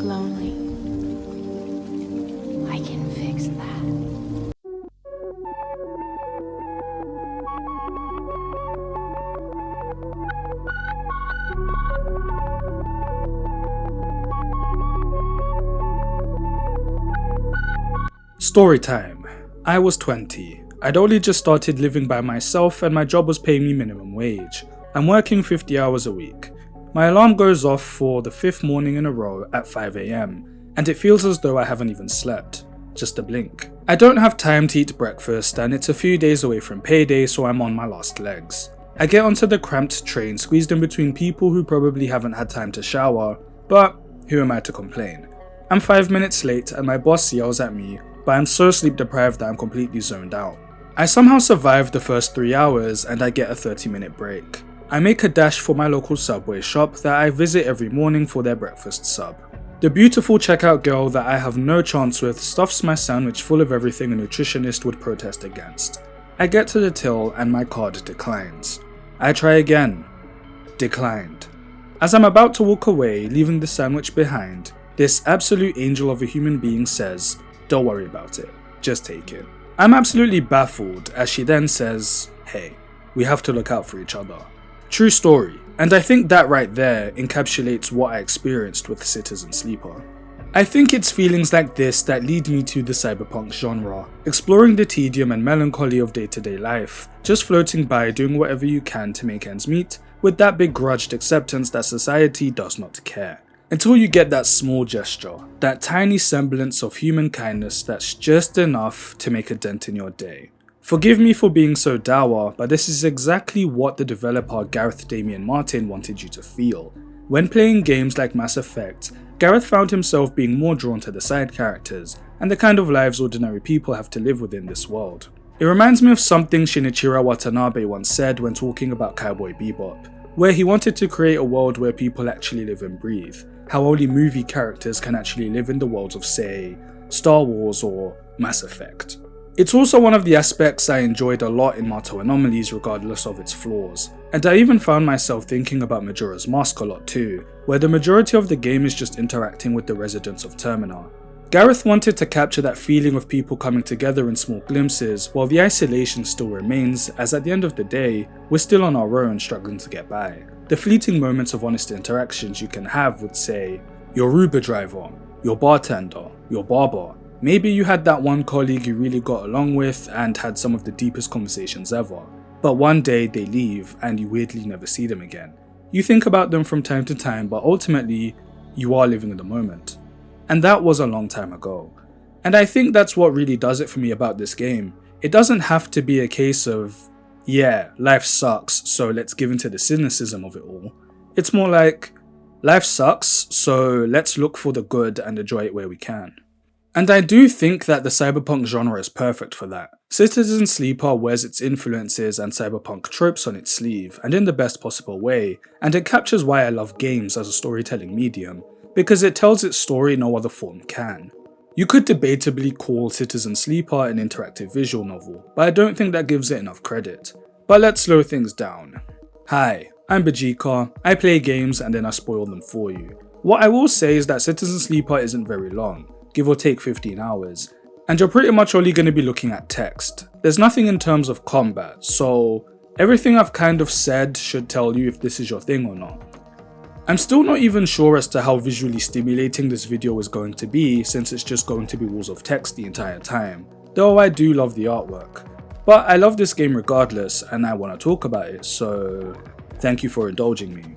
lonely. I can fix that. Story time. I was 20. I'd only just started living by myself and my job was paying me minimum wage. I'm working 50 hours a week. My alarm goes off for the 5th morning in a row at 5 AM, and it feels as though I haven't even slept. Just a blink. I don't have time to eat breakfast and it's a few days away from payday, so I'm on my last legs. I get onto the cramped train squeezed in between people who probably haven't had time to shower, but who am I to complain? I'm 5 minutes late and my boss yells at me, but I'm so sleep deprived that I'm completely zoned out. I somehow survive the first 3 hours and I get a 30-minute break. I make a dash for my local Subway shop that I visit every morning for their breakfast sub. The beautiful checkout girl that I have no chance with stuffs my sandwich full of everything a nutritionist would protest against. I get to the till and my card declines. I try again. Declined. As I'm about to walk away, leaving the sandwich behind, this absolute angel of a human being says, "Don't worry about it, just take it." I'm absolutely baffled as she then says, "Hey, we have to look out for each other." True story, and I think that right there encapsulates what I experienced with Citizen Sleeper. I think it's feelings like this that lead me to the cyberpunk genre, exploring the tedium and melancholy of day-to-day life, just floating by doing whatever you can to make ends meet, with that begrudged acceptance that society does not care. Until you get that small gesture, that tiny semblance of human kindness that's just enough to make a dent in your day. Forgive me for being so dour, but this is exactly what the developer Gareth Damian Martin wanted you to feel. When playing games like Mass Effect, Gareth found himself being more drawn to the side characters and the kind of lives ordinary people have to live within this world. It reminds me of something Shinichiro Watanabe once said when talking about Cowboy Bebop, where he wanted to create a world where people actually live and breathe, how only movie characters can actually live in the worlds of, say, Star Wars or Mass Effect. It's also one of the aspects I enjoyed a lot in Marto Anomalies regardless of its flaws, and I even found myself thinking about Majora's Mask a lot too, where the majority of the game is just interacting with the residents of Termina. Gareth wanted to capture that feeling of people coming together in small glimpses, while the isolation still remains, as at the end of the day, we're still on our own struggling to get by. The fleeting moments of honest interactions you can have with, say, your Uber driver, your bartender, your barber. Maybe you had that one colleague you really got along with and had some of the deepest conversations ever, but one day they leave and you weirdly never see them again. You think about them from time to time, but ultimately, you are living in the moment. And that was a long time ago. And I think that's what really does it for me about this game. It doesn't have to be a case of, yeah, life sucks, so let's give into the cynicism of it all. It's more like, life sucks, so let's look for the good and enjoy it where we can. And I do think that the cyberpunk genre is perfect for that. Citizen Sleeper wears its influences and cyberpunk tropes on its sleeve, and in the best possible way, and it captures why I love games as a storytelling medium, because it tells its story no other form can. You could debatably call Citizen Sleeper an interactive visual novel, but I don't think that gives it enough credit. But let's slow things down. Hi, I'm Bajika, I play games and then I spoil them for you. What I will say is that Citizen Sleeper isn't very long, give or take 15 hours, and you're pretty much only going to be looking at text. There's nothing in terms of combat, so everything I've kind of said should tell you if this is your thing or not. I'm still not even sure as to how visually stimulating this video is going to be, since it's just going to be walls of text the entire time, though I do love the artwork. But I love this game regardless, and I want to talk about it, so thank you for indulging me.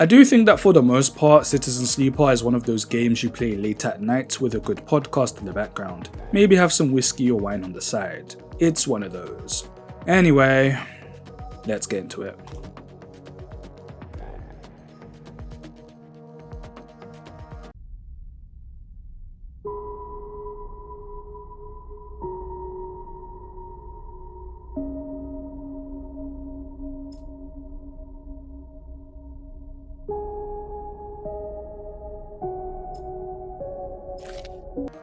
I do think that for the most part, Citizen Sleeper is one of those games you play late at night with a good podcast in the background. Maybe have some whiskey or wine on the side. It's one of those. Anyway, let's get into it.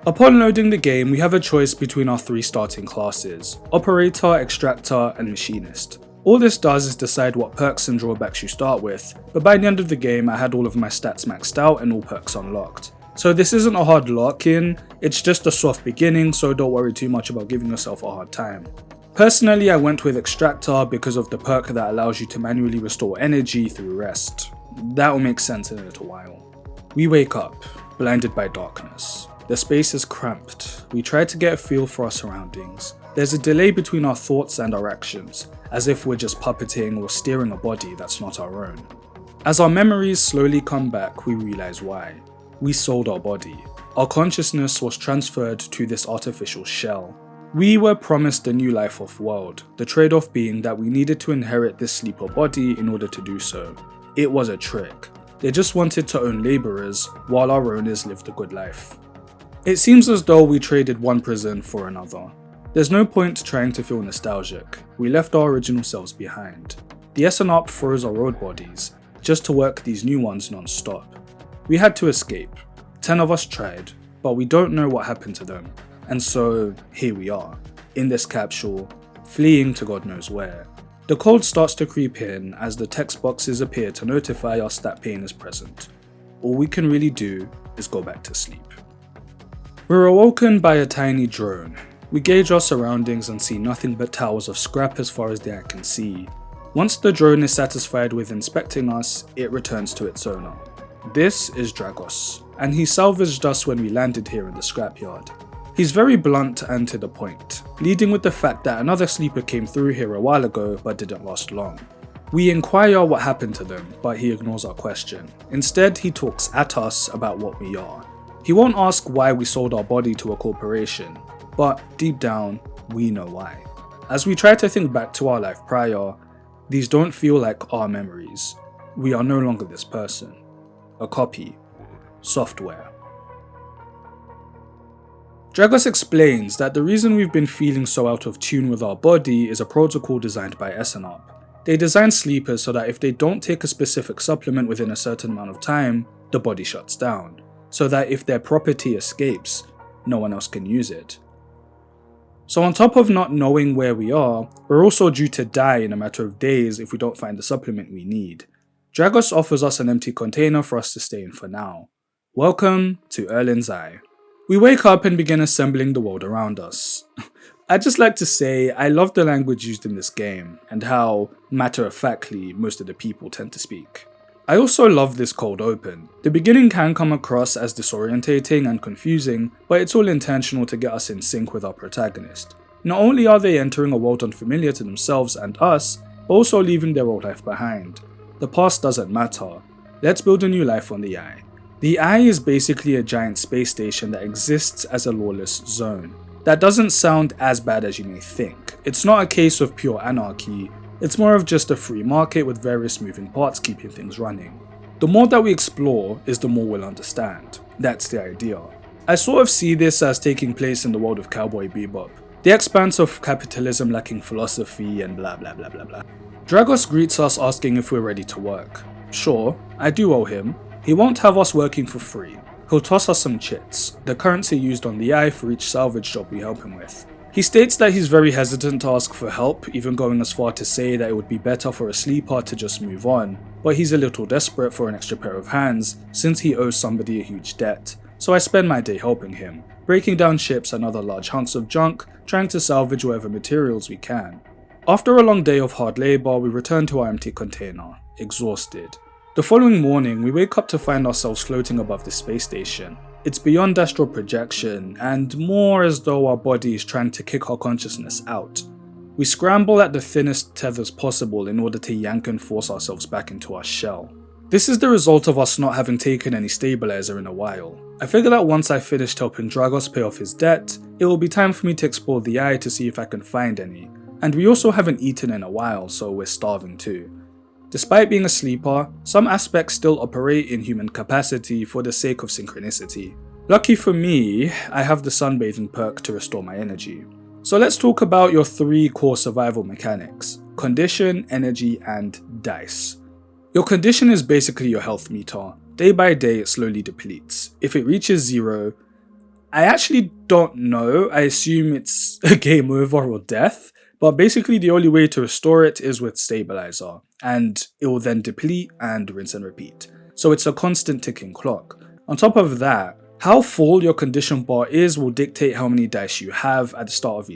Upon loading the game, we have a choice between our 3 starting classes: Operator, Extractor, and Machinist. All this does is decide what perks and drawbacks you start with, but by the end of the game I had all of my stats maxed out and all perks unlocked. So this isn't a hard lock-in, it's just a soft beginning, so don't worry too much about giving yourself a hard time. Personally, I went with Extractor because of the perk that allows you to manually restore energy through rest. That will make sense in a little while. We wake up, blinded by darkness. The space is cramped. We try to get a feel for our surroundings. There's a delay between our thoughts and our actions, as if we're just puppeting or steering a body that's not our own. As our memories slowly come back, we realize why. We sold our body. Our consciousness was transferred to this artificial shell. We were promised a new life off-world, the trade-off being that we needed to inherit this sleeper body in order to do so. It was a trick. They just wanted to own labourers, while our owners lived a good life. It seems as though we traded one prison for another. There's no point trying to feel nostalgic. We left our original selves behind. The SNOP froze our old bodies, just to work these new ones non-stop. We had to escape. 10 of us tried, but we don't know what happened to them. And so, here we are, in this capsule, fleeing to God knows where. The cold starts to creep in as the text boxes appear to notify us that pain is present. All we can really do is go back to sleep. We're awoken by a tiny drone. We gauge our surroundings and see nothing but towers of scrap as far as the eye can see. Once the drone is satisfied with inspecting us, it returns to its owner. This is Dragos, and he salvaged us when we landed here in the scrapyard. He's very blunt and to the point, leading with the fact that another sleeper came through here a while ago but didn't last long. We inquire what happened to them, but he ignores our question. Instead, he talks at us about what we are. He won't ask why we sold our body to a corporation, but deep down, we know why. As we try to think back to our life prior, these don't feel like our memories. We are no longer this person. A copy. Software. Dragos explains that the reason we've been feeling so out of tune with our body is a protocol designed by SNOP. They design sleepers so that if they don't take a specific supplement within a certain amount of time, the body shuts down, so that if their property escapes, no one else can use it. So on top of not knowing where we are, we're also due to die in a matter of days if we don't find the supplement we need. Dragos offers us an empty container for us to stay in for now. Welcome to Erlin's Eye. We wake up and begin assembling the world around us. I'd just like to say I love the language used in this game, and how matter-of-factly most of the people tend to speak. I also love this cold open. The beginning can come across as disorientating and confusing, but it's all intentional to get us in sync with our protagonist. Not only are they entering a world unfamiliar to themselves and us, but also leaving their old life behind. The past doesn't matter. Let's build a new life on the Eye. The Eye is basically a giant space station that exists as a lawless zone. That doesn't sound as bad as you may think. It's not a case of pure anarchy, it's more of just a free market with various moving parts keeping things running. The more that we explore is the more we'll understand. That's the idea. I sort of see this as taking place in the world of Cowboy Bebop. The expanse of capitalism lacking philosophy and blah blah blah blah blah. Dragos greets us asking if we're ready to work. Sure, I do owe him. He won't have us working for free. He'll toss us some chits, the currency used on the Eye for each salvage job we help him with. He states that he's very hesitant to ask for help, even going as far to say that it would be better for a sleeper to just move on, but he's a little desperate for an extra pair of hands since he owes somebody a huge debt, so I spend my day helping him, breaking down ships and other large hunks of junk, trying to salvage whatever materials we can. After a long day of hard labour, we return to our empty container, exhausted. The following morning, we wake up to find ourselves floating above the space station. It's beyond astral projection, and more as though our body is trying to kick our consciousness out. We scramble at the thinnest tethers possible in order to yank and force ourselves back into our shell. This is the result of us not having taken any stabilizer in a while. I figure that once I finished helping Dragos pay off his debt, it will be time for me to explore the Eye to see if I can find any. And we also haven't eaten in a while, so we're starving too. Despite being a sleeper, some aspects still operate in human capacity for the sake of synchronicity. Lucky for me, I have the sunbathing perk to restore my energy. So let's talk about your 3 core survival mechanics: condition, energy, and dice. Your condition is basically your health meter. Day by day it slowly depletes. If it reaches 0, I actually don't know, I assume it's a game over or death. But basically the only way to restore it is with stabilizer, and it will then deplete and rinse and repeat. So it's a constant ticking clock. On top of that, How full your condition bar is will dictate how many dice you have at the start of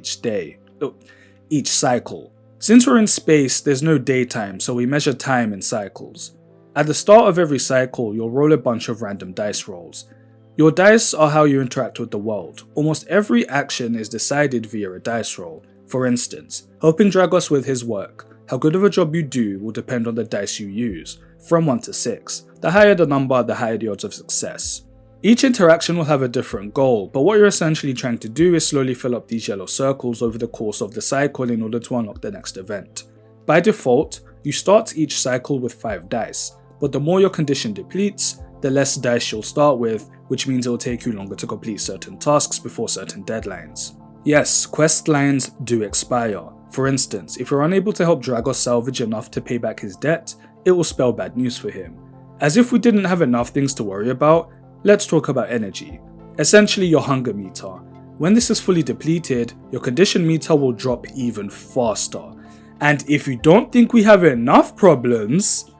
each cycle. Since we're in space, there's no daytime, so we measure time in cycles. At the start of every cycle, you'll roll a bunch of random dice rolls. Your dice are how you interact with the world. Almost every action is decided via a dice roll. For instance, helping Dragos with his work. How good of a job you do will depend on the dice you use, from 1 to 6. The higher the number, the higher the odds of success. Each interaction will have a different goal, but what you're essentially trying to do is slowly fill up these yellow circles over the course of the cycle in order to unlock the next event. By default, you start each cycle with 5 dice, but the more your condition depletes, the less dice you'll start with, which means it will take you longer to complete certain tasks before certain deadlines. Yes, quest lines do expire. For instance, if you're unable to help Dragos salvage enough to pay back his debt, it will spell bad news for him. As if we didn't have enough things to worry about, let's talk about energy. Essentially your hunger meter. When this is fully depleted, your condition meter will drop even faster. And if you don't think we have enough problems,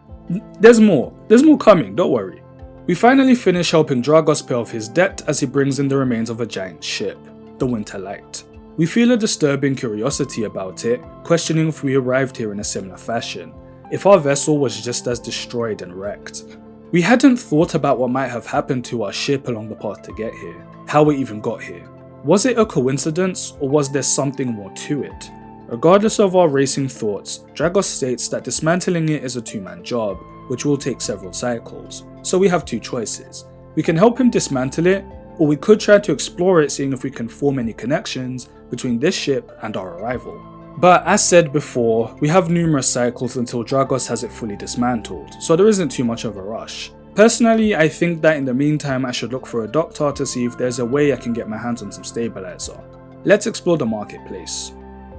there's more coming, don't worry. We finally finish helping Dragos pay off his debt as he brings in the remains of a giant ship, the Winter Light. We feel a disturbing curiosity about it, questioning if we arrived here in a similar fashion, if our vessel was just as destroyed and wrecked. We hadn't thought about what might have happened to our ship along the path to get here, how it even got here. Was it a coincidence, or was there something more to it? Regardless of our racing thoughts, Dragos states that dismantling it is a 2-man job, which will take several cycles, so we have 2 choices. We can help him dismantle it, or we could try to explore it, seeing if we can form any connections between this ship and our arrival. But as said before, we have numerous cycles until Dragos has it fully dismantled, so there isn't too much of a rush. Personally, I think that in the meantime I should look for a doctor to see if there's a way I can get my hands on some stabilizer. Let's explore the marketplace.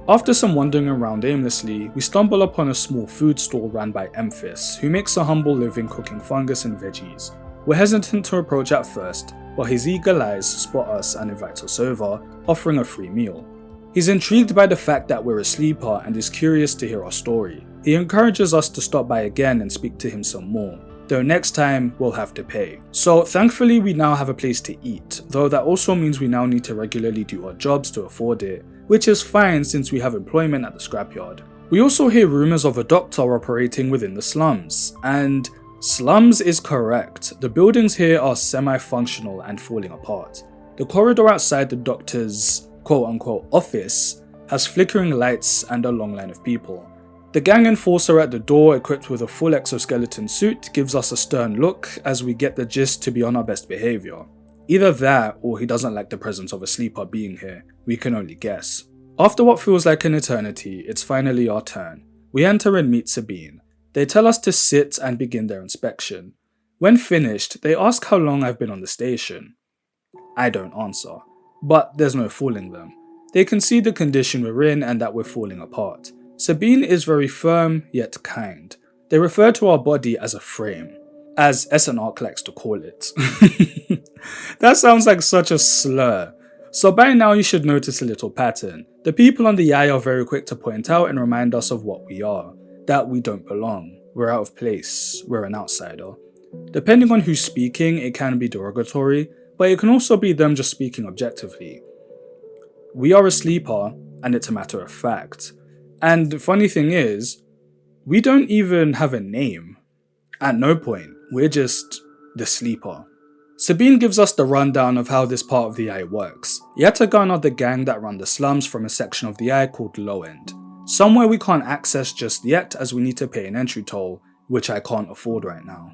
After some wandering around aimlessly, we stumble upon a small food stall run by Emphis, who makes a humble living cooking fungus and veggies. We're hesitant to approach at first, but his eagle eyes spot us and invites us over, offering a free meal. He's intrigued by the fact that we're a sleeper and is curious to hear our story. He encourages us to stop by again and speak to him some more, though next time we'll have to pay. So thankfully we now have a place to eat, though that also means we now need to regularly do our jobs to afford it, which is fine since we have employment at the scrapyard. We also hear rumours of a doctor operating within the slums, and slums is correct. The buildings here are semi-functional and falling apart. The corridor outside the doctor's quote-unquote office has flickering lights and a long line of people. The gang enforcer at the door, equipped with a full exoskeleton suit, gives us a stern look as we get the gist to be on our best behaviour. Either that, or he doesn't like the presence of a sleeper being here. We can only guess. After what feels like an eternity, it's finally our turn. We enter and meet Sabine. They tell us to sit and begin their inspection. When finished, they ask how long I've been on the station. I don't answer, but there's no fooling them. They can see the condition we're in and that we're falling apart. Sabine is very firm, yet kind. They refer to our body as a frame, as SNARC likes to call it. That sounds like such a slur. So by now you should notice a little pattern. The people on the eye are very quick to point out and remind us of what we are, that we don't belong, we're out of place, we're an outsider. Depending on who's speaking, it can be derogatory, but it can also be them just speaking objectively. We are a sleeper, and it's a matter of fact. And the funny thing is, we don't even have a name. At no point, we're just the sleeper. Sabine gives us the rundown of how this part of the eye works. Yatagan are the gang that run the slums from a section of the eye called Low End. Somewhere we can't access just yet as we need to pay an entry toll, which I can't afford right now.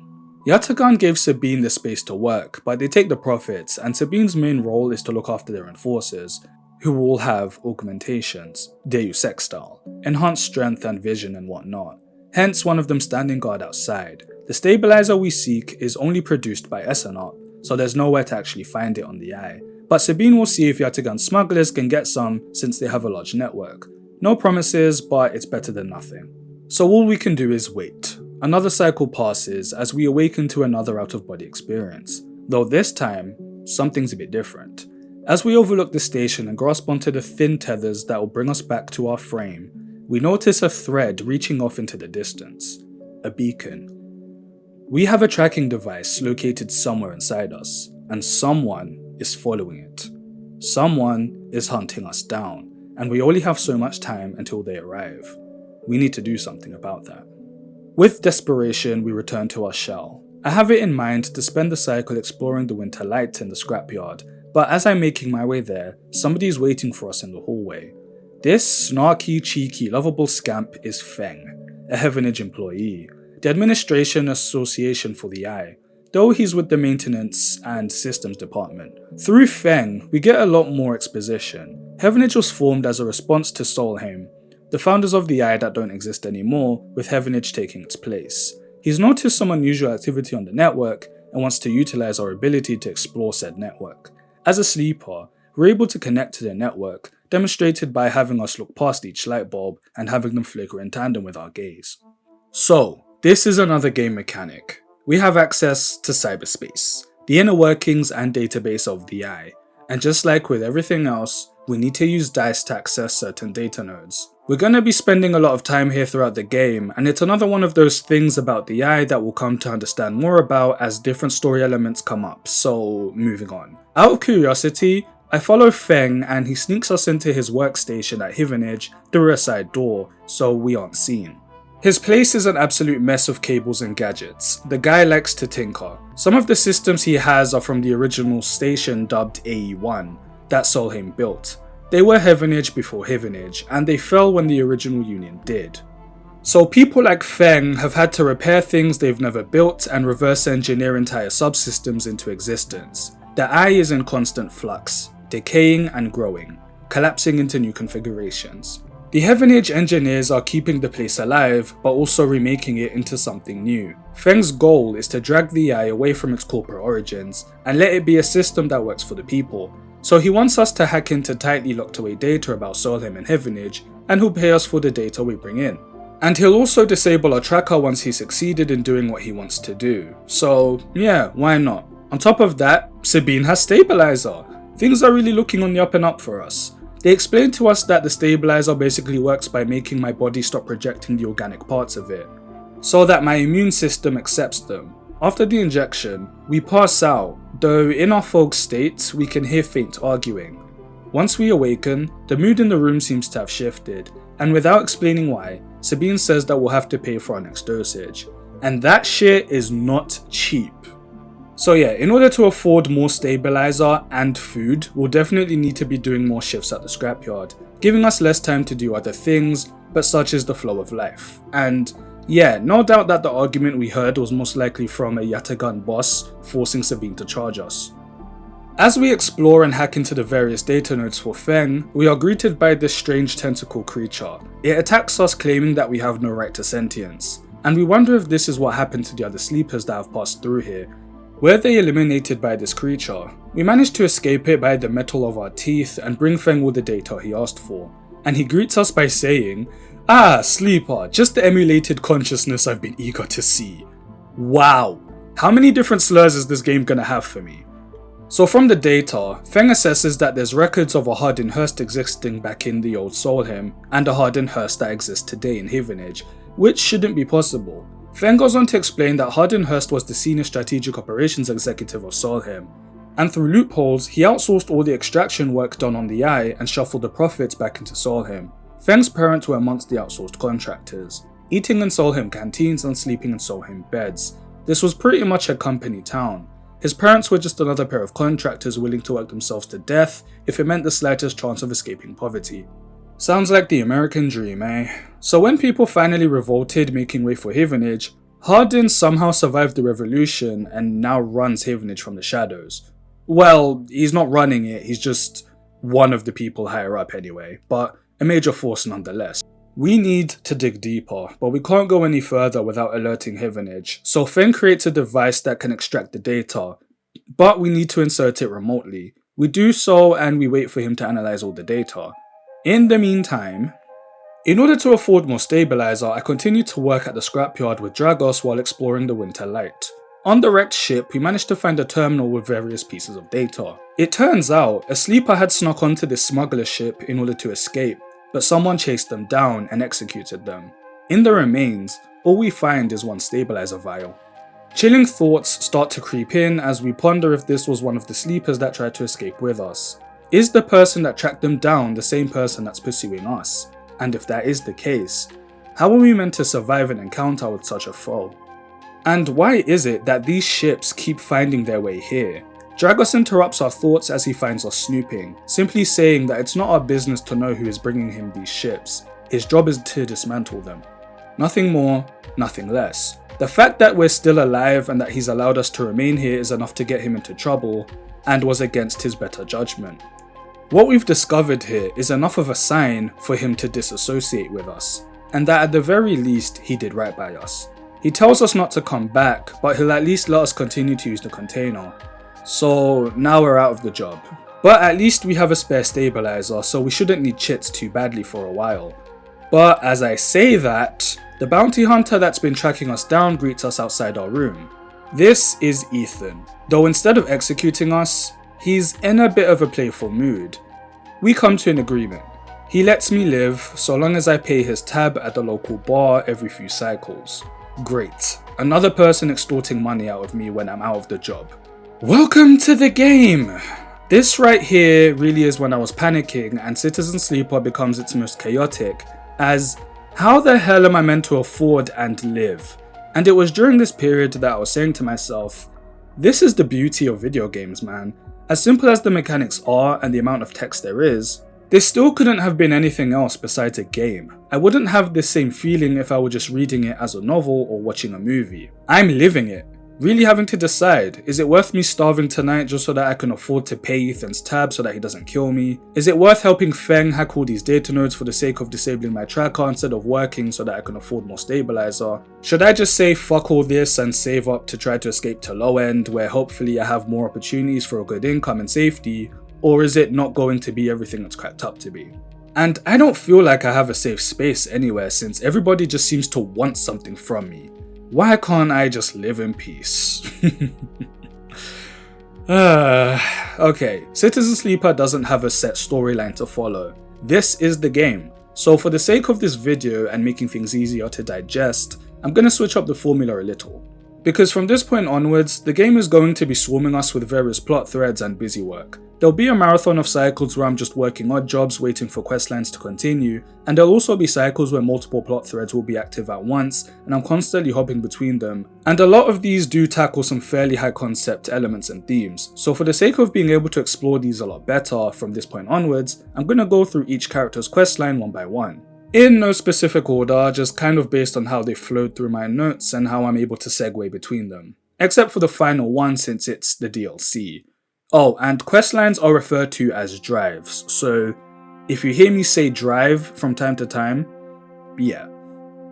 Yatagan gave Sabine the space to work, but they take the profits, and Sabine's main role is to look after their enforcers, who all have augmentations, Deus Ex style, enhanced strength and vision and whatnot, hence one of them standing guard outside. The stabilizer we seek is only produced by SNARC, so there's nowhere to actually find it on the eye, but Sabine will see if Yatagan's smugglers can get some since they have a large network. No promises, but it's better than nothing. So all we can do is wait. Another cycle passes as we awaken to another out-of-body experience, though this time, something's a bit different. As we overlook the station and grasp onto the thin tethers that will bring us back to our frame, we notice a thread reaching off into the distance, a beacon. We have a tracking device located somewhere inside us. and someone is following it. Someone is hunting us down, and we only have so much time until they arrive. We need to do something about that. With desperation, we return to our shell. I have it in mind to spend the cycle exploring the winter light in the scrapyard, but as I'm making my way there, somebody is waiting for us in the hallway. This snarky, cheeky, lovable scamp is Feng, a Heavenage employee, the Administration Association for the Eye, though he's with the Maintenance and Systems Department. Through Feng, we get a lot more exposition. Heavenage was formed as a response to Solheim, the founders of the Eye that don't exist anymore, with Heavenage taking its place. He's noticed some unusual activity on the network and wants to utilize our ability to explore said network. As a sleeper, we're able to connect to their network, demonstrated by having us look past each light bulb and having them flicker in tandem with our gaze. So, this is another game mechanic. We have access to cyberspace, the inner workings and database of the Eye, and just like with everything else, we need to use dice to access certain data nodes. We're going to be spending a lot of time here throughout the game, and it's another one of those things about the Eye that we'll come to understand more about as different story elements come up, so moving on. Out of curiosity, I follow Feng and he sneaks us into his workstation at Heavenage through a side door, so we aren't seen. His place is an absolute mess of cables and gadgets. The guy likes to tinker. Some of the systems he has are from the original station dubbed AE1, that Solheim built. They were Heavenage before Heavenage, and they fell when the original Union did. So people like Feng have had to repair things they've never built and reverse engineer entire subsystems into existence. The Eye is in constant flux, decaying and growing, collapsing into new configurations. The Heavenage engineers are keeping the place alive, but also remaking it into something new. Feng's goal is to drag the Eye away from its corporate origins, and let it be a system that works for the people. So he wants us to hack into tightly locked away data about Solheim and Heavenage, and he'll pay us for the data we bring in. And he'll also disable our tracker once he's succeeded in doing what he wants to do. So yeah, why not? On top of that, Sabine has stabilizer. Things are really looking on the up and up for us. They explain to us that the stabilizer basically works by making my body stop projecting the organic parts of it, so that my immune system accepts them. After the injection, we pass out, though in our fog state, we can hear faint arguing. Once we awaken, the mood in the room seems to have shifted, and without explaining why, Sabine says that we'll have to pay for our next dosage. And that shit is not cheap. So yeah, in order to afford more stabilizer and food, we'll definitely need to be doing more shifts at the scrapyard, giving us less time to do other things, but such is the flow of life. And yeah, no doubt that the argument we heard was most likely from a Yatagan boss forcing Sabine to charge us. As we explore and hack into the various data nodes for Feng, we are greeted by this strange tentacle creature. It attacks us claiming that we have no right to sentience, and we wonder if this is what happened to the other sleepers that have passed through here. Were they eliminated by this creature? We managed to escape it by the metal of our teeth and bring Feng all the data he asked for, and he greets us by saying, "Ah, sleeper, just the emulated consciousness I've been eager to see." Wow, how many different slurs is this game gonna have for me? So from the data, Feng assesses that there's records of a hardened Hearst existing back in the old Solheim, and a hardened Hearst that exists today in Heavenage, which shouldn't be possible. Feng goes on to explain that Hardenhurst was the senior strategic operations executive of Solheim, and through loopholes, he outsourced all the extraction work done on the Eye and shuffled the profits back into Solheim. Feng's parents were amongst the outsourced contractors, eating in Solheim canteens and sleeping in Solheim beds. This was pretty much a company town. His parents were just another pair of contractors willing to work themselves to death if it meant the slightest chance of escaping poverty. Sounds like the American dream, eh? So when people finally revolted, making way for Heavenage, Hardin somehow survived the revolution and now runs Heavenage from the shadows. Well, he's not running it, he's just one of the people higher up anyway, but a major force nonetheless. We need to dig deeper, but we can't go any further without alerting Heavenage, so Feng creates a device that can extract the data, but we need to insert it remotely. We do so and we wait for him to analyze all the data. In the meantime, in order to afford more stabilizer, I continue to work at the scrapyard with Dragos while exploring the winter light. On the wrecked ship, we managed to find a terminal with various pieces of data. It turns out, a sleeper had snuck onto this smuggler ship in order to escape, but someone chased them down and executed them. In the remains, all we find is one stabilizer vial. Chilling thoughts start to creep in as we ponder if this was one of the sleepers that tried to escape with us. Is the person that tracked them down the same person that's pursuing us? And if that is the case, how are we meant to survive an encounter with such a foe? And why is it that these ships keep finding their way here? Dragos interrupts our thoughts as he finds us snooping, simply saying that it's not our business to know who is bringing him these ships. His job is to dismantle them. Nothing more, nothing less. The fact that we're still alive and that he's allowed us to remain here is enough to get him into trouble, and was against his better judgment. What we've discovered here is enough of a sign for him to disassociate with us, and that at the very least he did right by us. He tells us not to come back, but he'll at least let us continue to use the container. So now we're out of the job. But at least we have a spare stabilizer, so we shouldn't need chits too badly for a while. But as I say that, the bounty hunter that's been tracking us down greets us outside our room. This is Ethan, though instead of executing us, he's in a bit of a playful mood. We come to an agreement. He lets me live so long as I pay his tab at the local bar every few cycles. Great, another person extorting money out of me when I'm out of the job. Welcome to the game! This right here really is when I was panicking and Citizen Sleeper becomes its most chaotic, as how the hell am I meant to afford and live? And it was during this period that I was saying to myself, this is the beauty of video games, man. As simple as the mechanics are and the amount of text there is, this still couldn't have been anything else besides a game. I wouldn't have this same feeling if I were just reading it as a novel or watching a movie. I'm living it. Really having to decide, is it worth me starving tonight just so that I can afford to pay Ethan's tab so that he doesn't kill me? Is it worth helping Feng hack all these data nodes for the sake of disabling my tracker instead of working so that I can afford more stabilizer? Should I just say fuck all this and save up to try to escape to low end where hopefully I have more opportunities for a good income and safety? Or is it not going to be everything it's cracked up to be? And I don't feel like I have a safe space anywhere since everybody just seems to want something from me. Why can't I just live in peace? Okay, Citizen Sleeper doesn't have a set storyline to follow. This is the game. So for the sake of this video and making things easier to digest, I'm gonna switch up the formula a little. Because from this point onwards, the game is going to be swarming us with various plot threads and busy work. There'll be a marathon of cycles where I'm just working odd jobs waiting for questlines to continue, and there'll also be cycles where multiple plot threads will be active at once, and I'm constantly hopping between them. And a lot of these do tackle some fairly high concept elements and themes, so for the sake of being able to explore these a lot better from this point onwards, I'm gonna go through each character's questline one by one. In no specific order, just kind of based on how they flowed through my notes and how I'm able to segue between them. Except for the final one since it's the DLC. Oh, and questlines are referred to as drives, so if you hear me say drive from time to time, yeah.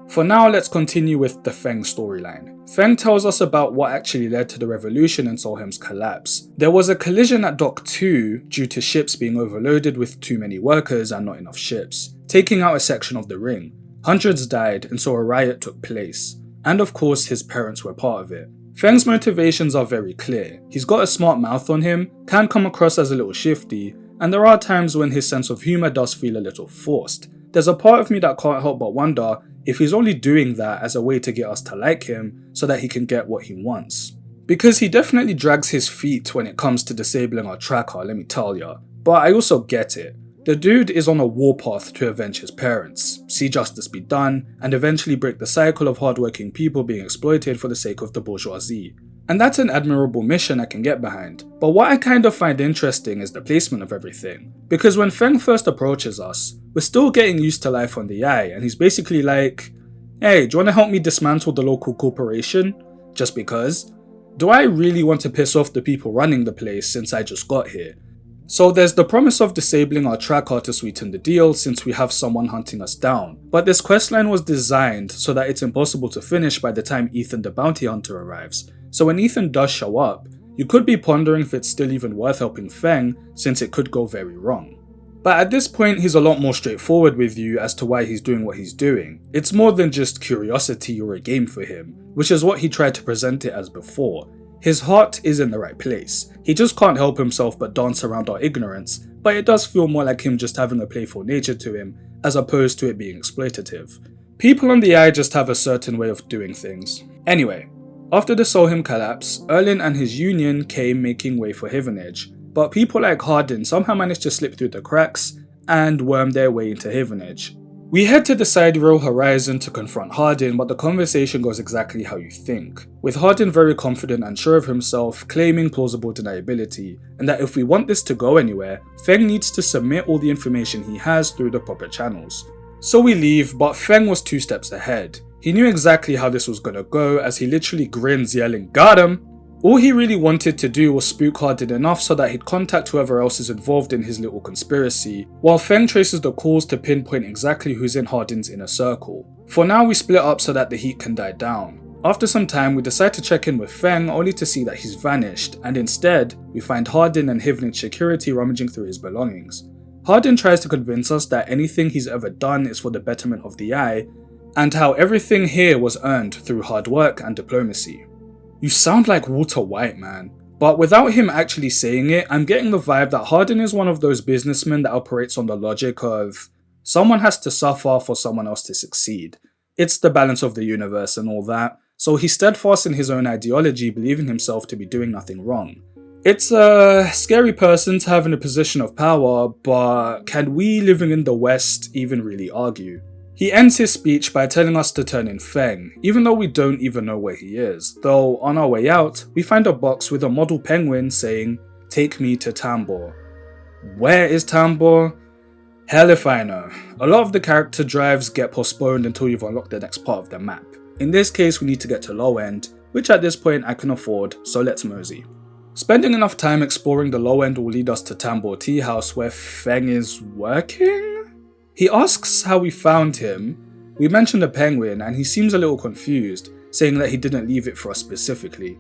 For now, let's continue with the Feng storyline. Feng tells us about what actually led to the revolution and Solheim's collapse. There was a collision at Dock 2 due to ships being overloaded with too many workers and not enough ships, taking out a section of the ring. Hundreds died and so a riot took place. And of course his parents were part of it. Feng's motivations are very clear. He's got a smart mouth on him, can come across as a little shifty, and there are times when his sense of humour does feel a little forced. There's a part of me that can't help but wonder if he's only doing that as a way to get us to like him so that he can get what he wants. Because he definitely drags his feet when it comes to disabling our tracker, let me tell ya. But I also get it. The dude is on a warpath to avenge his parents, see justice be done, and eventually break the cycle of hardworking people being exploited for the sake of the bourgeoisie. And that's an admirable mission I can get behind. But what I kind of find interesting is the placement of everything. Because when Feng first approaches us, we're still getting used to life on the Eye, and he's basically like, hey, do you want to help me dismantle the local corporation? Just because? Do I really want to piss off the people running the place since I just got here? So there's the promise of disabling our tracker to sweeten the deal since we have someone hunting us down. But this questline was designed so that it's impossible to finish by the time Ethan the bounty hunter arrives. So when Ethan does show up, you could be pondering if it's still even worth helping Feng since it could go very wrong. But at this point he's a lot more straightforward with you as to why he's doing what he's doing. It's more than just curiosity or a game for him, which is what he tried to present it as before. His heart is in the right place. He just can't help himself but dance around our ignorance, but it does feel more like him just having a playful nature to him, as opposed to it being exploitative. People on the Eye just have a certain way of doing things. Anyway, After the Solheim collapse, Erlin and his union came making way for Havenage, but people like Hardin somehow managed to slip through the cracks and worm their way into Havenage. We head to the sidereal horizon to confront Hardin, but the conversation goes exactly how you think, with Hardin very confident and sure of himself, claiming plausible deniability, and that if we want this to go anywhere, Feng needs to submit all the information he has through the proper channels. So we leave, but Feng was 2 steps ahead. He knew exactly how this was gonna go, as he literally grins yelling, "Got him!" All he really wanted to do was spook Hardin enough so that he'd contact whoever else is involved in his little conspiracy, while Feng traces the calls to pinpoint exactly who's in Hardin's inner circle. For now, we split up so that the heat can die down. After some time, we decide to check in with Feng only to see that he's vanished, and instead, we find Hardin and Havenage security rummaging through his belongings. Hardin tries to convince us that anything he's ever done is for the betterment of the Eye, and how everything here was earned through hard work and diplomacy. You sound like Walter White, man. But without him actually saying it, I'm getting the vibe that Hardin is one of those businessmen that operates on the logic of someone has to suffer for someone else to succeed. It's the balance of the universe and all that, so he's steadfast in his own ideology, believing himself to be doing nothing wrong. It's a scary person to have in a position of power, but can we living in the West even really argue? He ends his speech by telling us to turn in Feng, even though we don't even know where he is, though on our way out, we find a box with a model penguin saying, "Take me to Tambor." Where is Tambor? Hell if I know. A lot of the character drives get postponed until you've unlocked the next part of the map. In this case, we need to get to Low End, which at this point I can afford, so let's mosey. Spending enough time exploring the Low End will lead us to Tambor Tea House where Feng is working? He asks how we found him. We mention the penguin and he seems a little confused, saying that he didn't leave it for us specifically.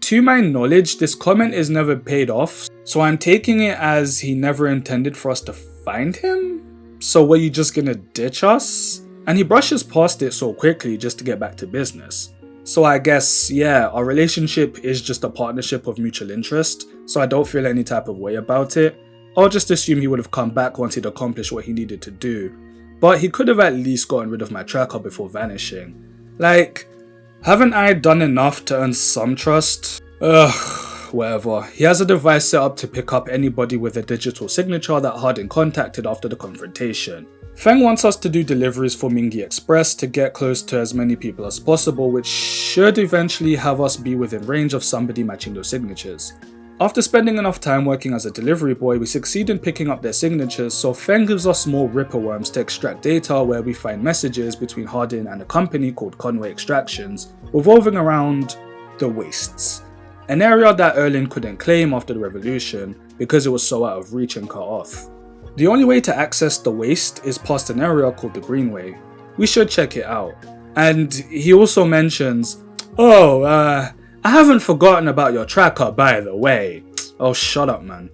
To my knowledge, this comment is never paid off, so I'm taking it as he never intended for us to find him? So were you just gonna ditch us? And he brushes past it so quickly just to get back to business. So I guess, yeah, our relationship is just a partnership of mutual interest, so I don't feel any type of way about it. I'll just assume he would have come back once he'd accomplished what he needed to do, but he could have at least gotten rid of my tracker before vanishing. Like, haven't I done enough to earn some trust? Ugh, whatever. He has a device set up to pick up anybody with a digital signature that Hardin contacted after the confrontation. Feng wants us to do deliveries for Mingi Express to get close to as many people as possible, which should eventually have us be within range of somebody matching those signatures. After spending enough time working as a delivery boy, we succeed in picking up their signatures, so Feng gives us more Ripper worms to extract data where we find messages between Hardin and a company called Conway Extractions, revolving around the Wastes, an area that Erlin couldn't claim after the revolution because it was so out of reach and cut off. The only way to access the Waste is past an area called the Greenway. We should check it out. And he also mentions, I haven't forgotten about your tracker, by the way. Oh, shut up, man.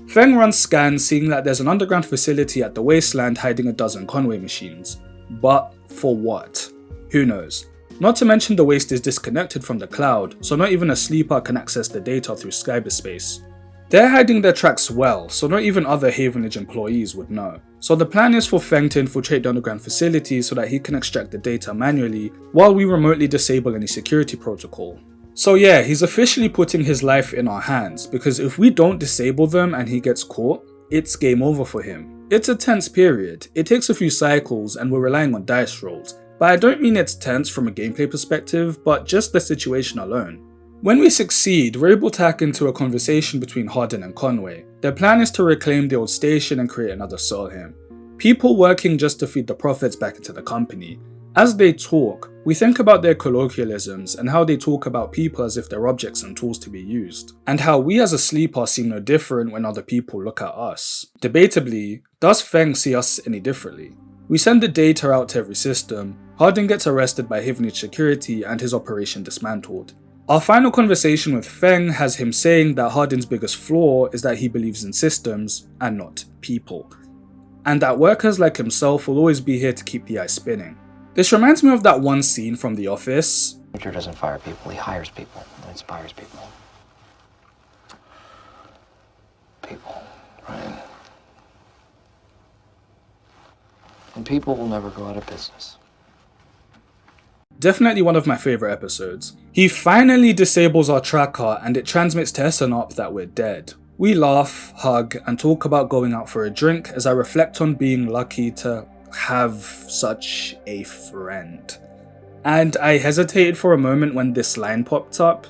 Feng runs scans, seeing that there's an underground facility at the wasteland hiding a dozen Conway machines. But for what? Who knows? Not to mention the Waste is disconnected from the cloud, so not even a sleeper can access the data through cyberspace. They're hiding their tracks well, so not even other Havenage employees would know. So the plan is for Feng to infiltrate the underground facility so that he can extract the data manually, while we remotely disable any security protocol. So yeah, he's officially putting his life in our hands, because if we don't disable them and he gets caught, it's game over for him. It's a tense period, it takes a few cycles and we're relying on dice rolls, but I don't mean it's tense from a gameplay perspective, but just the situation alone. When we succeed, we're able to hack into a conversation between Hardin and Conway. Their plan is to reclaim the old station and create another Solheim. People working just to feed the profits back into the company. As they talk, we think about their colloquialisms and how they talk about people as if they're objects and tools to be used, and how we as a sleeper seem no different when other people look at us. Debatably, does Feng see us any differently? We send the data out to every system, Hardin gets arrested by Havenage security and his operation dismantled. Our final conversation with Feng has him saying that Hardin's biggest flaw is that he believes in systems and not people, and that workers like himself will always be here to keep the Eye spinning. This reminds me of that one scene from The Office. Manager doesn't fire people, he hires people and inspires people. People, right? And people will never go out of business. Definitely one of my favourite episodes. He finally disables our tracker and it transmits to SNOP that we're dead. We laugh, hug, and talk about going out for a drink as I reflect on being lucky to have such a friend. And I hesitated for a moment when this line popped up.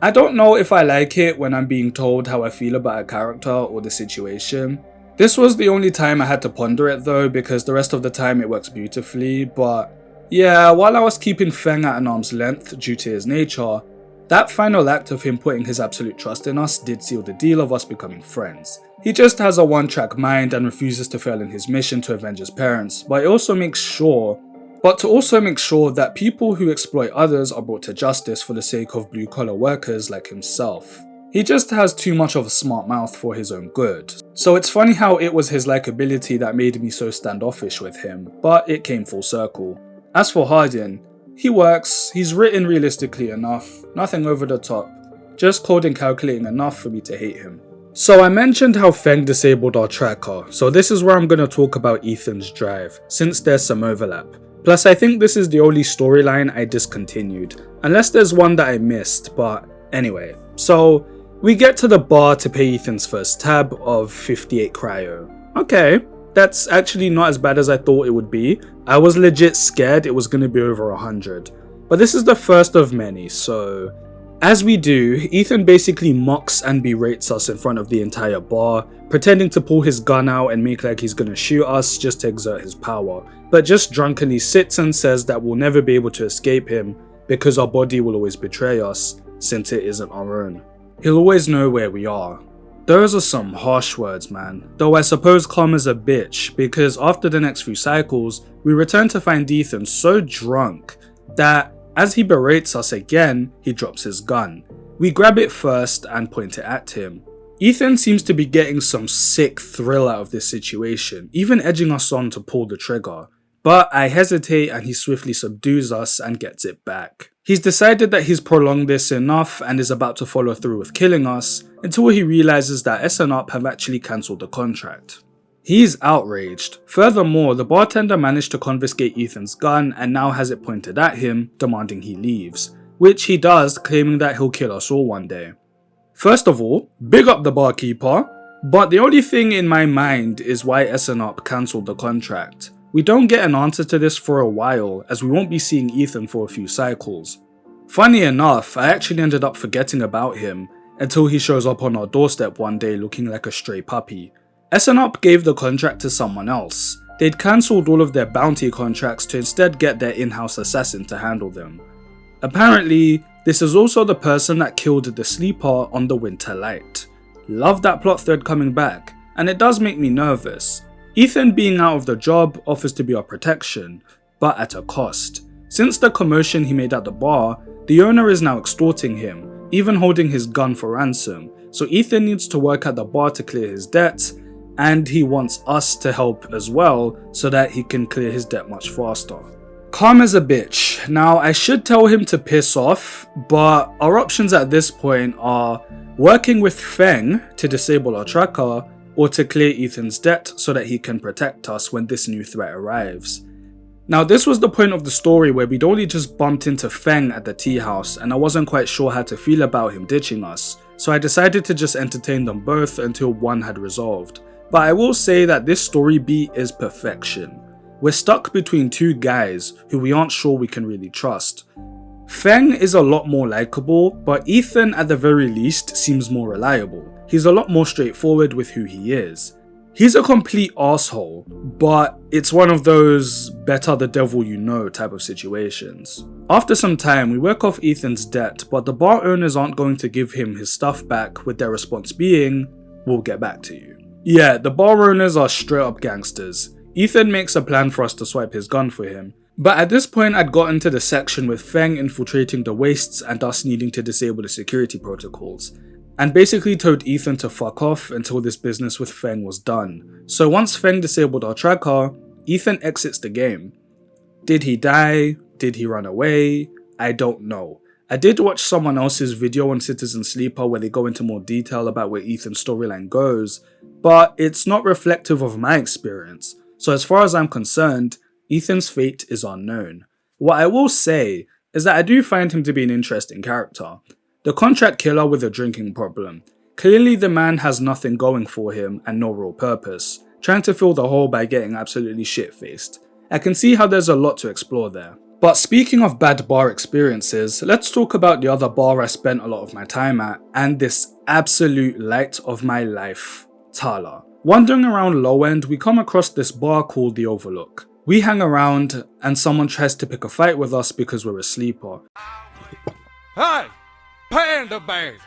I don't know if I like it when I'm being told how I feel about a character or the situation. This was the only time I had to ponder it though, because the rest of the time it works beautifully, but yeah, while I was keeping Feng at an arm's length due to his nature, that final act of him putting his absolute trust in us did seal the deal of us becoming friends. He just has a one-track mind and refuses to fail in his mission to avenge his parents, but to also make sure that people who exploit others are brought to justice for the sake of blue-collar workers like himself. He just has too much of a smart mouth for his own good. So it's funny how it was his likability that made me so standoffish with him, but it came full circle. As for Hardin, he works, he's written realistically enough, nothing over the top, just cold and calculating enough for me to hate him. So I mentioned how Feng disabled our tracker, so this is where I'm going to talk about Ethan's drive, since there's some overlap. Plus I think this is the only storyline I discontinued, unless there's one that I missed, but anyway. So we get to the bar to pay Ethan's first tab of 58 cryo. Okay. That's actually not as bad as I thought it would be. I was legit scared it was going to be over 100. But this is the first of many, so as we do, Ethan basically mocks and berates us in front of the entire bar, pretending to pull his gun out and make like he's going to shoot us just to exert his power, but just drunkenly sits and says that we'll never be able to escape him because our body will always betray us since it isn't our own. He'll always know where we are. Those are some harsh words, man. Though I suppose karma's a bitch, because after the next few cycles, we return to find Ethan so drunk that as he berates us again, he drops his gun. We grab it first and point it at him. Ethan seems to be getting some sick thrill out of this situation, even edging us on to pull the trigger. But I hesitate and he swiftly subdues us and gets it back. He's decided that he's prolonged this enough and is about to follow through with killing us until he realizes that SNOP have actually cancelled the contract. He's outraged. Furthermore, the bartender managed to confiscate Ethan's gun and now has it pointed at him, demanding he leaves, which he does, claiming that he'll kill us all one day. First of all, big up the barkeeper, but the only thing in my mind is why SNOP cancelled the contract. We don't get an answer to this for a while, as we won't be seeing Ethan for a few cycles. Funny enough, I actually ended up forgetting about him until he shows up on our doorstep one day looking like a stray puppy. SNOP gave the contract to someone else. They'd cancelled all of their bounty contracts to instead get their in-house assassin to handle them. Apparently, this is also the person that killed the sleeper on the Winter Light. Love that plot thread coming back, and it does make me nervous. Ethan being out of the job offers to be our protection, but at a cost. Since the commotion he made at the bar, the owner is now extorting him, even holding his gun for ransom, so Ethan needs to work at the bar to clear his debts, and he wants us to help as well so that he can clear his debt much faster. Karma's a bitch. Now I should tell him to piss off, but our options at this point are working with Feng to disable our tracker, or to clear Ethan's debt so that he can protect us when this new threat arrives. Now this was the point of the story where we'd only just bumped into Feng at the tea house and I wasn't quite sure how to feel about him ditching us, so I decided to just entertain them both until one had resolved. But I will say that this story beat is perfection. We're stuck between two guys who we aren't sure we can really trust. Feng is a lot more likable, but Ethan at the very least seems more reliable. He's a lot more straightforward with who he is. He's a complete asshole, but it's one of those better the devil you know type of situations. After some time, we work off Ethan's debt, but the bar owners aren't going to give him his stuff back, with their response being, "We'll get back to you." Yeah, the bar owners are straight up gangsters. Ethan makes a plan for us to swipe his gun for him, but at this point I'd gotten to the section with Feng infiltrating the wastes and us needing to disable the security protocols, and basically told Ethan to fuck off until this business with Feng was done. So once Feng disabled our tracker, Ethan exits the game. Did he die? Did he run away? I don't know. I did watch someone else's video on Citizen Sleeper where they go into more detail about where Ethan's storyline goes, but it's not reflective of my experience. So as far as I'm concerned, Ethan's fate is unknown. What I will say is that I do find him to be an interesting character. The contract killer with a drinking problem. Clearly the man has nothing going for him and no real purpose, trying to fill the hole by getting absolutely shit-faced. I can see how there's a lot to explore there. But speaking of bad bar experiences, let's talk about the other bar I spent a lot of my time at, and this absolute light of my life, Tala. Wandering around Low End, we come across this bar called the Overlook. We hang around and someone tries to pick a fight with us because we're a sleeper. Hey, Panda Bear!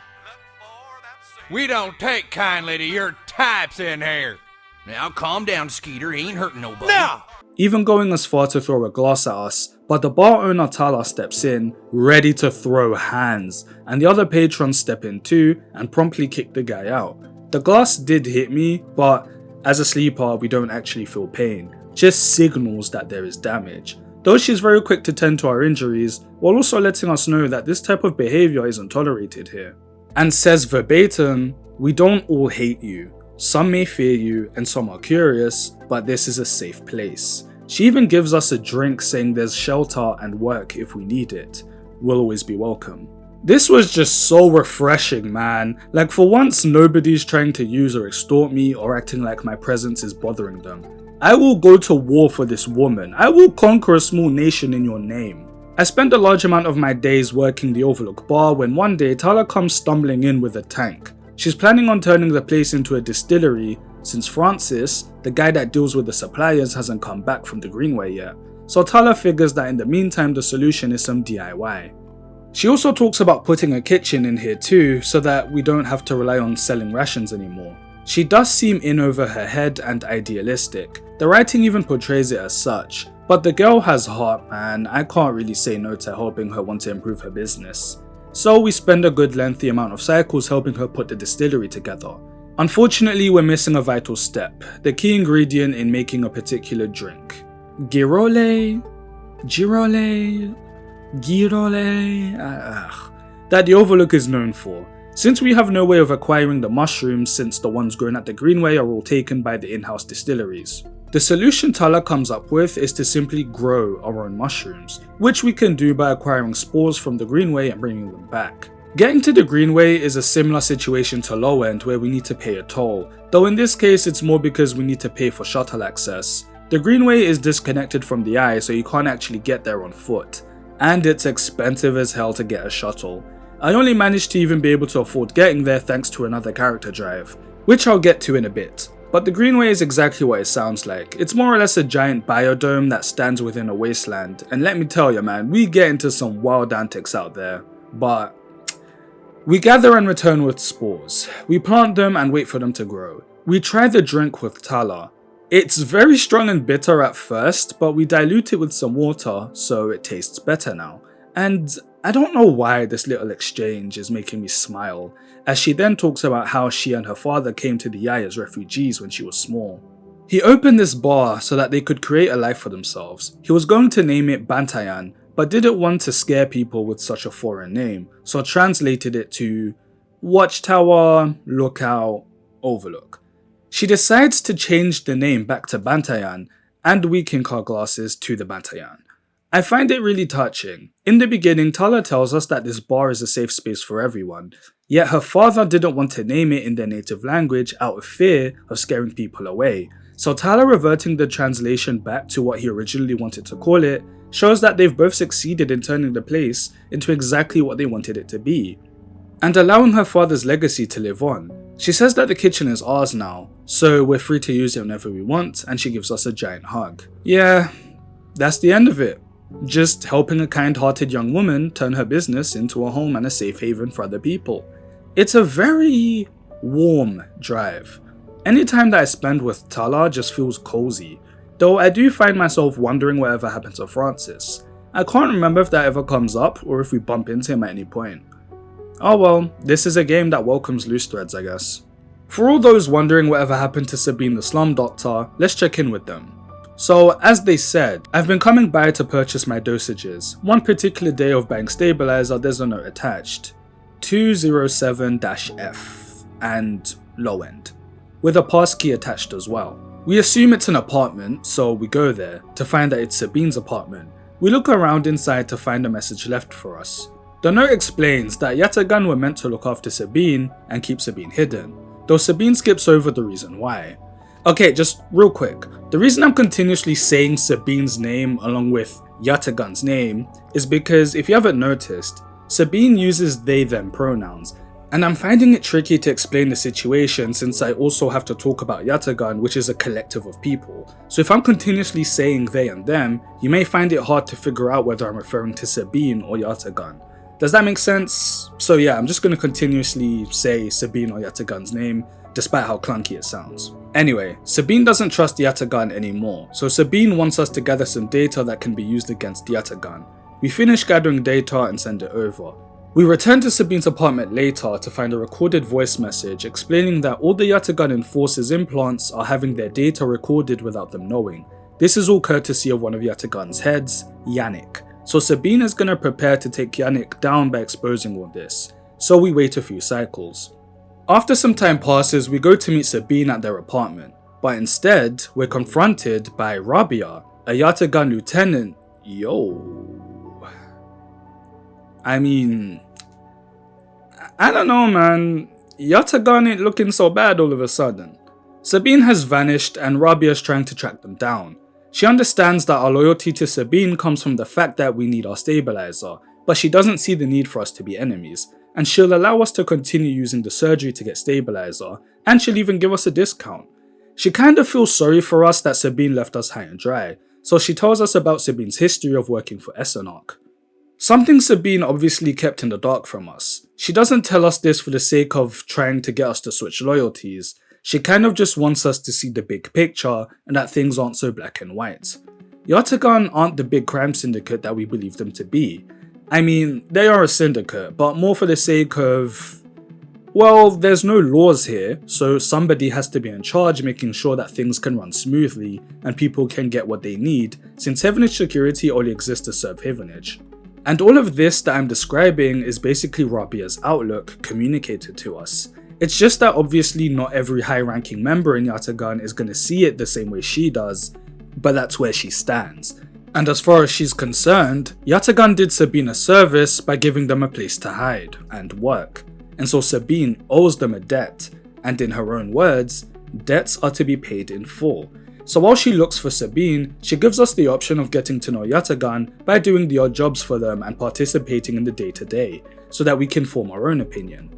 We don't take kindly to your types in here. Now calm down, Skeeter. He ain't hurting nobody. No! Even going as far to throw a glass at us, but the bar owner Tala steps in, ready to throw hands, and the other patrons step in too and promptly kick the guy out. The glass did hit me, but as a sleeper we don't actually feel pain, just signals that there is damage. Though she's very quick to tend to our injuries, while also letting us know that this type of behaviour isn't tolerated here. And says verbatim, "We don't all hate you. Some may fear you and some are curious, but this is a safe place." She even gives us a drink saying there's shelter and work if we need it. We'll always be welcome. This was just so refreshing, man. Like, for once nobody's trying to use or extort me or acting like my presence is bothering them. I will go to war for this woman. I will conquer a small nation in your name. I spent a large amount of my days working the Overlook bar when one day Tala comes stumbling in with a tank. She's planning on turning the place into a distillery since Francis, the guy that deals with the suppliers, hasn't come back from the Greenway yet. So Tala figures that in the meantime the solution is some DIY. She also talks about putting a kitchen in here too, so that we don't have to rely on selling rations anymore. She does seem in over her head and idealistic. The writing even portrays it as such. But the girl has heart, man. I can't really say no to helping her want to improve her business. So we spend a good lengthy amount of cycles helping her put the distillery together. Unfortunately, we're missing a vital step, the key ingredient in making a particular drink. Girole? That the Overlook is known for. Since we have no way of acquiring the mushrooms since the ones grown at the Greenway are all taken by the in-house distilleries. The solution Tala comes up with is to simply grow our own mushrooms, which we can do by acquiring spores from the Greenway and bringing them back. Getting to the Greenway is a similar situation to Low End where we need to pay a toll, though in this case it's more because we need to pay for shuttle access. The Greenway is disconnected from the eye, so you can't actually get there on foot, and it's expensive as hell to get a shuttle. I only managed to even be able to afford getting there thanks to another character drive, which I'll get to in a bit. But the Greenway is exactly what it sounds like. It's more or less a giant biodome that stands within a wasteland, and let me tell you, man, we get into some wild antics out there. But we gather and return with spores. We plant them and wait for them to grow. We try the drink with Tala. It's very strong and bitter at first, but we dilute it with some water so it tastes better now. And I don't know why this little exchange is making me smile, as she then talks about how she and her father came to the Eye as refugees when she was small. He opened this bar so that they could create a life for themselves. He was going to name it Bantayan, but didn't want to scare people with such a foreign name, so translated it to Watchtower, Lookout, Overlook. She decides to change the name back to Bantayan, and we kink our glasses to the Bantayan. I find it really touching. In the beginning, Tala tells us that this bar is a safe space for everyone, yet her father didn't want to name it in their native language out of fear of scaring people away. So Tala reverting the translation back to what he originally wanted to call it shows that they've both succeeded in turning the place into exactly what they wanted it to be, and allowing her father's legacy to live on. She says that the kitchen is ours now, so we're free to use it whenever we want, and she gives us a giant hug. Yeah, that's the end of it. Just helping a kind-hearted young woman turn her business into a home and a safe haven for other people. It's a very warm drive. Any time that I spend with Tala just feels cozy, though I do find myself wondering whatever happened to Francis. I can't remember if that ever comes up or if we bump into him at any point. Oh well, this is a game that welcomes loose threads, I guess. For all those wondering whatever happened to Sabine the Slum Doctor, let's check in with them. So, as they said, I've been coming by to purchase my dosages. One particular day of buying stabilizer, there's a note attached. 207-F and Low End, with a passkey attached as well. We assume it's an apartment, so we go there to find that it's Sabine's apartment, We look around inside to find a message left for us. The note explains that Yatagan were meant to look after Sabine and keep Sabine hidden, though Sabine skips over the reason why. Okay, just real quick, the reason I'm continuously saying Sabine's name along with Yatagan's name is because if you haven't noticed, Sabine uses they-them pronouns, and I'm finding it tricky to explain the situation since I also have to talk about Yatagan, which is a collective of people. So if I'm continuously saying they and them, you may find it hard to figure out whether I'm referring to Sabine or Yatagan. Does that make sense? So yeah, I'm just going to continuously say Sabine or Yatagan's name, despite how clunky it sounds. Anyway, Sabine doesn't trust Yatagan anymore, so Sabine wants us to gather some data that can be used against Yatagan. We finish gathering data and send it over. We return to Sabine's apartment later to find a recorded voice message explaining that all the Yatagan Enforcer's implants are having their data recorded without them knowing. This is all courtesy of one of Yatagan's heads, Yannick. So Sabine is going to prepare to take Yannick down by exposing all this, so we wait a few cycles. After some time passes, we go to meet Sabine at their apartment, but instead, we're confronted by Rabia, a Yatagan lieutenant. I mean, I don't know, man. Yatagan ain't looking so bad all of a sudden. Sabine has vanished and Rabia is trying to track them down. She understands that our loyalty to Sabine comes from the fact that we need our stabilizer, but she doesn't see the need for us to be enemies, and she'll allow us to continue using the surgery to get stabilizer, and she'll even give us a discount. She kind of feels sorry for us that Sabine left us high and dry, so she tells us about Sabine's history of working for Essenarch. Something Sabine obviously kept in the dark from us. She doesn't tell us this for the sake of trying to get us to switch loyalties. She kind of just wants us to see the big picture and that things aren't so black and white. Yatagan aren't the big crime syndicate that we believe them to be. I mean, they are a syndicate, but more for the sake of... well, there's no laws here, so somebody has to be in charge making sure that things can run smoothly and people can get what they need, since Heavenage security only exists to serve Heavenage. And all of this that I'm describing is basically Rabia's outlook communicated to us. It's just that obviously not every high-ranking member in Yatagan is going to see it the same way she does, but that's where she stands. And as far as she's concerned, Yatagan did Sabine a service by giving them a place to hide and work. And so Sabine owes them a debt, and in her own words, debts are to be paid in full. So while she looks for Sabine, she gives us the option of getting to know Yatagan by doing the odd jobs for them and participating in the day-to-day, so that we can form our own opinion.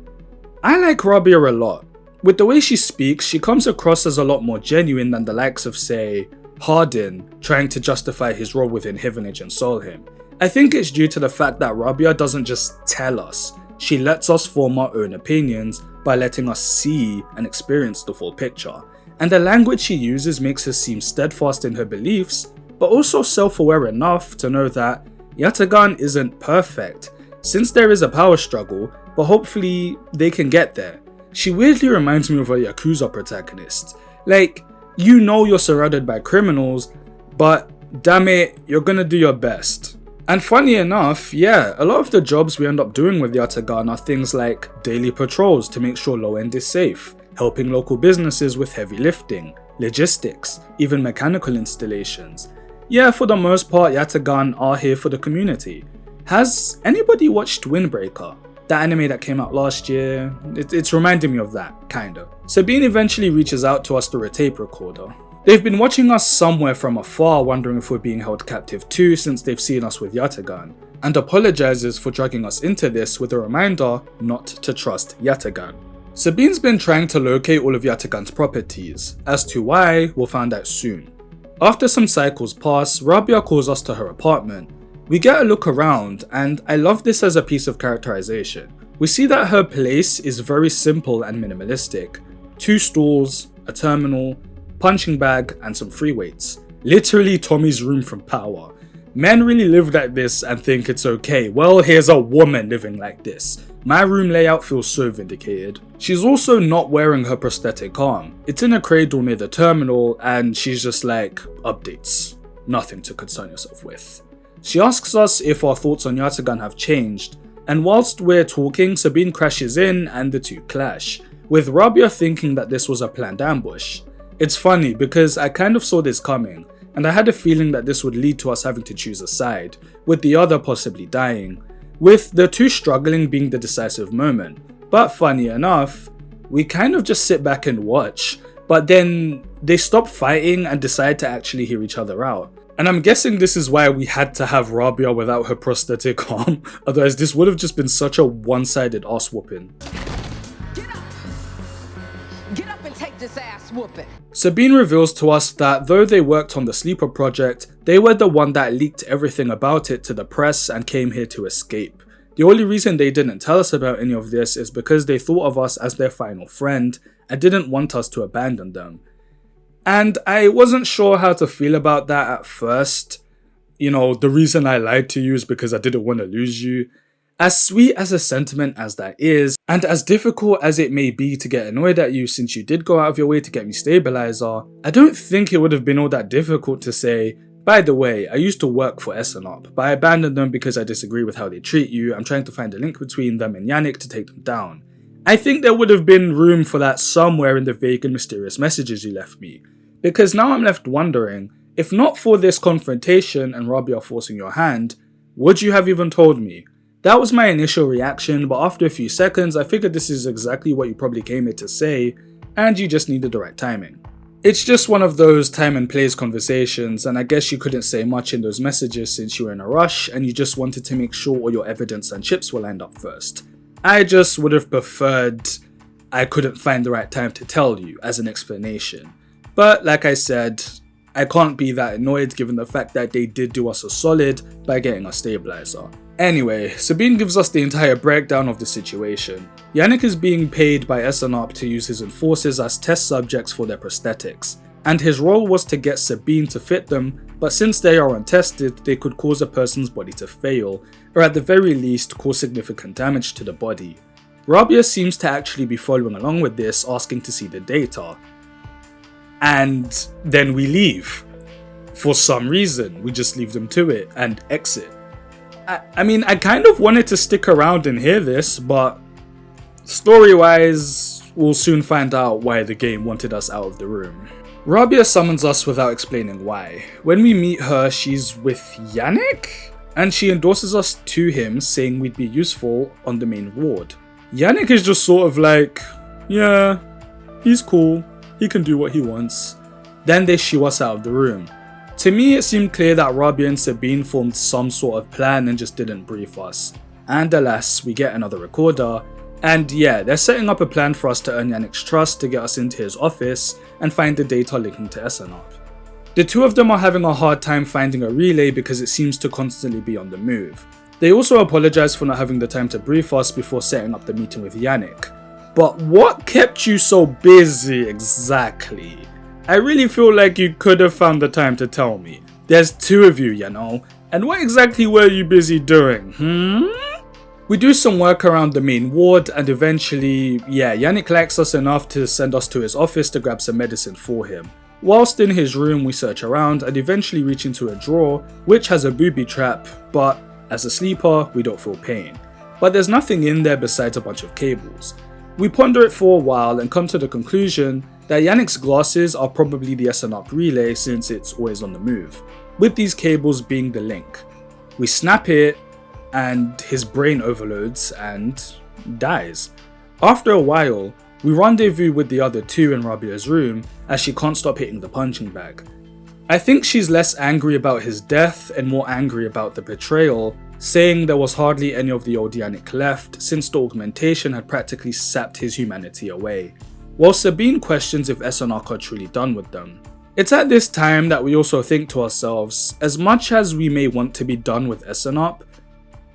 I like Rabia a lot. With the way she speaks, she comes across as a lot more genuine than the likes of, say, Hardin trying to justify his role within Heavenage and Solheim. I think it's due to the fact that Rabia doesn't just tell us, she lets us form our own opinions by letting us see and experience the full picture. And the language she uses makes her seem steadfast in her beliefs, but also self-aware enough to know that Yatagan isn't perfect, since there is a power struggle, but hopefully they can get there. She weirdly reminds me of a Yakuza protagonist. Like, you know you're surrounded by criminals, but damn it, you're gonna do your best. And funny enough, yeah, a lot of the jobs we end up doing with Yatagan are things like daily patrols to make sure low end is safe, helping local businesses with heavy lifting, logistics, even mechanical installations. Yeah, for the most part, Yatagan are here for the community. Has anybody watched Windbreaker? The anime that came out last year? It's reminding me of that, kinda. Sabine eventually reaches out to us through a tape recorder. They've been watching us somewhere from afar, wondering if we're being held captive too since they've seen us with Yatagan, and apologizes for dragging us into this with a reminder not to trust Yatagan. Sabine's been trying to locate all of Yatagan's properties. As to why, we'll find out soon. After some cycles pass, Rabia calls us to her apartment. We get a look around, and I love this as a piece of characterization. We see that her place is very simple and minimalistic. 2 stools, a terminal, punching bag, and some free weights. Literally Tommy's room from Power. Men really live like this and think it's okay. Well, here's a woman living like this. My room layout feels so vindicated. She's also not wearing her prosthetic arm. It's in a cradle near the terminal, and she's just like, updates. Nothing to concern yourself with. She asks us if our thoughts on Yatagan have changed, and whilst we're talking, Sabine crashes in and the two clash, with Rabia thinking that this was a planned ambush. It's funny because I kind of saw this coming, and I had a feeling that this would lead to us having to choose a side, with the other possibly dying, with the two struggling being the decisive moment. But funny enough, we kind of just sit back and watch, but then they stop fighting and decide to actually hear each other out. And I'm guessing this is why we had to have Rabia without her prosthetic arm, otherwise this would have just been such a one-sided ass whooping. Get up and take this ass whooping. Sabine reveals to us that though they worked on the Sleeper project, they were the one that leaked everything about it to the press and came here to escape. The only reason they didn't tell us about any of this is because they thought of us as their final friend and didn't want us to abandon them. And I wasn't sure how to feel about that at first. You know, the reason I lied to you is because I didn't want to lose you. As sweet as a sentiment as that is, and as difficult as it may be to get annoyed at you since you did go out of your way to get me stabilizer, I don't think it would have been all that difficult to say, by the way, I used to work for SNOP, but I abandoned them because I disagree with how they treat you. I'm trying to find a link between them and Yannick to take them down. I think there would have been room for that somewhere in the vague and mysterious messages you left me. Because now I'm left wondering, if not for this confrontation and Rabia forcing your hand, would you have even told me? That was my initial reaction, but after a few seconds I figured this is exactly what you probably came here to say, and you just needed the right timing. It's just one of those time and place conversations, and I guess you couldn't say much in those messages since you were in a rush and you just wanted to make sure all your evidence and chips were lined up first. I just would have preferred I couldn't find the right time to tell you as an explanation. But like I said, I can't be that annoyed given the fact that they did do us a solid by getting us stabilizer. Anyway, Sabine gives us the entire breakdown of the situation. Yannick is being paid by SNOP to use his enforcers as test subjects for their prosthetics, and his role was to get Sabine to fit them, but since they are untested, they could cause a person's body to fail, or at the very least cause significant damage to the body. Rabia seems to actually be following along with this, asking to see the data. And then we leave. For some reason, we just leave them to it and exit. I mean, I kind of wanted to stick around and hear this, but story-wise, we'll soon find out why the game wanted us out of the room. Rabia summons us without explaining why. When we meet her, she's with Yannick? And she endorses us to him, saying we'd be useful on the main ward. Yannick is just sort of like, yeah, he's cool. He can do what he wants. Then they shoo us out of the room. To me, it seemed clear that Rabia and Sabine formed some sort of plan and just didn't brief us. And alas, we get another recorder. And yeah, they're setting up a plan for us to earn Yannick's trust to get us into his office and find the data linking to SNOP. The two of them are having a hard time finding a relay because it seems to constantly be on the move. They also apologize for not having the time to brief us before setting up the meeting with Yannick. But what kept you so busy exactly? I really feel like you could have found the time to tell me. There's two of you, you know. And what exactly were you busy doing, We do some work around the main ward and eventually, Yannick likes us enough to send us to his office to grab some medicine for him. Whilst in his room we search around and eventually reach into a drawer which has a booby trap, but as a sleeper we don't feel pain. But there's nothing in there besides a bunch of cables. We ponder it for a while and come to the conclusion that Yannick's glasses are probably the SNOP relay since it's always on the move, with these cables being the link. We snap it and his brain overloads and dies. After a while, we rendezvous with the other two in Rabia's room as she can't stop hitting the punching bag. I think she's less angry about his death and more angry about the betrayal, saying there was hardly any of the old Yannick left since the augmentation had practically sapped his humanity away, while Sabine questions if SNOP are truly done with them. It's at this time that we also think to ourselves, as much as we may want to be done with SNOP,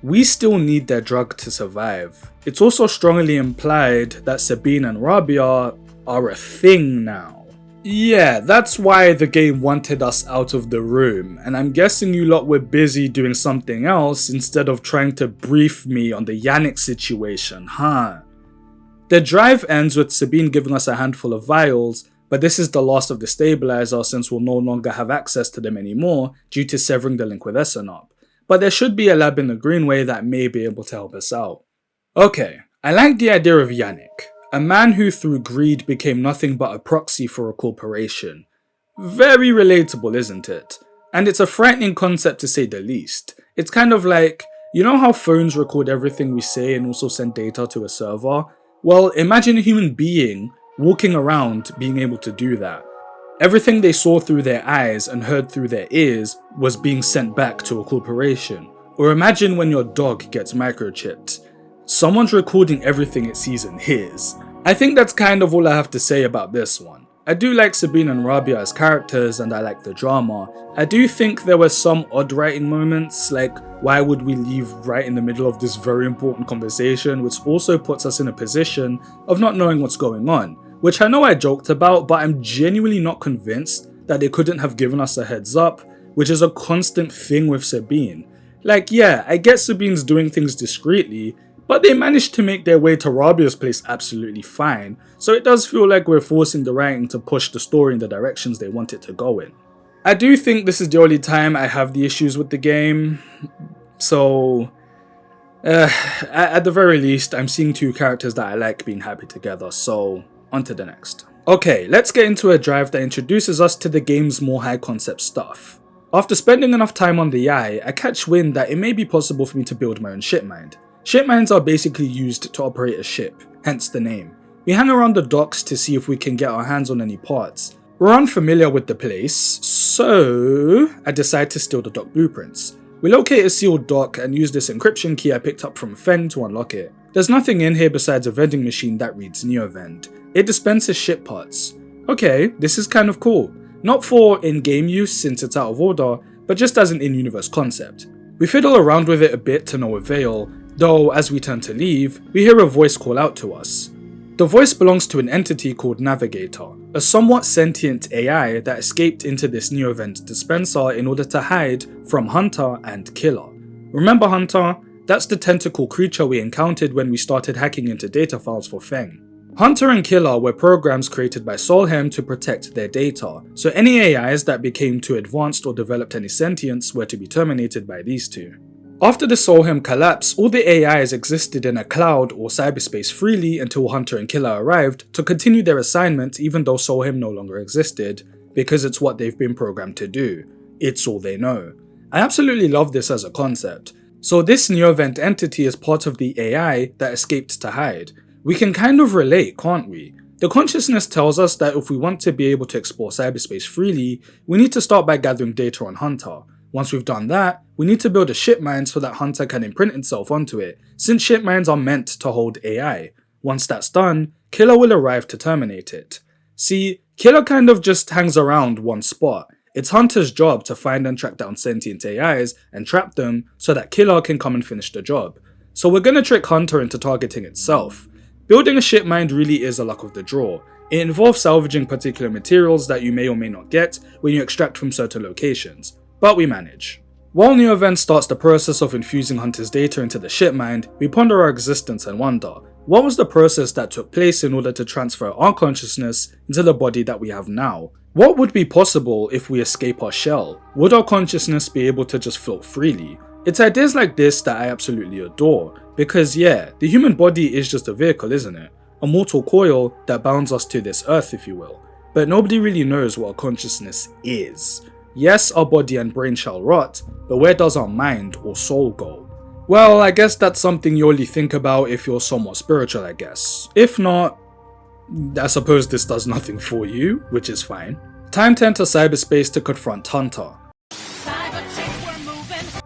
we still need their drug to survive. It's also strongly implied that Sabine and Rabia are a thing now. Yeah, that's why the game wanted us out of the room, and I'm guessing you lot were busy doing something else instead of trying to brief me on the Yannick situation, huh? The drive ends with Sabine giving us a handful of vials, but this is the last of the stabilizer since we'll no longer have access to them anymore due to severing the link with SNOP. But there should be a lab in the Greenway that may be able to help us out. Okay, I like the idea of Yannick. A man who through greed became nothing but a proxy for a corporation. Very relatable, isn't it? And it's a frightening concept to say the least. It's kind of like, you know how phones record everything we say and also send data to a server? Well, imagine a human being walking around being able to do that. Everything they saw through their eyes and heard through their ears was being sent back to a corporation. Or imagine when your dog gets microchipped. Someone's recording everything it sees and hears. I think that's kind of all I have to say about this one. I do like Sabine and Rabia as characters and I like the drama. I do think there were some odd writing moments, like why would we leave right in the middle of this very important conversation, which also puts us in a position of not knowing what's going on, which I know I joked about, but I'm genuinely not convinced that they couldn't have given us a heads up, which is a constant thing with Sabine. Like, yeah, I get Sabine's doing things discreetly, but they managed to make their way to Rabia's place absolutely fine, so it does feel like we're forcing the writing to push the story in the directions they want it to go in. I do think this is the only time I have the issues with the game, so at the very least, I'm seeing two characters that I like being happy together, so on to the next. Okay, let's get into a drive that introduces us to the game's more high concept stuff. After spending enough time on the AI, I catch wind that it may be possible for me to build my own shipmind. Shipminds are basically used to operate a ship, hence the name. We hang around the docks to see if we can get our hands on any parts. We're unfamiliar with the place, so I decide to steal the dock blueprints. We locate a sealed dock and use this encryption key I picked up from Feng to unlock it. There's nothing in here besides a vending machine that reads NeoVend. It dispenses ship parts. Okay, this is kind of cool. Not for in-game use since it's out of order, but just as an in-universe concept. We fiddle around with it a bit to no avail, though as we turn to leave, we hear a voice call out to us. The voice belongs to an entity called Navigator, a somewhat sentient AI that escaped into this NeoVent dispenser in order to hide from Hunter and Killer. Remember Hunter? That's the tentacle creature we encountered when we started hacking into data files for Feng. Hunter and Killer were programs created by Solheim to protect their data, so any AIs that became too advanced or developed any sentience were to be terminated by these two. After the Solheim collapse, all the AIs existed in a cloud or cyberspace freely until Hunter and Killer arrived to continue their assignment even though Solheim no longer existed, because it's what they've been programmed to do. It's all they know. I absolutely love this as a concept. So this NeoVent entity is part of the AI that escaped to hide. We can kind of relate, can't we? The consciousness tells us that if we want to be able to explore cyberspace freely, we need to start by gathering data on Hunter. Once we've done that, we need to build a shipmind so that Hunter can imprint itself onto it, since shipminds are meant to hold AI. Once that's done, Killer will arrive to terminate it. See, Killer kind of just hangs around one spot. It's Hunter's job to find and track down sentient AIs and trap them so that Killer can come and finish the job. So we're gonna trick Hunter into targeting itself. Building a shipmind really is a luck of the draw. It involves salvaging particular materials that you may or may not get when you extract from certain locations. But we manage. While NeoVent starts the process of infusing Hunter's data into the shipmind, we ponder our existence and wonder, what was the process that took place in order to transfer our consciousness into the body that we have now? What would be possible if we escape our shell? Would our consciousness be able to just float freely? It's ideas like this that I absolutely adore, because yeah, the human body is just a vehicle, isn't it? A mortal coil that bounds us to this earth, if you will. But nobody really knows what our consciousness is. Yes, our body and brain shall rot, but where does our mind or soul go? Well, I guess that's something you only think about if you're somewhat spiritual, I guess. If not, I suppose this does nothing for you, which is fine. Time to enter cyberspace to confront Hunter.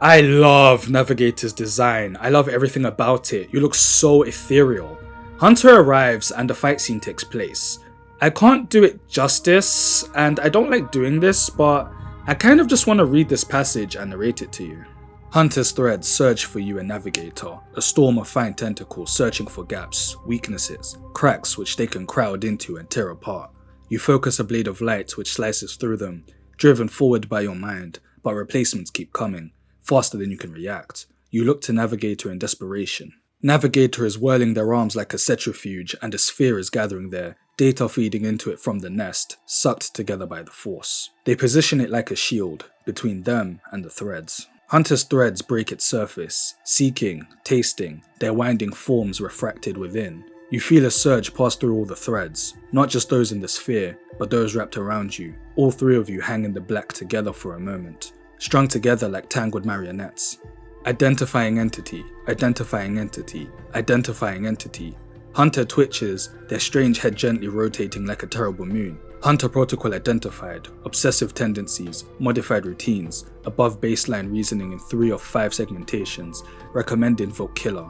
I love Navigator's design. I love everything about it. You look so ethereal. Hunter arrives and the fight scene takes place. I can't do it justice, and I don't like doing this, but I kind of just want to read this passage and narrate it to you. Hunter's threads search for you and Navigator, a storm of fine tentacles searching for gaps, weaknesses, cracks which they can crowd into and tear apart. You focus a blade of light which slices through them, driven forward by your mind, but replacements keep coming, faster than you can react. You look to Navigator in desperation. Navigator is whirling their arms like a centrifuge and a sphere is gathering there, data feeding into it from the nest, sucked together by the force. They position it like a shield, between them and the threads. Hunter's threads break its surface, seeking, tasting, their winding forms refracted within. You feel a surge pass through all the threads, not just those in the sphere, but those wrapped around you. All three of you hang in the black together for a moment, strung together like tangled marionettes. Identifying entity, identifying entity, identifying entity. Hunter twitches, their strange head gently rotating like a terrible moon. Hunter protocol identified, obsessive tendencies, modified routines, above baseline reasoning in 3 of 5 segmentations, recommend invoke killer.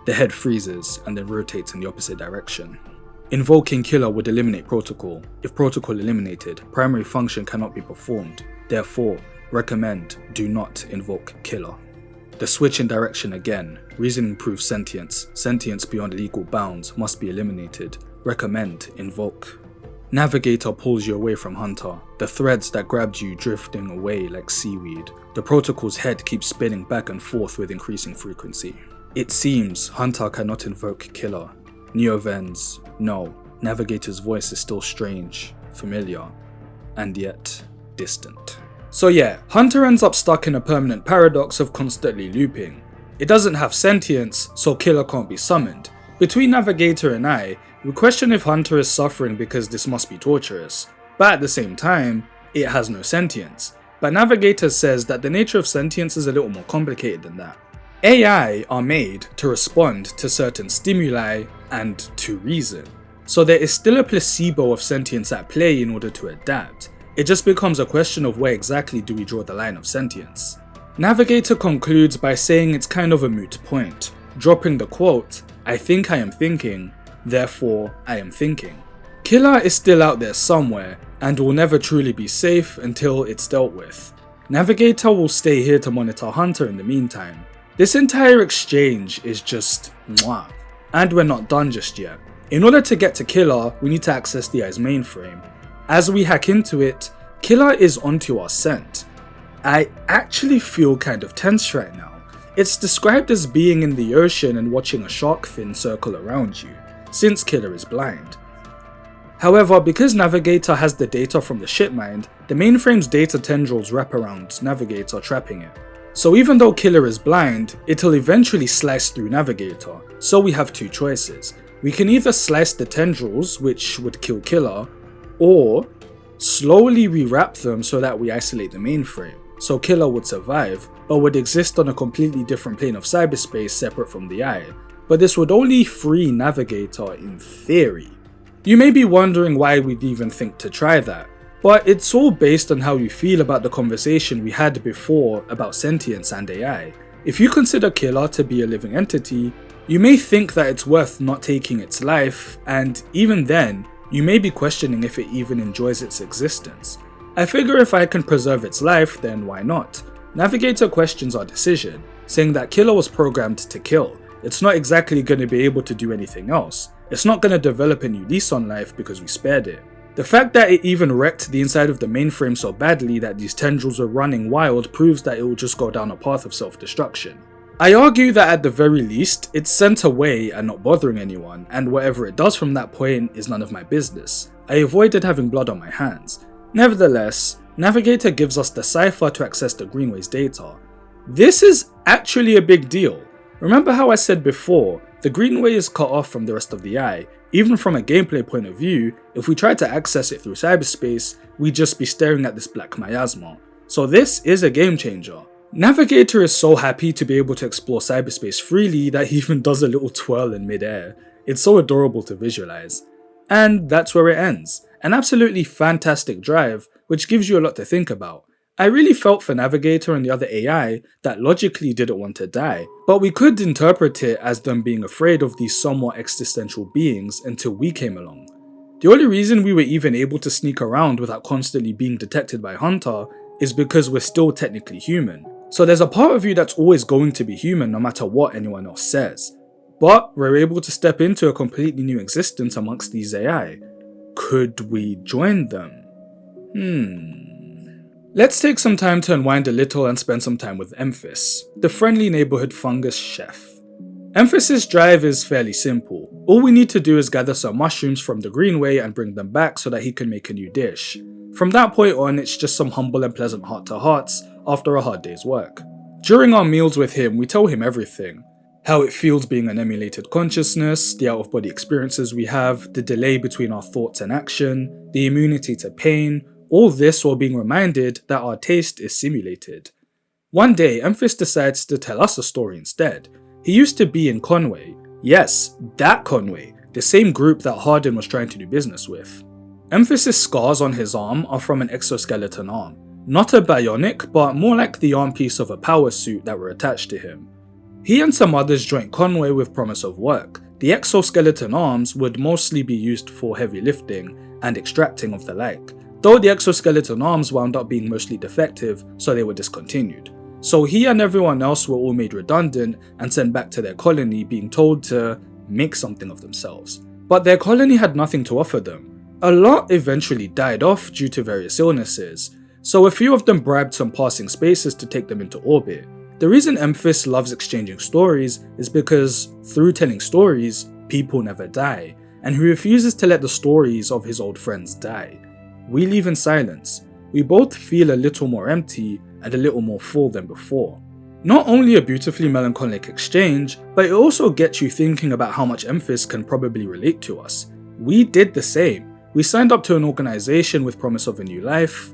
The head freezes and then rotates in the opposite direction. Invoking killer would eliminate protocol. If protocol eliminated, primary function cannot be performed. Therefore, recommend do not invoke killer. The switch in direction again. Reasoning proves sentience. Sentience beyond legal bounds must be eliminated. Recommend invoke. Navigator pulls you away from Hunter. The threads that grabbed you drifting away like seaweed. The protocol's head keeps spinning back and forth with increasing frequency. It seems Hunter cannot invoke killer. Neo vends, no. Navigator's voice is still strange, familiar, and yet distant. So yeah, Hunter ends up stuck in a permanent paradox of constantly looping. It doesn't have sentience, so killer can't be summoned. Between Navigator and I, we question if Hunter is suffering because this must be torturous, but at the same time, it has no sentience. But Navigator says that the nature of sentience is a little more complicated than that. AI are made to respond to certain stimuli and to reason, so there is still a placebo of sentience at play in order to adapt. It just becomes a question of where exactly do we draw the line of sentience. Navigator concludes by saying it's kind of a moot point, dropping the quote, "I think I am thinking, therefore I am thinking." Killer is still out there somewhere and will never truly be safe until it's dealt with. Navigator will stay here to monitor Hunter in the meantime. This entire exchange is just mwah. And we're not done just yet. In order to get to Killer, we need to access the AI's mainframe. As we hack into it, Killer is onto our scent. I actually feel kind of tense right now. It's described as being in the ocean and watching a shark fin circle around you, since Killer is blind. However, because Navigator has the data from the shipmind, the mainframe's data tendrils wrap around Navigator, trapping it. So even though Killer is blind, it'll eventually slice through Navigator, so we have 2 choices. We can either slice the tendrils, which would kill Killer, or slowly rewrap them so that we isolate the mainframe, so Killer would survive, but would exist on a completely different plane of cyberspace separate from the eye. But this would only free Navigator in theory. You may be wondering why we'd even think to try that, but it's all based on how you feel about the conversation we had before about sentience and AI. If you consider Killer to be a living entity, you may think that it's worth not taking its life, and even then, you may be questioning if it even enjoys its existence. I figure if I can preserve its life, then why not? Navigator questions our decision, saying that Killer was programmed to kill. It's not exactly going to be able to do anything else. It's not going to develop a new lease on life because we spared it. The fact that it even wrecked the inside of the mainframe so badly that these tendrils were running wild proves that it will just go down a path of self-destruction. I argue that at the very least, it's sent away and not bothering anyone, and whatever it does from that point is none of my business. I avoided having blood on my hands. Nevertheless, Navigator gives us the cipher to access the Greenway's data. This is actually a big deal. Remember how I said before, the Greenway is cut off from the rest of the eye. Even from a gameplay point of view, if we tried to access it through cyberspace, we'd just be staring at this black miasma. So this is a game changer. Navigator is so happy to be able to explore cyberspace freely that he even does a little twirl in midair. It's so adorable to visualize. And that's where it ends. An absolutely fantastic drive, which gives you a lot to think about. I really felt for Navigator and the other AI that logically didn't want to die, but we could interpret it as them being afraid of these somewhat existential beings until we came along. The only reason we were even able to sneak around without constantly being detected by Hunter is because we're still technically human. So there's a part of you that's always going to be human no matter what anyone else says. But we're able to step into a completely new existence amongst these AI. Could we join them? Let's take some time to unwind a little and spend some time with Emphis, the friendly neighborhood fungus chef. Emphis's drive is fairly simple. All we need to do is gather some mushrooms from the Greenway and bring them back so that he can make a new dish. From that point on, it's just some humble and pleasant heart-to-hearts after a hard day's work. During our meals with him, we tell him everything. How it feels being an emulated consciousness, the out-of-body experiences we have, the delay between our thoughts and action, the immunity to pain, all this while being reminded that our taste is simulated. One day, Memphis decides to tell us a story instead. He used to be in Conway. Yes, that Conway, the same group that Hardin was trying to do business with. Memphis's scars on his arm are from an exoskeleton arm. Not a bionic, but more like the arm piece of a power suit that were attached to him. He and some others joined Conway with promise of work. The exoskeleton arms would mostly be used for heavy lifting and extracting of the like, though the exoskeleton arms wound up being mostly defective, so they were discontinued. So he and everyone else were all made redundant and sent back to their colony, being told to make something of themselves. But their colony had nothing to offer them. A lot eventually died off due to various illnesses, so a few of them bribed some passing spaces to take them into orbit. The reason Memphis loves exchanging stories is because, through telling stories, people never die, and he refuses to let the stories of his old friends die. We leave in silence. We both feel a little more empty and a little more full than before. Not only a beautifully melancholic exchange, but it also gets you thinking about how much Memphis can probably relate to us. We did the same. We signed up to an organization with promise of a new life.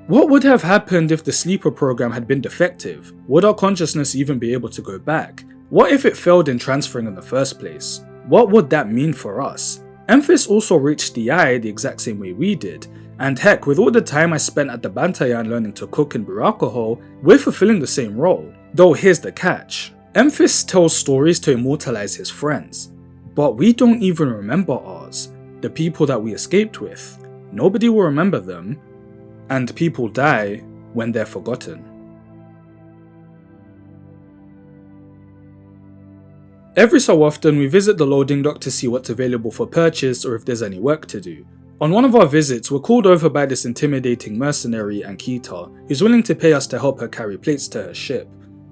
What would have happened if the sleeper program had been defective? Would our consciousness even be able to go back? What if it failed in transferring in the first place? What would that mean for us? Memphis also reached the eye the exact same way we did, and heck, with all the time I spent at the Bantayan learning to cook and brew alcohol, we're fulfilling the same role. Though here's the catch. Memphis tells stories to immortalize his friends, but we don't even remember ours, the people that we escaped with. Nobody will remember them, and people die when they're forgotten. Every so often we visit the loading dock to see what's available for purchase or if there's any work to do. On one of our visits, we're called over by this intimidating mercenary, Ankita, who's willing to pay us to help her carry plates to her ship.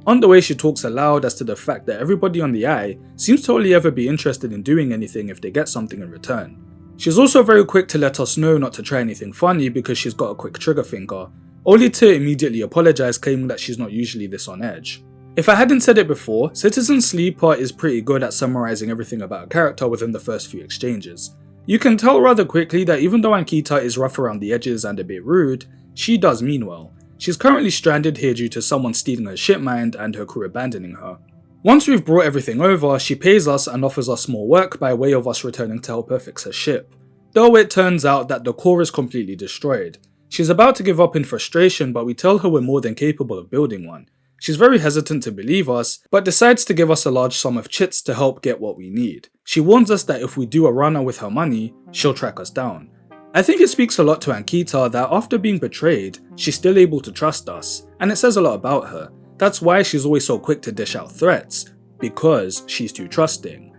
On the way, she talks aloud as to the fact that everybody on the eye seems to only ever be interested in doing anything if they get something in return. She's also very quick to let us know not to try anything funny because she's got a quick trigger finger, only to immediately apologise, claiming that she's not usually this on edge. If I hadn't said it before, Citizen Sleeper is pretty good at summarising everything about a character within the first few exchanges. You can tell rather quickly that even though Ankita is rough around the edges and a bit rude, she does mean well. She's currently stranded here due to someone stealing her ship mind and her crew abandoning her. Once we've brought everything over, she pays us and offers us more work by way of us returning to help her fix her ship. Though it turns out that the core is completely destroyed. She's about to give up in frustration, but we tell her we're more than capable of building one. She's very hesitant to believe us, but decides to give us a large sum of chits to help get what we need. She warns us that if we do a runner with her money, she'll track us down. I think it speaks a lot to Ankita that after being betrayed, she's still able to trust us, and it says a lot about her. That's why she's always so quick to dish out threats, because she's too trusting.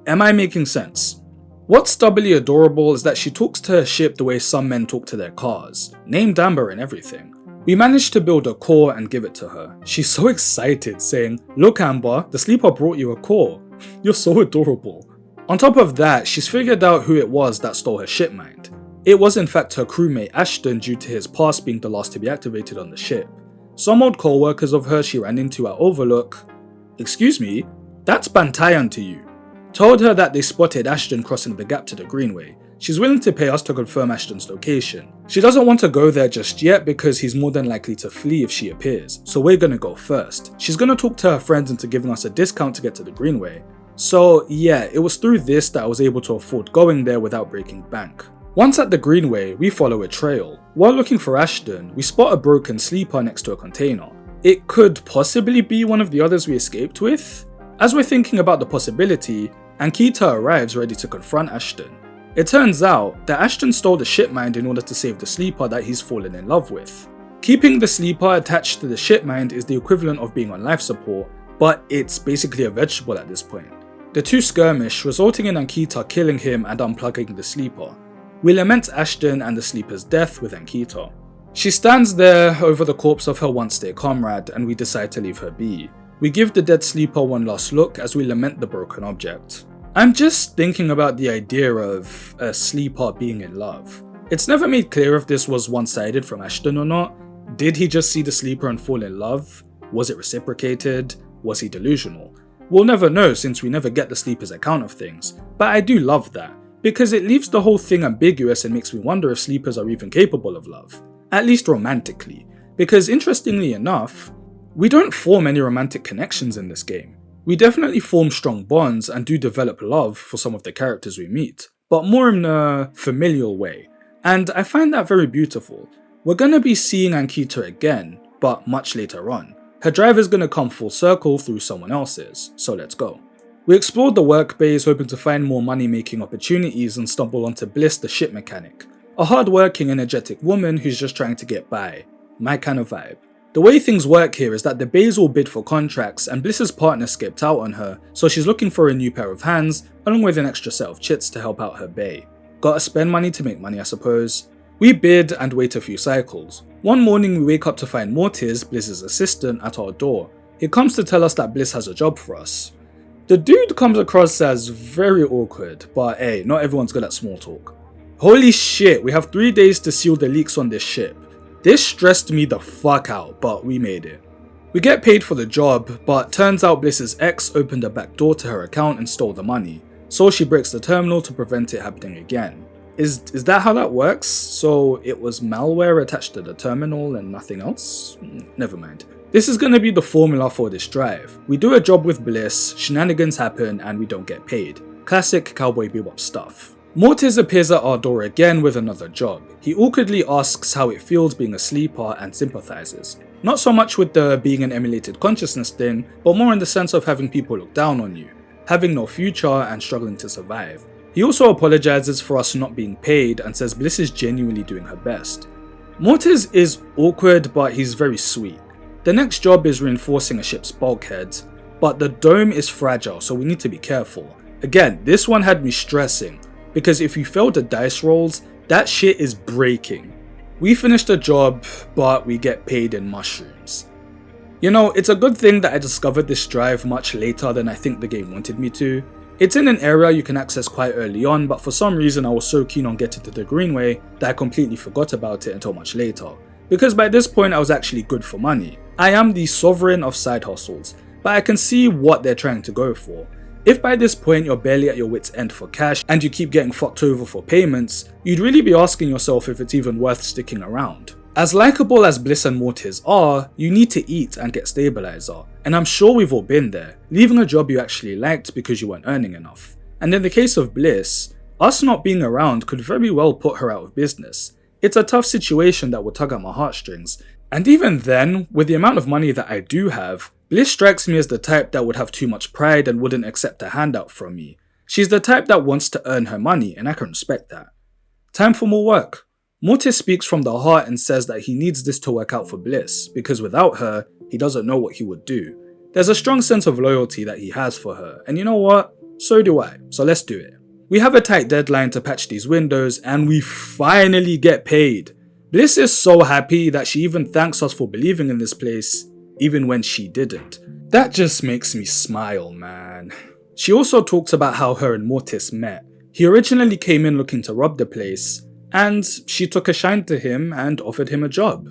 Am I making sense? What's doubly adorable is that she talks to her ship the way some men talk to their cars, named Amber and everything. We managed to build a core and give it to her. She's so excited, saying, "Look Amber, the sleeper brought you a core. You're so adorable." On top of that, she's figured out who it was that stole her ship mind. It was in fact her crewmate Ashton, due to his past being the last to be activated on the ship. Some old co-workers of hers she ran into at Overlook, "Excuse me, that's Bantayan to you," told her that they spotted Ashton crossing the gap to the Greenway. She's willing to pay us to confirm Ashton's location. She doesn't want to go there just yet because he's more than likely to flee if she appears, so we're gonna go first. She's gonna talk to her friends into giving us a discount to get to the Greenway. So yeah, it was through this that I was able to afford going there without breaking bank. Once at the Greenway, we follow a trail. While looking for Ashton, we spot a broken sleeper next to a container. It could possibly be one of the others we escaped with? As we're thinking about the possibility, Ankita arrives ready to confront Ashton. It turns out that Ashton stole the ship mind in order to save the sleeper that he's fallen in love with. Keeping the sleeper attached to the ship mind is the equivalent of being on life support, but it's basically a vegetable at this point. The two skirmish, resulting in Ankita killing him and unplugging the sleeper. We lament Ashton and the sleeper's death with Ankita. She stands there over the corpse of her once dear comrade, and we decide to leave her be. We give the dead sleeper one last look as we lament the broken object. I'm just thinking about the idea of a sleeper being in love. It's never made clear if this was one-sided from Ashton or not. Did he just see the sleeper and fall in love? Was it reciprocated? Was he delusional? We'll never know since we never get the sleeper's account of things, but I do love that, because it leaves the whole thing ambiguous and makes me wonder if sleepers are even capable of love, at least romantically, because interestingly enough, we don't form any romantic connections in this game. We definitely form strong bonds and do develop love for some of the characters we meet, but more in a familial way, and I find that very beautiful. We're gonna be seeing Ankita again, but much later on. Her drive is gonna come full circle through someone else's, so let's go. We explored the work base hoping to find more money making opportunities and stumble onto Bliss the ship mechanic, a hard-working, energetic woman who's just trying to get by. My kind of vibe. The way things work here is that the bays all bid for contracts and Bliss's partner skipped out on her, so she's looking for a new pair of hands along with an extra set of chits to help out her bay. Gotta spend money to make money, I suppose. We bid and wait a few cycles. One morning we wake up to find Mortis, Bliss's assistant, at our door. He comes to tell us that Bliss has a job for us. The dude comes across as very awkward, but hey, not everyone's good at small talk. Holy shit, we have 3 days to seal the leaks on this ship. This stressed me the fuck out, but we made it. We get paid for the job, but turns out Bliss's ex opened a back door to her account and stole the money, so she breaks the terminal to prevent it happening again. Is that how that works? So it was malware attached to the terminal and nothing else? Never mind. This is gonna be the formula for this drive. We do a job with Bliss, shenanigans happen, and we don't get paid. Classic Cowboy Bebop stuff. Mortis appears at our door again with another job. He awkwardly asks how it feels being a sleeper and sympathizes. Not so much with the being an emulated consciousness thing, but more in the sense of having people look down on you, having no future and struggling to survive. He also apologizes for us not being paid and says Bliss is genuinely doing her best. Mortis is awkward, but he's very sweet. The next job is reinforcing a ship's bulkhead, but the dome is fragile, so we need to be careful. Again, this one had me stressing, because if you fail the dice rolls, that shit is breaking. We finish the job, but we get paid in mushrooms. You know, it's a good thing that I discovered this drive much later than I think the game wanted me to. It's in an area you can access quite early on, but for some reason I was so keen on getting to the Greenway that I completely forgot about it until much later. Because by this point I was actually good for money. I am the sovereign of side hustles, but I can see what they're trying to go for. If by this point you're barely at your wit's end for cash and you keep getting fucked over for payments, you'd really be asking yourself if it's even worth sticking around. As likable as Bliss and Mortis are, you need to eat and get stabilizer, and I'm sure we've all been there, leaving a job you actually liked because you weren't earning enough. And in the case of Bliss, us not being around could very well put her out of business. It's a tough situation that would tug at my heartstrings, and even then, with the amount of money that I do have, Bliss strikes me as the type that would have too much pride and wouldn't accept a handout from me. She's the type that wants to earn her money, and I can respect that. Time for more work. Mortis speaks from the heart and says that he needs this to work out for Bliss, because without her, he doesn't know what he would do. There's a strong sense of loyalty that he has for her, and you know what? So do I, so let's do it. We have a tight deadline to patch these windows, and we finally get paid. Bliss is so happy that she even thanks us for believing in this place, even when she didn't. That just makes me smile, man. She also talks about how her and Mortis met. He originally came in looking to rob the place, and she took a shine to him and offered him a job.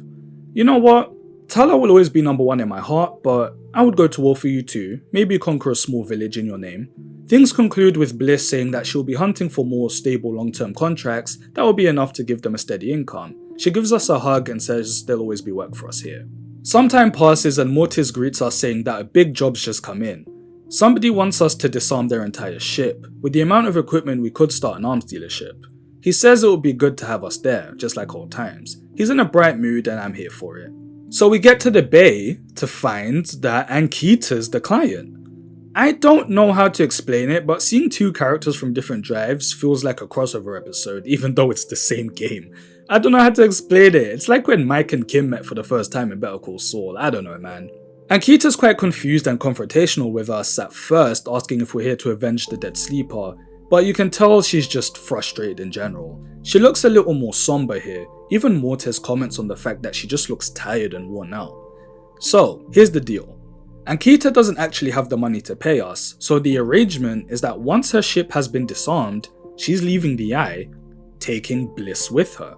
You know what? Tala will always be number one in my heart, but I would go to war for you too, maybe conquer a small village in your name. Things conclude with Bliss saying that she'll be hunting for more stable long-term contracts that will be enough to give them a steady income. She gives us a hug and says there'll always be work for us here. Some time passes and Mortis greets us saying that a big job's just come in. Somebody wants us to disarm their entire ship. With the amount of equipment we could start an arms dealership. He says it would be good to have us there, just like old times. He's in a bright mood and I'm here for it. So we get to the bay to find that Ankita's the client. I don't know how to explain it, but seeing two characters from different drives feels like a crossover episode, even though it's the same game. I don't know how to explain it. It's like when Mike and Kim met for the first time in Better Call Saul. I don't know, man. Ankita's quite confused and confrontational with us at first, asking if we're here to avenge the dead sleeper, but you can tell she's just frustrated in general. She looks a little more somber here. Even Mortis comments on the fact that she just looks tired and worn out. So, here's the deal. Ankita doesn't actually have the money to pay us, so the arrangement is that once her ship has been disarmed, she's leaving the Eye, taking Bliss with her.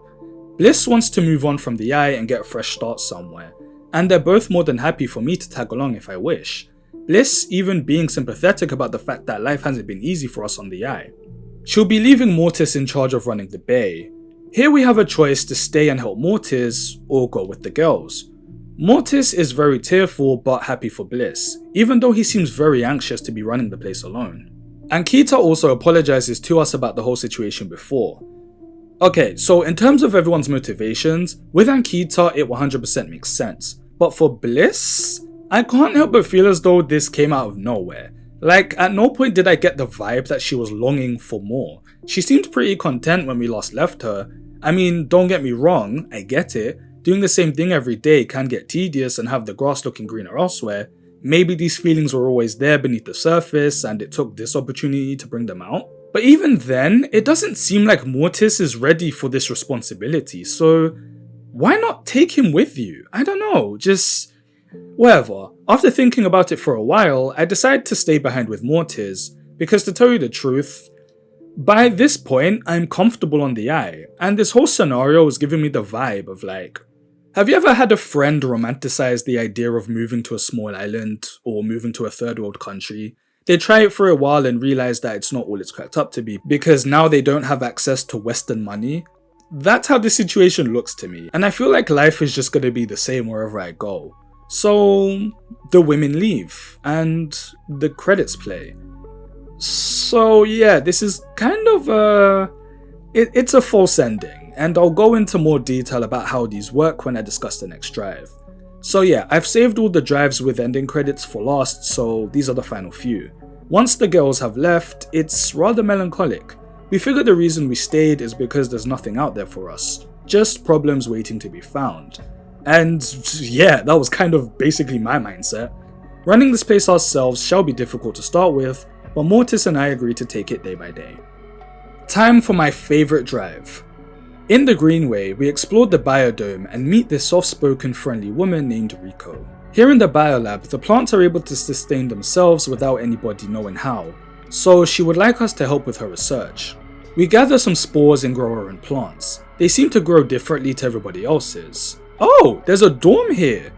Bliss wants to move on from the Eye and get a fresh start somewhere, and they're both more than happy for me to tag along if I wish. Bliss even being sympathetic about the fact that life hasn't been easy for us on the Eye. She'll be leaving Mortis in charge of running the bay. Here we have a choice to stay and help Mortis, or go with the girls. Mortis is very tearful but happy for Bliss, even though he seems very anxious to be running the place alone. And Kita also apologizes to us about the whole situation before. Okay, so in terms of everyone's motivations, with Ankita it 100% makes sense, but for Bliss, I can't help but feel as though this came out of nowhere. Like, at no point did I get the vibe that she was longing for more. She seemed pretty content when we last left her. I mean, don't get me wrong, I get it. Doing the same thing every day can get tedious and have the grass looking greener elsewhere. Maybe these feelings were always there beneath the surface and it took this opportunity to bring them out. But even then, it doesn't seem like Mortis is ready for this responsibility, so why not take him with you? I don't know, just whatever. After thinking about it for a while, I decided to stay behind with Mortis, because to tell you the truth, by this point, I'm comfortable on the Eye, and this whole scenario was giving me the vibe of like, have you ever had a friend romanticize the idea of moving to a small island or moving to a third world country? They try it for a while and realize that it's not all it's cracked up to be because now they don't have access to Western money. That's how this situation looks to me, and I feel like life is just going to be the same wherever I go. So the women leave and the credits play. So yeah, this is kind of it's a false ending, and I'll go into more detail about how these work when I discuss the next drive. So yeah, I've saved all the drives with ending credits for last, so these are the final few. Once the girls have left, it's rather melancholic. We figure the reason we stayed is because there's nothing out there for us, just problems waiting to be found. And yeah, that was kind of basically my mindset. Running this place ourselves shall be difficult to start with, but Mortis and I agree to take it day by day. Time for my favourite drive. In the Greenway, we explored the biodome and meet this soft-spoken friendly woman named Rico. Here in the biolab, the plants are able to sustain themselves without anybody knowing how, so she would like us to help with her research. We gather some spores and grow our own plants. They seem to grow differently to everybody else's. Oh, there's a dorm here!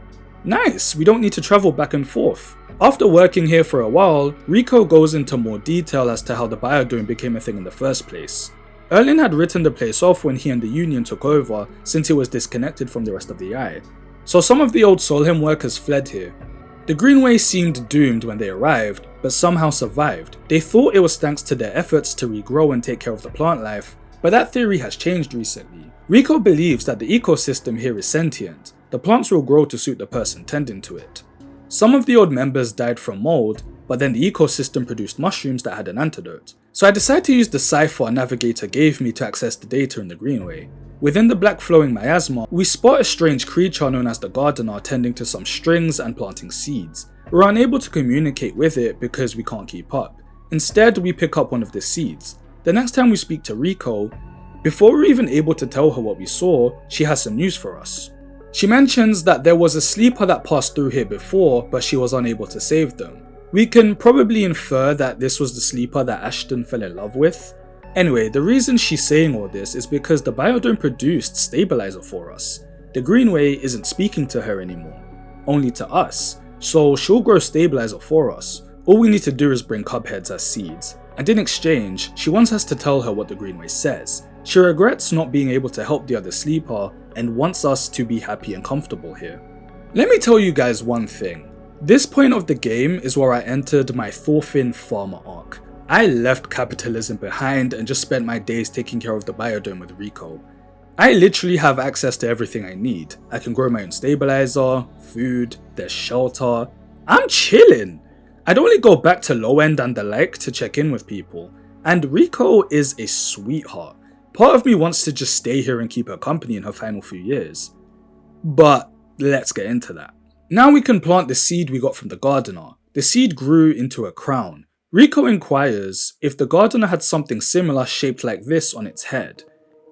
Nice, we don't need to travel back and forth. After working here for a while, Rico goes into more detail as to how the biodome became a thing in the first place. Erlin had written the place off when he and the Union took over since he was disconnected from the rest of the Eye, so some of the old Solheim workers fled here. The Greenway seemed doomed when they arrived, but somehow survived. They thought it was thanks to their efforts to regrow and take care of the plant life, but that theory has changed recently. Rico believes that the ecosystem here is sentient. The plants will grow to suit the person tending to it. Some of the old members died from mold, but then the ecosystem produced mushrooms that had an antidote. So I decided to use the Sci-fi navigator gave me to access the data in the Greenway. Within the black flowing miasma, we spot a strange creature known as the Gardener tending to some strings and planting seeds. We're unable to communicate with it because we can't keep up. Instead, we pick up one of the seeds. The next time we speak to Rico, before we're even able to tell her what we saw, she has some news for us. She mentions that there was a sleeper that passed through here before, but she was unable to save them. We can probably infer that this was the sleeper that Ashton fell in love with. Anyway, the reason she's saying all this is because the biodome produced stabilizer for us. The Greenway isn't speaking to her anymore, only to us, so she'll grow stabilizer for us. All we need to do is bring cubheads as seeds, and in exchange, she wants us to tell her what the Greenway says. She regrets not being able to help the other sleeper and wants us to be happy and comfortable here. Let me tell you guys one thing. This point of the game is where I entered my Thorfinn farmer arc. I left capitalism behind and just spent my days taking care of the biodome with Rico. I literally have access to everything I need. I can grow my own stabilizer, food, there's shelter. I'm chilling. I'd only go back to low end and the like to check in with people. And Rico is a sweetheart. Part of me wants to just stay here and keep her company in her final few years. But let's get into that. Now we can plant the seed we got from the Gardener. The seed grew into a crown. Rico inquires if the Gardener had something similar shaped like this on its head.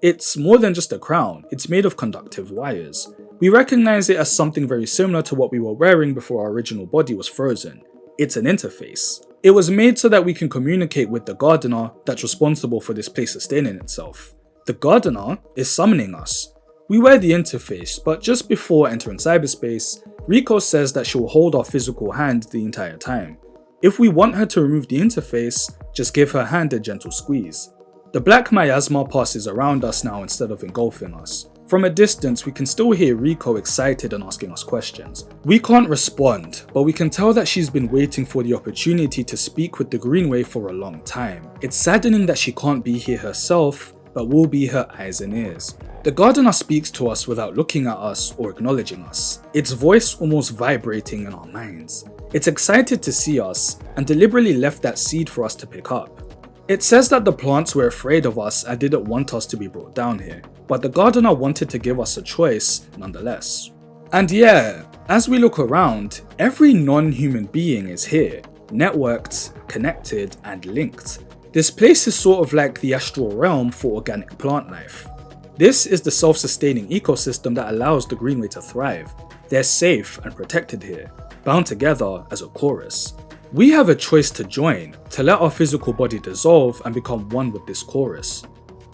It's more than just a crown, it's made of conductive wires. We recognize it as something very similar to what we were wearing before our original body was frozen. It's an interface. It was made so that we can communicate with the Gardener that's responsible for this place sustaining itself. The Gardener is summoning us. We wear the interface, but just before entering cyberspace, Rico says that she will hold our physical hand the entire time. If we want her to remove the interface, just give her hand a gentle squeeze. The black miasma passes around us now instead of engulfing us. From a distance, we can still hear Rico excited and asking us questions. We can't respond, but we can tell that she's been waiting for the opportunity to speak with the Greenway for a long time. It's saddening that she can't be here herself, but will be her eyes and ears. The gardener speaks to us without looking at us or acknowledging us, its voice almost vibrating in our minds. It's excited to see us and deliberately left that seed for us to pick up. It says that the plants were afraid of us and didn't want us to be brought down here, but the gardener wanted to give us a choice nonetheless. And yeah, as we look around, every non-human being is here, networked, connected, and linked. This place is sort of like the astral realm for organic plant life. This is the self-sustaining ecosystem that allows the Greenway to thrive. They're safe and protected here, bound together as a chorus. We have a choice to join, to let our physical body dissolve and become one with this chorus.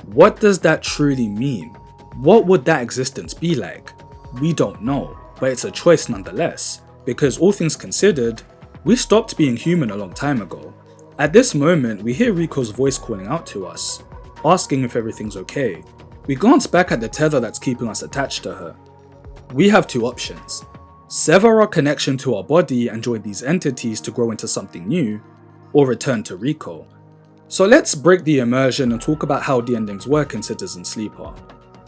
What does that truly mean? What would that existence be like? We don't know, but it's a choice nonetheless, because all things considered, we stopped being human a long time ago. At this moment, we hear Rico's voice calling out to us, asking if everything's okay. We glance back at the tether that's keeping us attached to her. We have two options. Sever our connection to our body and join these entities to grow into something new, or return to Rico. So let's break the immersion and talk about how the endings work in Citizen Sleeper.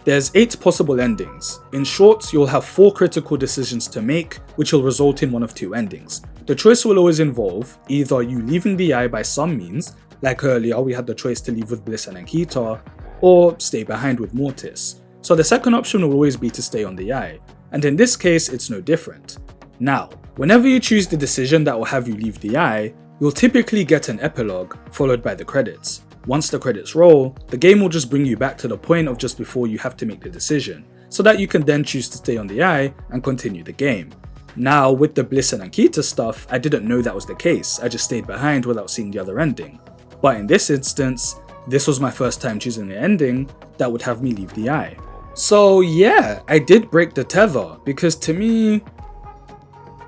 There's 8 possible endings. In short, you'll have 4 critical decisions to make, which will result in one of 2 endings. The choice will always involve either you leaving the eye by some means, like earlier we had the choice to leave with Bliss and Ankita, or stay behind with Mortis. So the second option will always be to stay on the eye, and in this case it's no different. Now, whenever you choose the decision that will have you leave the eye, you'll typically get an epilogue followed by the credits. Once the credits roll, the game will just bring you back to the point of just before you have to make the decision, so that you can then choose to stay on the eye and continue the game. Now, with the Bliss and Ankita stuff, I didn't know that was the case, I just stayed behind without seeing the other ending. But in this instance, this was my first time choosing an ending that would have me leave the eye. So yeah, I did break the tether, because to me,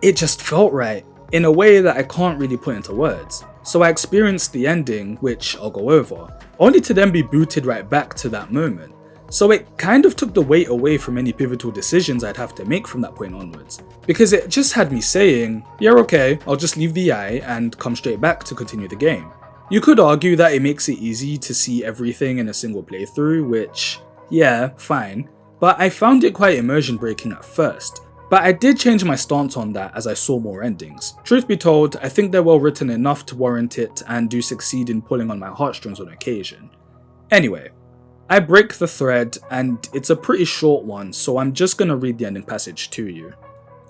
it just felt right, in a way that I can't really put into words. So I experienced the ending, which I'll go over, only to then be booted right back to that moment. So it kind of took the weight away from any pivotal decisions I'd have to make from that point onwards, because it just had me saying, yeah okay, I'll just leave the eye and come straight back to continue the game. You could argue that it makes it easy to see everything in a single playthrough, which, yeah, fine, but I found it quite immersion breaking at first. But I did change my stance on that as I saw more endings. Truth be told, I think they're well written enough to warrant it and do succeed in pulling on my heartstrings on occasion. Anyway, I break the thread and it's a pretty short one, so I'm just gonna read the ending passage to you.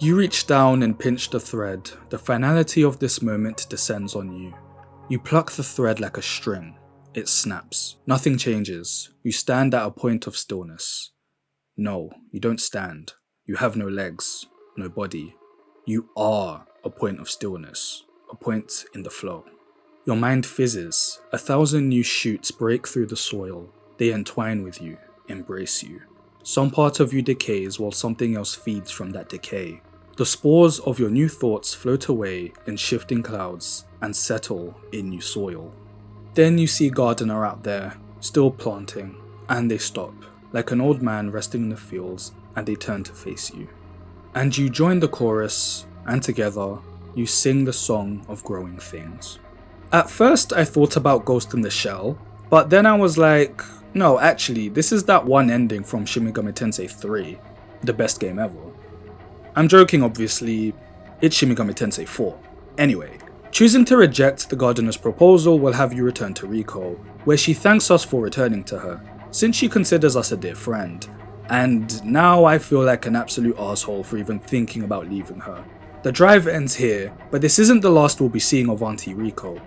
You reach down and pinch the thread. The finality of this moment descends on you. You pluck the thread like a string. It snaps. Nothing changes. You stand at a point of stillness. No, you don't stand. You have no legs, no body. You are a point of stillness, a point in the flow. Your mind fizzes. 1,000 new shoots break through the soil. They entwine with you, embrace you. Some part of you decays while something else feeds from that decay. The spores of your new thoughts float away in shifting clouds and settle in new soil. Then you see Gardener out there, still planting, and they stop, like an old man resting in the fields, and they turn to face you. And you join the chorus, and together, you sing the song of growing things. At first I thought about Ghost in the Shell, but then I was like, no actually, this is that one ending from Shin Megami Tensei 3, the best game ever. I'm joking obviously, it's Shin Megami Tensei 4. Anyway, choosing to reject the Gardener's proposal will have you return to Rico, where she thanks us for returning to her, since she considers us a dear friend. And now I feel like an absolute asshole for even thinking about leaving her. The drive ends here, but this isn't the last we'll be seeing of Auntie Rico.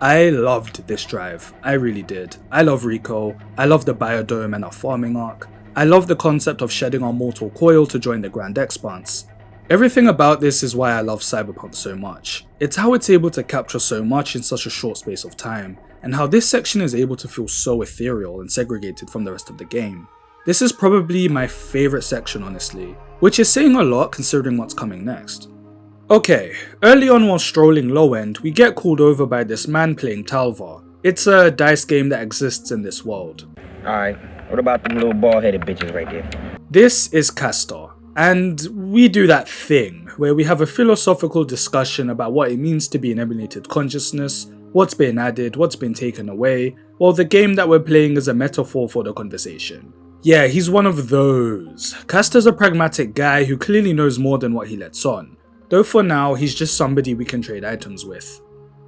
I loved this drive, I really did. I love Rico, I love the biodome and our farming arc. I love the concept of shedding our mortal coil to join the Grand Expanse. Everything about this is why I love Cyberpunk so much. It's how it's able to capture so much in such a short space of time, and how this section is able to feel so ethereal and segregated from the rest of the game. This is probably my favourite section honestly. which is saying a lot considering what's coming next. Okay, early on while strolling low end, we get called over by this man playing Talvar. It's a dice game that exists in this world. Alright, what about them little bald-headed bitches right there? This is Castor, and we do that thing where we have a philosophical discussion about what it means to be an emulated consciousness, what's been added, what's been taken away, while the game that we're playing is a metaphor for the conversation. Yeah, he's one of those. Castor's a pragmatic guy who clearly knows more than what he lets on, though for now he's just somebody we can trade items with.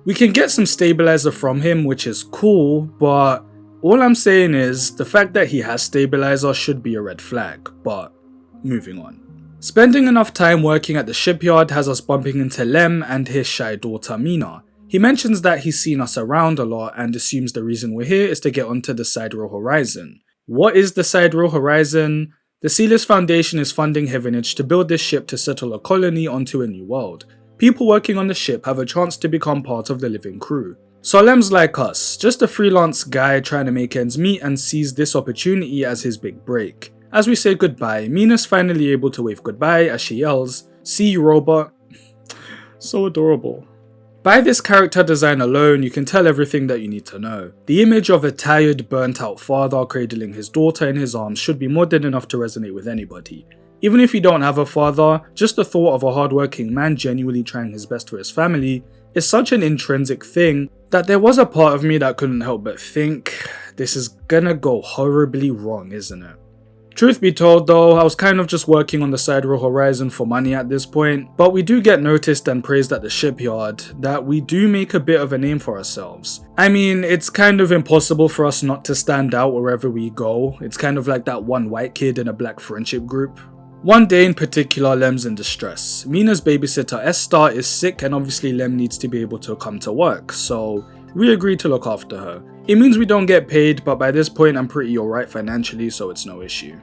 We can get some stabilizer from him, which is cool, but all I'm saying is the fact that he has stabilizer should be a red flag, but moving on. Spending enough time working at the shipyard has us bumping into Lem and his shy daughter Mina. He mentions that he's seen us around a lot and assumes the reason we're here is to get onto the Sidereal Horizon. What is the Sidereal Horizon? The Sealess Foundation is funding Heavenage to build this ship to settle a colony onto a new world. People working on the ship have a chance to become part of the living crew. Solem's like us, just a freelance guy trying to make ends meet and sees this opportunity as his big break. As we say goodbye, Mina's finally able to wave goodbye as she yells, "See you, robot." So adorable. By this character design alone, you can tell everything that you need to know. The image of a tired, burnt out father cradling his daughter in his arms should be more than enough to resonate with anybody. Even if you don't have a father, just the thought of a hardworking man genuinely trying his best for his family is such an intrinsic thing that there was a part of me that couldn't help but think, this is gonna go horribly wrong, isn't it? Truth be told though, I was kind of just working on the Sidereal Horizon for money at this point, but we do get noticed and praised at the shipyard that we do make a bit of a name for ourselves. I mean, it's kind of impossible for us not to stand out wherever we go. It's kind of like that one white kid in a black friendship group. One day in particular, Lem's in distress. Mina's babysitter Esther is sick and obviously Lem needs to be able to come to work, so we agree to look after her. It means we don't get paid, but by this point I'm pretty alright financially, so it's no issue.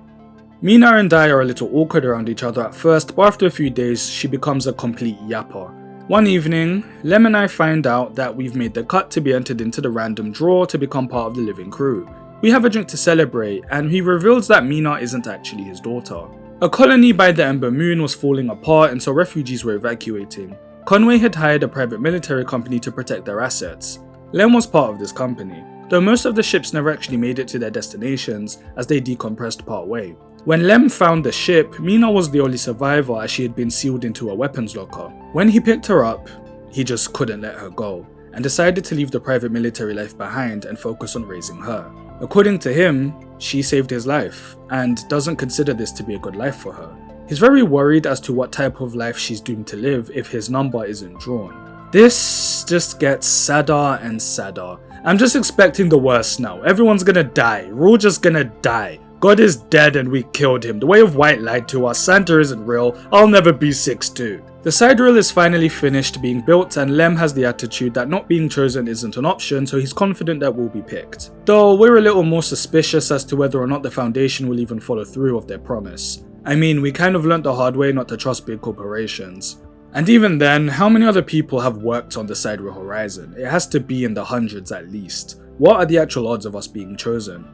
Mina and I are a little awkward around each other at first, but after a few days she becomes a complete yapper. One evening, Lem and I find out that we've made the cut to be entered into the random draw to become part of the living crew. We have a drink to celebrate, and he reveals that Mina isn't actually his daughter. A colony by the Ember Moon was falling apart and so refugees were evacuating. Conway had hired a private military company to protect their assets. Lem was part of this company, though most of the ships never actually made it to their destinations as they decompressed part way. When Lem found the ship, Mina was the only survivor as she had been sealed into a weapons locker. When he picked her up, he just couldn't let her go, and decided to leave the private military life behind and focus on raising her. According to him, she saved his life, and doesn't consider this to be a good life for her. He's very worried as to what type of life she's doomed to live if his number isn't drawn. This just gets sadder and sadder. I'm just expecting the worst now. Everyone's gonna die. We're all just gonna die. God is dead and we killed him. The Way of White lied to us. Santa isn't real. I'll never be 6'2". The Sidereal is finally finished being built and Lem has the attitude that not being chosen isn't an option, so he's confident that we'll be picked. Though we're a little more suspicious as to whether or not the Foundation will even follow through of their promise. I mean, we kind of learnt the hard way not to trust big corporations. And even then, how many other people have worked on the Sidereal Horizon? It has to be in the hundreds at least. What are the actual odds of us being chosen?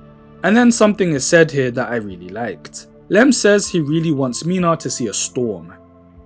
And then something is said here that I really liked. Lem says he really wants Mina to see a storm.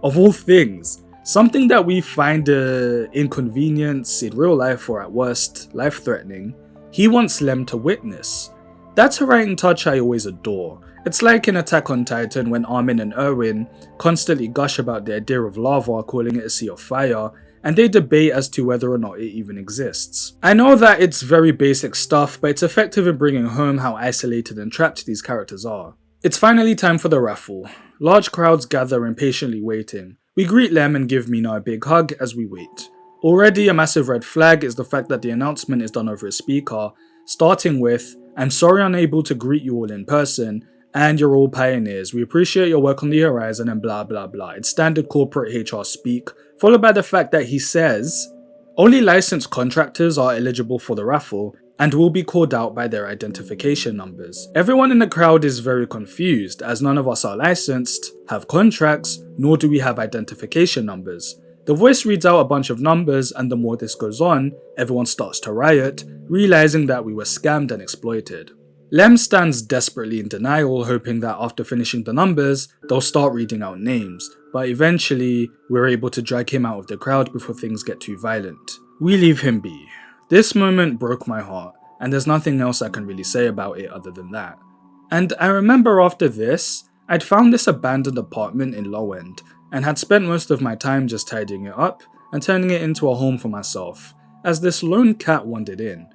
Of all things, something that we find inconvenience in real life or at worst life-threatening, he wants Lem to witness. That's a writing touch I always adore. It's like in Attack on Titan when Armin and Erwin constantly gush about the idea of lava, calling it a sea of fire, and they debate as to whether or not it even exists. I know that it's very basic stuff, but it's effective in bringing home how isolated and trapped these characters are. It's finally time for the raffle. Large crowds gather impatiently waiting. We greet Lem and give Mina a big hug as we wait. Already a massive red flag is the fact that the announcement is done over a speaker, starting with, "I'm sorry unable to greet you all in person, and you're all pioneers. We appreciate your work on the horizon," and blah blah blah. It's standard corporate HR speak, followed by the fact that he says, only licensed contractors are eligible for the raffle and will be called out by their identification numbers. Everyone in the crowd is very confused as none of us are licensed, have contracts, nor do we have identification numbers. The voice reads out a bunch of numbers and the more this goes on, everyone starts to riot, realizing that we were scammed and exploited. Lem stands desperately in denial, hoping that after finishing the numbers, they'll start reading out names, but eventually, we're able to drag him out of the crowd before things get too violent. We leave him be. This moment broke my heart, and there's nothing else I can really say about it other than that. And I remember after this, I'd found this abandoned apartment in Low End, and had spent most of my time just tidying it up and turning it into a home for myself, as this lone cat wandered in.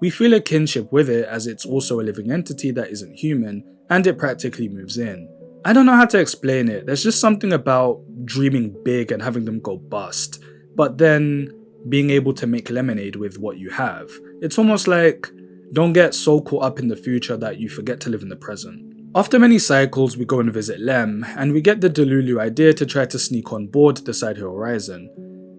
We feel a kinship with it as it's also a living entity that isn't human, and it practically moves in. I don't know how to explain it, there's just something about dreaming big and having them go bust, but then being able to make lemonade with what you have. It's almost like, don't get so caught up in the future that you forget to live in the present. After many cycles, we go and visit Lem, and we get the Delulu idea to try to sneak on board the Side Hill Horizon.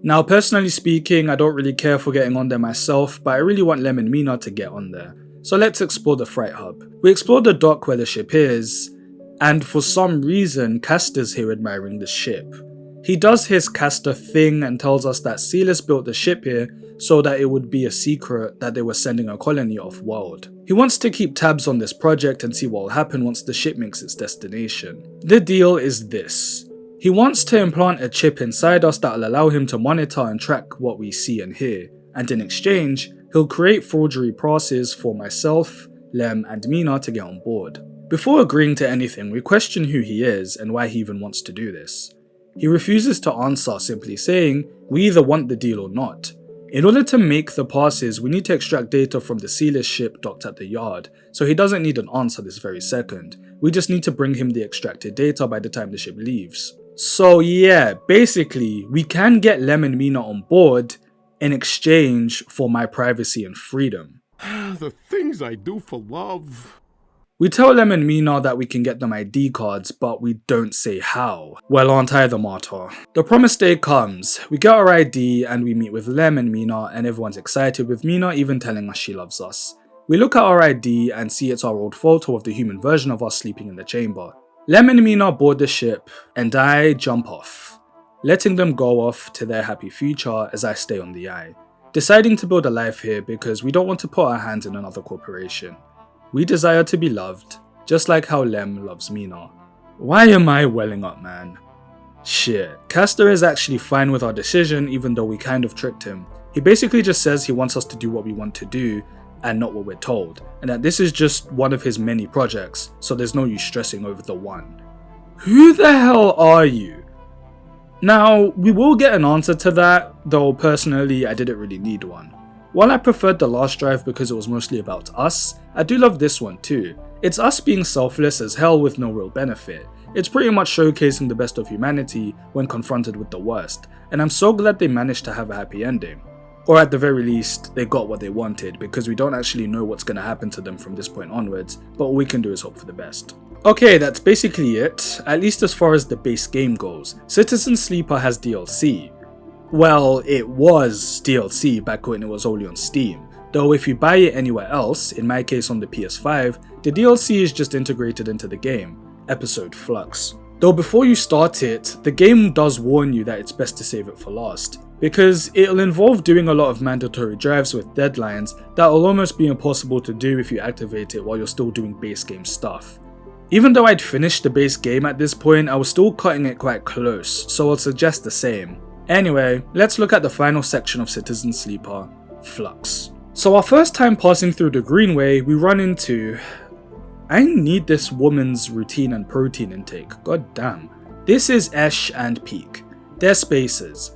Now, personally speaking, I don't really care for getting on there myself, but I really want Lem and Mina to get on there. So let's explore the Fright Hub. We explore the dock where the ship is, and for some reason, Castor's here admiring the ship. He does his Castor thing and tells us that Celis built the ship here so that it would be a secret that they were sending a colony off-world. He wants to keep tabs on this project and see what will happen once the ship makes its destination. The deal is this. He wants to implant a chip inside us that will allow him to monitor and track what we see and hear, and in exchange, he'll create forgery passes for myself, Lem, and Mina to get on board. Before agreeing to anything, we question who he is and why he even wants to do this. He refuses to answer, simply saying, we either want the deal or not. In order to make the passes, we need to extract data from the Celis ship docked at the yard, so he doesn't need an answer this very second. We just need to bring him the extracted data by the time the ship leaves. So yeah, basically, we can get Lem and Mina on board in exchange for my privacy and freedom. The things I do for love. We tell Lem and Mina that we can get them ID cards, but we don't say how. Well, aren't I the martyr? The promised day comes, we get our ID and we meet with Lem and Mina, and everyone's excited, with Mina even telling us she loves us. We look at our ID and see it's our old photo of the human version of us sleeping in the chamber. Lem and Mina board the ship, and I jump off, letting them go off to their happy future as I stay on the eye, deciding to build a life here because we don't want to put our hands in another corporation. We desire to be loved, just like how Lem loves Mina. Why am I welling up, man? Shit, Castor is actually fine with our decision even though we kind of tricked him. He basically just says he wants us to do what we want to do and not what we're told, and that this is just one of his many projects, so there's no use stressing over the one. Who the hell are you? Now, we will get an answer to that, though personally I didn't really need one. While I preferred the last drive because it was mostly about us, I do love this one too. It's us being selfless as hell with no real benefit. It's pretty much showcasing the best of humanity when confronted with the worst, and I'm so glad they managed to have a happy ending. Or at the very least, they got what they wanted, because we don't actually know what's going to happen to them from this point onwards, but all we can do is hope for the best. Okay, that's basically it, at least as far as the base game goes. Citizen Sleeper has DLC. Well, it was DLC back when it was only on Steam, though if you buy it anywhere else, in my case on the PS5, the DLC is just integrated into the game, Episode Flux. Though before you start it, the game does warn you that it's best to save it for last, because it'll involve doing a lot of mandatory drives with deadlines that will almost be impossible to do if you activate it while you're still doing base game stuff. Even though I'd finished the base game at this point, I was still cutting it quite close, so I'll suggest the same. Anyway, let's look at the final section of Citizen Sleeper, Flux. So our first time passing through the Greenway, we run into... I need this woman's routine and protein intake, god damn. This is Esh and Peak. They're spacers.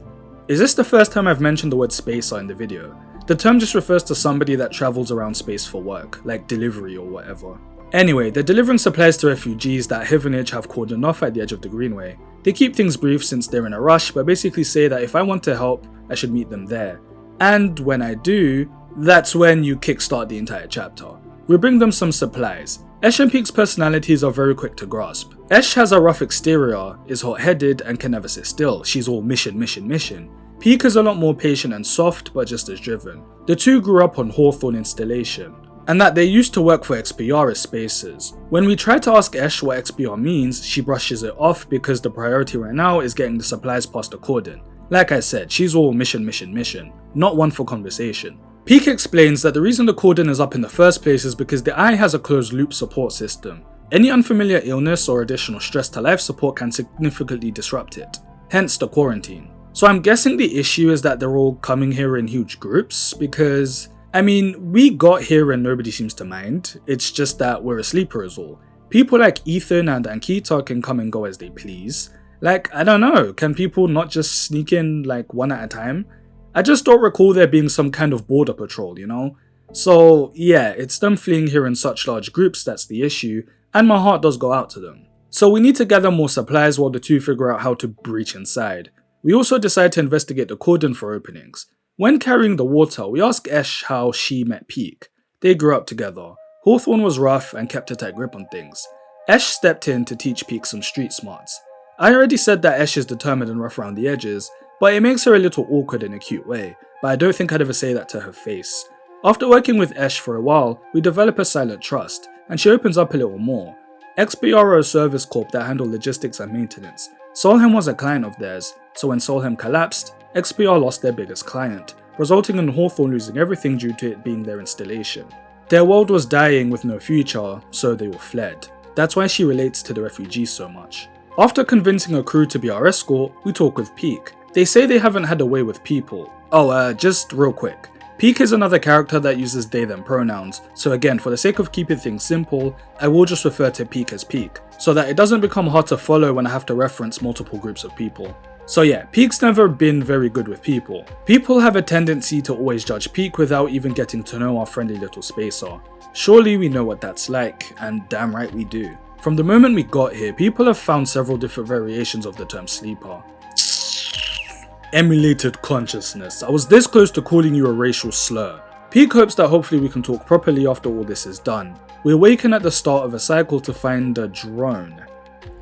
Is this the first time I've mentioned the word spacer in the video? The term just refers to somebody that travels around space for work, like delivery or whatever. Anyway, they're delivering supplies to refugees that Heavenage have cordoned off at the edge of the Greenway. They keep things brief since they're in a rush, but basically say that if I want to help, I should meet them there. And when I do, that's when you kickstart the entire chapter. We bring them some supplies. Esh and Peak's personalities are very quick to grasp. Esh has a rough exterior, is hot-headed, and can never sit still. She's all mission, mission, mission. Peak is a lot more patient and soft, but just as driven. The two grew up on Hawthorne Installation, and that they used to work for XPR as spacers. When we try to ask Esh what XPR means, she brushes it off because the priority right now is getting the supplies past the cordon. Like I said, she's all mission, mission, mission, not one for conversation. Peak explains that the reason the cordon is up in the first place is because the eye has a closed loop support system. Any unfamiliar illness or additional stress to life support can significantly disrupt it, hence the quarantine. So I'm guessing the issue is that they're all coming here in huge groups because, I mean, we got here and nobody seems to mind, it's just that we're a sleeper is all. People like Ethan and Ankita can come and go as they please. Like, I don't know, can people not just sneak in like one at a time? I just don't recall there being some kind of border patrol, you know? So yeah, it's them fleeing here in such large groups that's the issue, and my heart does go out to them. So we need to gather more supplies while the two figure out how to breach inside. We also decide to investigate the cordon for openings. When carrying the water, we ask Esh how she met Peak. They grew up together. Hawthorne was rough and kept a tight grip on things. Esh stepped in to teach Peak some street smarts. I already said that Esh is determined and rough around the edges, but it makes her a little awkward in a cute way, but I don't think I'd ever say that to her face. After working with Esh for a while, we develop a silent trust, and she opens up a little more. XBRO Service Corp that handle logistics and maintenance. Solheim was a client of theirs, so when Solheim collapsed, XBR lost their biggest client, resulting in Hawthorne losing everything due to it being their installation. Their world was dying with no future, so they all fled. That's why she relates to the refugees so much. After convincing a crew to be our escort, we talk with Peak. They say they haven't had a way with people. Oh, just real quick. Peak is another character that uses they them pronouns, so again, for the sake of keeping things simple, I will just refer to Peak as Peak, so that it doesn't become hard to follow when I have to reference multiple groups of people. So yeah, Peak's never been very good with people. People have a tendency to always judge Peak without even getting to know our friendly little spacer. Surely we know what that's like, and damn right we do. From the moment we got here, people have found several different variations of the term sleeper. Emulated consciousness. I was this close to calling you a racial slur. Peak hopes that hopefully we can talk properly after all this is done. We awaken at the start of a cycle to find a drone.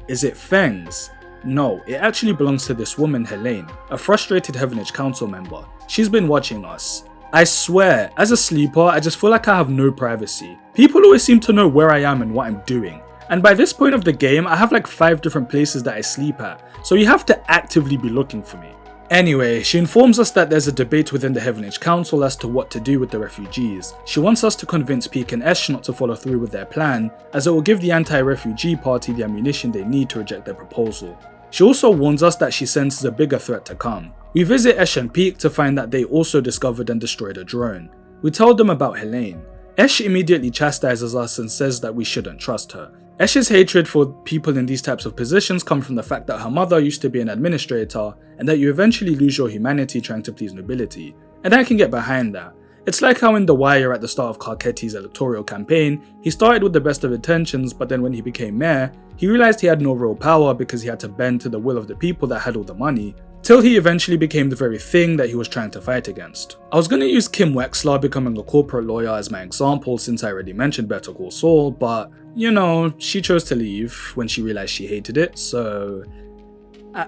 Is it Feng's? No, it actually belongs to this woman Helene, a frustrated Heavenage Council member. She's been watching us. I swear, as a sleeper, I just feel like I have no privacy. People always seem to know where I am and what I'm doing. And by this point of the game, I have like 5 different places that I sleep at, so you have to actively be looking for me. Anyway, she informs us that there's a debate within the Heavenage Council as to what to do with the refugees. She wants us to convince Peak and Esh not to follow through with their plan, as it will give the anti-refugee party the ammunition they need to reject their proposal. She also warns us that she senses a bigger threat to come. We visit Esh and Peak to find that they also discovered and destroyed a drone. We tell them about Helene. Esh immediately chastises us and says that we shouldn't trust her. Esh's hatred for people in these types of positions come from the fact that her mother used to be an administrator and that you eventually lose your humanity trying to please nobility, and I can get behind that. It's like how in The Wire at the start of Carcetti's electoral campaign, he started with the best of intentions, but then when he became mayor, he realised he had no real power because he had to bend to the will of the people that had all the money, till he eventually became the very thing that he was trying to fight against. I was going to use Kim Wexler becoming a corporate lawyer as my example since I already mentioned Better Call Saul, but you know, she chose to leave when she realised she hated it, so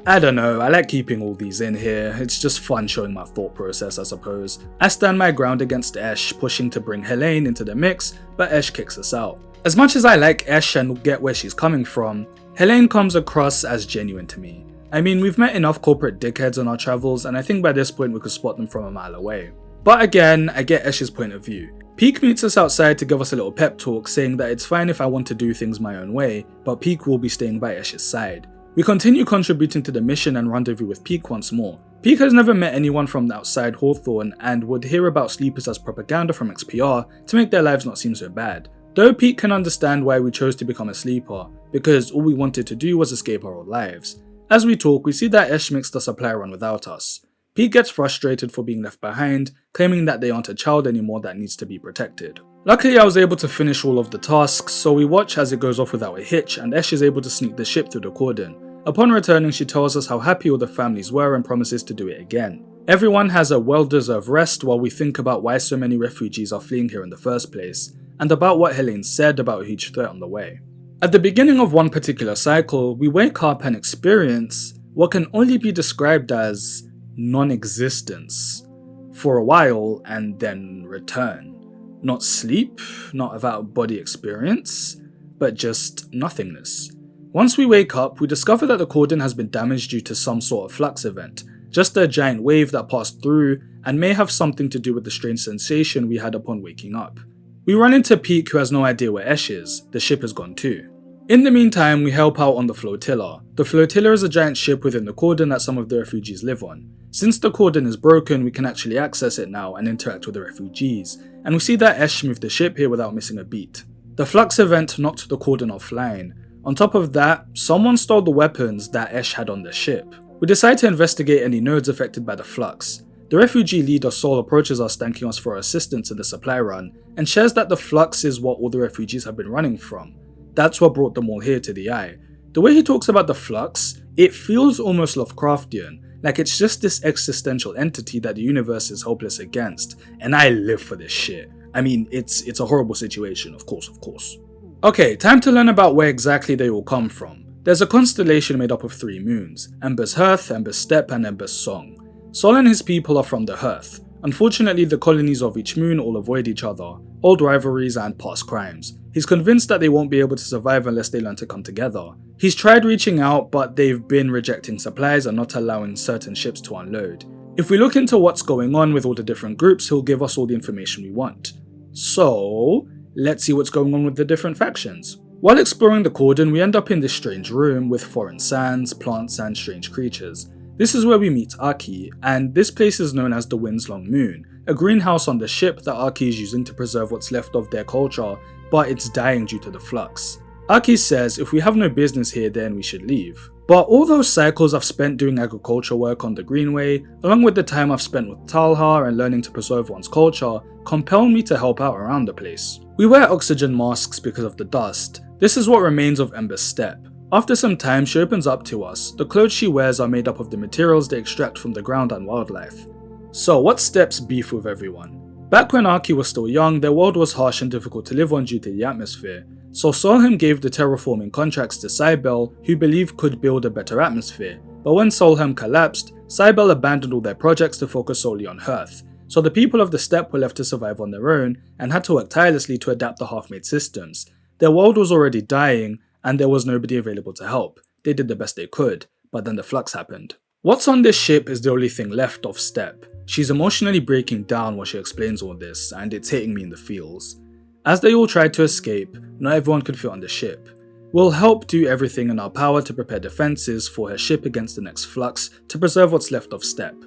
I don't know, I like keeping all these in here, it's just fun showing my thought process I suppose. I stand my ground against Esh, pushing to bring Helene into the mix, but Esh kicks us out. As much as I like Esh and get where she's coming from, Helene comes across as genuine to me. I mean, we've met enough corporate dickheads on our travels and I think by this point we could spot them from a mile away. But again, I get Esh's point of view. Peak meets us outside to give us a little pep talk saying that it's fine if I want to do things my own way, but Peak will be staying by Esh's side. We continue contributing to the mission and rendezvous with Peak once more. Peak has never met anyone from outside Hawthorne and would hear about sleepers as propaganda from XPR to make their lives not seem so bad. Though Peak can understand why we chose to become a sleeper, because all we wanted to do was escape our old lives. As we talk, we see that Esh makes the supply run without us. Pete gets frustrated for being left behind, claiming that they aren't a child anymore that needs to be protected. Luckily I was able to finish all of the tasks, so we watch as it goes off without a hitch and Esh is able to sneak the ship through the cordon. Upon returning she tells us how happy all the families were and promises to do it again. Everyone has a well-deserved rest while we think about why so many refugees are fleeing here in the first place, and about what Helene said about a huge threat on the way. At the beginning of one particular cycle, we wake up and experience what can only be described as non-existence for a while and then return. Not sleep, not a out-of-body experience, but just nothingness. Once we wake up, we discover that the cordon has been damaged due to some sort of flux event, just a giant wave that passed through and may have something to do with the strange sensation we had upon waking up. We run into Peak, who has no idea where Esh is. The ship has gone too. In the meantime, we help out on the flotilla. The flotilla is a giant ship within the cordon that some of the refugees live on. Since the cordon is broken, we can actually access it now and interact with the refugees, and we see that Esh moved the ship here without missing a beat. The flux event knocked the cordon offline. On top of that, someone stole the weapons that Esh had on the ship. We decide to investigate any nodes affected by the flux. The refugee leader Sol approaches us, thanking us for our assistance in the supply run, and shares that the flux is what all the refugees have been running from. That's what brought them all here to the Eye. The way he talks about the flux, it feels almost Lovecraftian, like it's just this existential entity that the universe is hopeless against, and I live for this shit. I mean, it's a horrible situation, of course. Okay, time to learn about where exactly they all come from. There's a constellation made up of 3 moons, Ember's Hearth, Ember's Steppe, and Ember's Song. Sol and his people are from the Hearth. Unfortunately, the colonies of each moon all avoid each other, old rivalries and past crimes. He's convinced that they won't be able to survive unless they learn to come together. He's tried reaching out, but they've been rejecting supplies and not allowing certain ships to unload. If we look into what's going on with all the different groups, he'll give us all the information we want. So, let's see what's going on with the different factions. While exploring the cordon, we end up in this strange room with foreign sands, plants, and strange creatures. This is where we meet Aki, and this place is known as the Wind's Long Moon, a greenhouse on the ship that Aki is using to preserve what's left of their culture, but it's dying due to the flux. Aki says if we have no business here, then we should leave. But all those cycles I've spent doing agriculture work on the Greenway, along with the time I've spent with Talha and learning to preserve one's culture, compel me to help out around the place. We wear oxygen masks because of the dust. This is what remains of Ember's Steppe. After some time, she opens up to us. The clothes she wears are made up of the materials they extract from the ground and wildlife. So what's Steppe's beef with everyone? Back when Aki was still young, their world was harsh and difficult to live on due to the atmosphere. So Solheim gave the terraforming contracts to Cybele, who believed could build a better atmosphere. But when Solheim collapsed, Cybele abandoned all their projects to focus solely on Hearth. So the people of the steppe were left to survive on their own and had to work tirelessly to adapt the half-made systems. Their world was already dying and there was nobody available to help. They did the best they could, but then the flux happened. What's on this ship is the only thing left of Steppe. She's emotionally breaking down while she explains all this, and it's hitting me in the feels. As they all tried to escape, not everyone could fit on the ship. We'll help do everything in our power to prepare defenses for her ship against the next flux to preserve what's left of Steppe.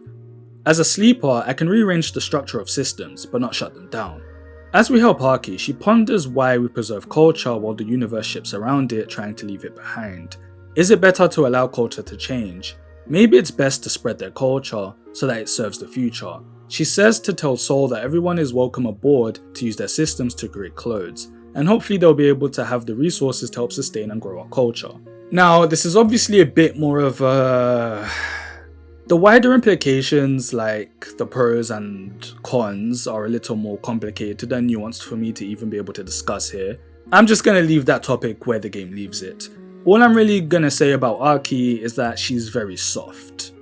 As a sleeper, I can rearrange the structure of systems, but not shut them down. As we help Aki, she ponders why we preserve culture while the universe ships around it trying to leave it behind. Is it better to allow culture to change? Maybe it's best to spread their culture so that it serves the future. She says to tell Sol that everyone is welcome aboard to use their systems to create clothes, and hopefully they'll be able to have the resources to help sustain and grow our culture. Now, this is obviously a bit more of a... The wider implications, like the pros and cons, are a little more complicated and nuanced for me to even be able to discuss here. I'm just going to leave that topic where the game leaves it. All I'm really going to say about Aki is that she's very soft.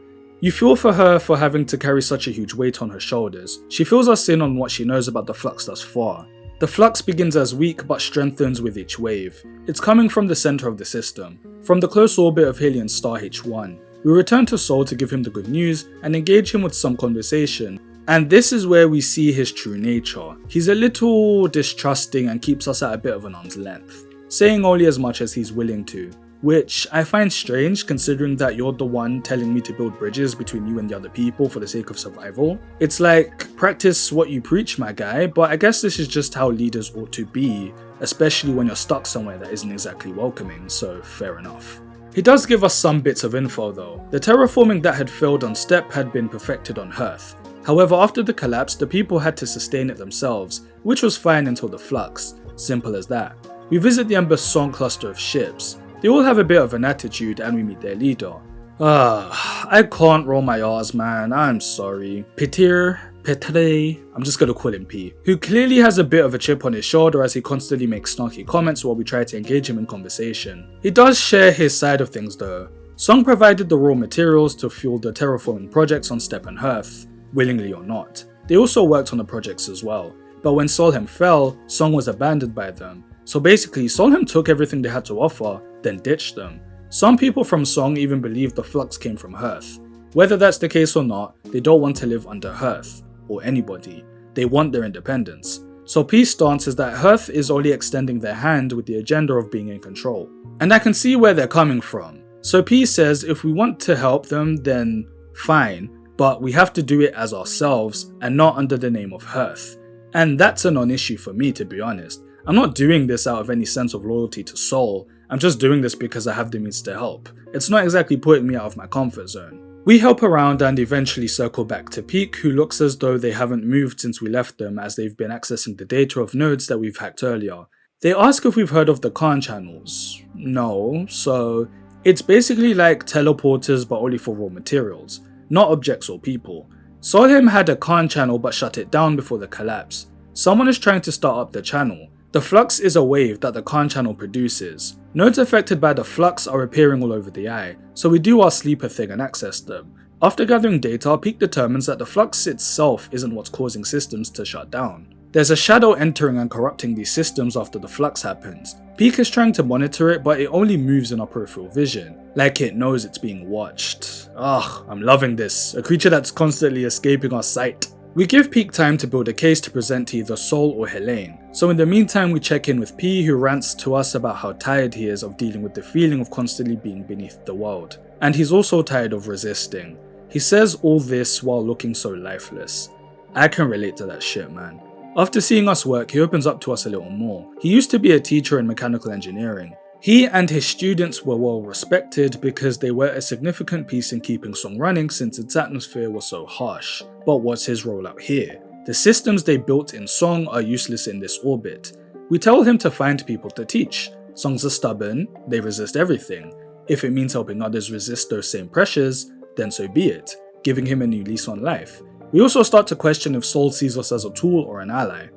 You feel for her for having to carry such a huge weight on her shoulders. She fills us in on what she knows about the flux thus far. The flux begins as weak but strengthens with each wave. It's coming from the center of the system, from the close orbit of Hylian's star H1. We return to Sol to give him the good news and engage him with some conversation. And this is where we see his true nature. He's a little distrusting and keeps us at a bit of an arm's length, saying only as much as he's willing to. Which I find strange considering that you're the one telling me to build bridges between you and the other people for the sake of survival. It's like, practice what you preach, my guy, but I guess this is just how leaders ought to be, especially when you're stuck somewhere that isn't exactly welcoming, so fair enough. He does give us some bits of info though. The terraforming that had failed on Steppe had been perfected on Hearth. However, after the collapse, the people had to sustain it themselves, which was fine until the flux. Simple as that. We visit the Ember Song cluster of ships. They all have a bit of an attitude and we meet their leader. I can't roll my R's, man, I'm sorry. Petre, I'm just gonna call him P, who clearly has a bit of a chip on his shoulder as he constantly makes snarky comments while we try to engage him in conversation. He does share his side of things though. Song provided the raw materials to fuel the terraforming projects on Steppe and Hearth, willingly or not. They also worked on the projects as well, but when Solheim fell, Song was abandoned by them. So basically, Solheim took everything they had to offer, then ditched them. Some people from Song even believe the flux came from Hearth. Whether that's the case or not, they don't want to live under Hearth. or anybody. They want their independence. So P's stance is that Hearth is only extending their hand with the agenda of being in control. And I can see where they're coming from. So P says if we want to help them, then fine, but we have to do it as ourselves and not under the name of Hearth. And that's a non-issue for me, to be honest. I'm not doing this out of any sense of loyalty to Sol, I'm just doing this because I have the means to help. It's not exactly putting me out of my comfort zone. We help around and eventually circle back to Peak, who looks as though they haven't moved since we left them, as they've been accessing the data of nodes that we've hacked earlier. They ask if we've heard of the Khan channels. No, so it's basically like teleporters but only for raw materials, not objects or people. Solheim had a Khan channel but shut it down before the collapse. Someone is trying to start up the channel. The flux is a wave that the Khan channel produces. Nodes affected by the flux are appearing all over the eye, so we do our sleeper thing and access them. After gathering data, Peak determines that the flux itself isn't what's causing systems to shut down. There's a shadow entering and corrupting these systems after the flux happens. Peak is trying to monitor it, but it only moves in our peripheral vision, like it knows it's being watched. Ugh, I'm loving this, a creature that's constantly escaping our sight. We give Peak time to build a case to present to either Sol or Helene, so in the meantime we check in with P, who rants to us about how tired he is of dealing with the feeling of constantly being beneath the world. And he's also tired of resisting. He says all this while looking so lifeless. I can relate to that shit, man. After seeing us work, he opens up to us a little more. He used to be a teacher in mechanical engineering. He and his students were well respected because they were a significant piece in keeping Song running since its atmosphere was so harsh. But what's his role out here? The systems they built in Song are useless in this orbit. We tell him to find people to teach. Songs are stubborn, they resist everything. If it means helping others resist those same pressures, then so be it, giving him a new lease on life. We also start to question if Sol sees us as a tool or an ally.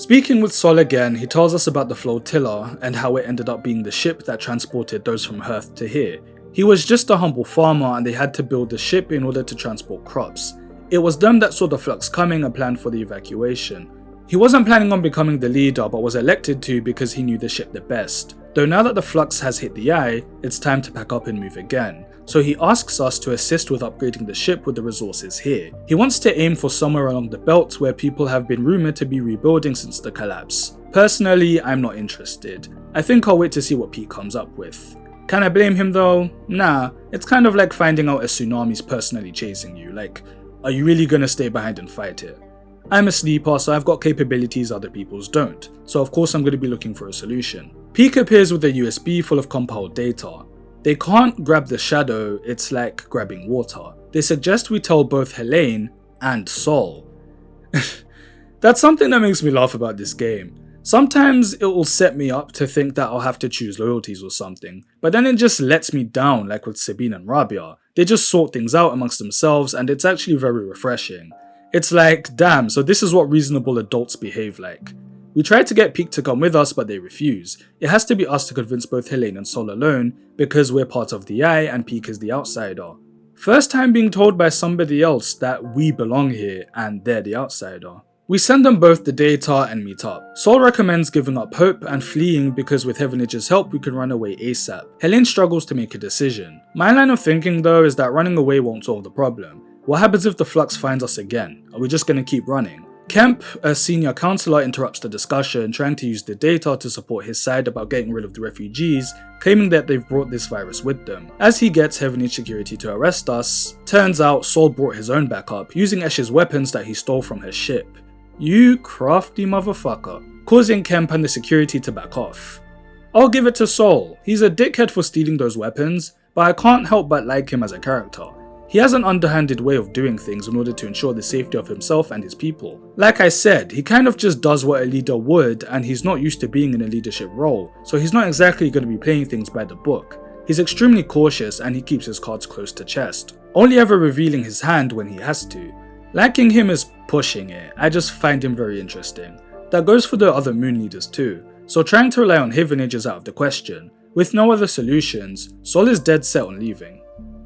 Speaking with Sol again, he tells us about the flotilla and how it ended up being the ship that transported those from Hearth to here. He was just a humble farmer and they had to build the ship in order to transport crops. It was them that saw the flux coming and planned for the evacuation. He wasn't planning on becoming the leader but was elected to because he knew the ship the best. Though now that the flux has hit the eye, it's time to pack up and move again. So he asks us to assist with upgrading the ship with the resources here. He wants to aim for somewhere along the belt where people have been rumoured to be rebuilding since the collapse. Personally, I'm not interested. I think I'll wait to see what Pete comes up with. Can I blame him though? Nah, it's kind of like finding out a tsunami's personally chasing you, like, are you really gonna stay behind and fight it? I'm a sleeper, so I've got capabilities other people's don't, so of course I'm going to be looking for a solution. Peak appears with a USB full of compiled data. They can't grab the shadow, it's like grabbing water. They suggest we tell both Helene and Sol. That's something that makes me laugh about this game. Sometimes it will set me up to think that I'll have to choose loyalties or something, but then it just lets me down like with Sabine and Rabia. They just sort things out amongst themselves and it's actually very refreshing. It's like, damn, so this is what reasonable adults behave like. We tried to get Peak to come with us but they refuse. It has to be us to convince both Helene and Sol alone because we're part of the Eye and Peak is the outsider. First time being told by somebody else that we belong here and they're the outsider. We send them both the data and meet up. Sol recommends giving up hope and fleeing because with Heavenage's help we can run away ASAP. Helene struggles to make a decision. My line of thinking though is that running away won't solve the problem. What happens if the flux finds us again? Are we just gonna keep running? Kemp, a senior counselor, interrupts the discussion, trying to use the data to support his side about getting rid of the refugees, claiming that they've brought this virus with them. As he gets Heavenage security to arrest us, turns out Sol brought his own backup, using Esh's weapons that he stole from her ship. You crafty motherfucker, causing Kemp and the security to back off. I'll give it to Sol, he's a dickhead for stealing those weapons, but I can't help but like him as a character. He has an underhanded way of doing things in order to ensure the safety of himself and his people. Like I said, he kind of just does what a leader would and he's not used to being in a leadership role, so he's not exactly going to be playing things by the book. He's extremely cautious and he keeps his cards close to chest, only ever revealing his hand when he has to. Liking him is pushing it, I just find him very interesting. That goes for the other moon leaders too, so trying to rely on Heavenage is out of the question. With no other solutions, Sol is dead set on leaving.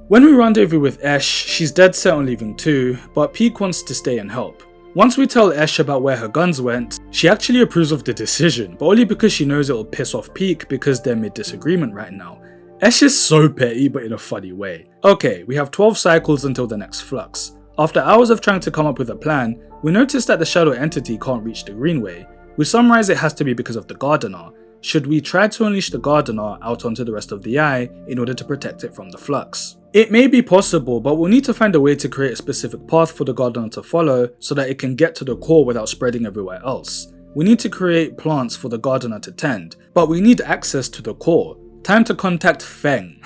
When we rendezvous with Esh, she's dead set on leaving too, but Peak wants to stay and help. Once we tell Esh about where her guns went, she actually approves of the decision, but only because she knows it'll piss off Peak because they're mid-disagreement right now. Esh is so petty but in a funny way. Okay, we have 12 cycles until the next flux. After hours of trying to come up with a plan, we notice that the shadow entity can't reach the Greenway. We summarize it has to be because of the Gardener. Should we try to unleash the Gardener out onto the rest of the eye in order to protect it from the flux? It may be possible, but we'll need to find a way to create a specific path for the Gardener to follow so that it can get to the core without spreading everywhere else. We need to create plants for the Gardener to tend, but we need access to the core. Time to contact Feng.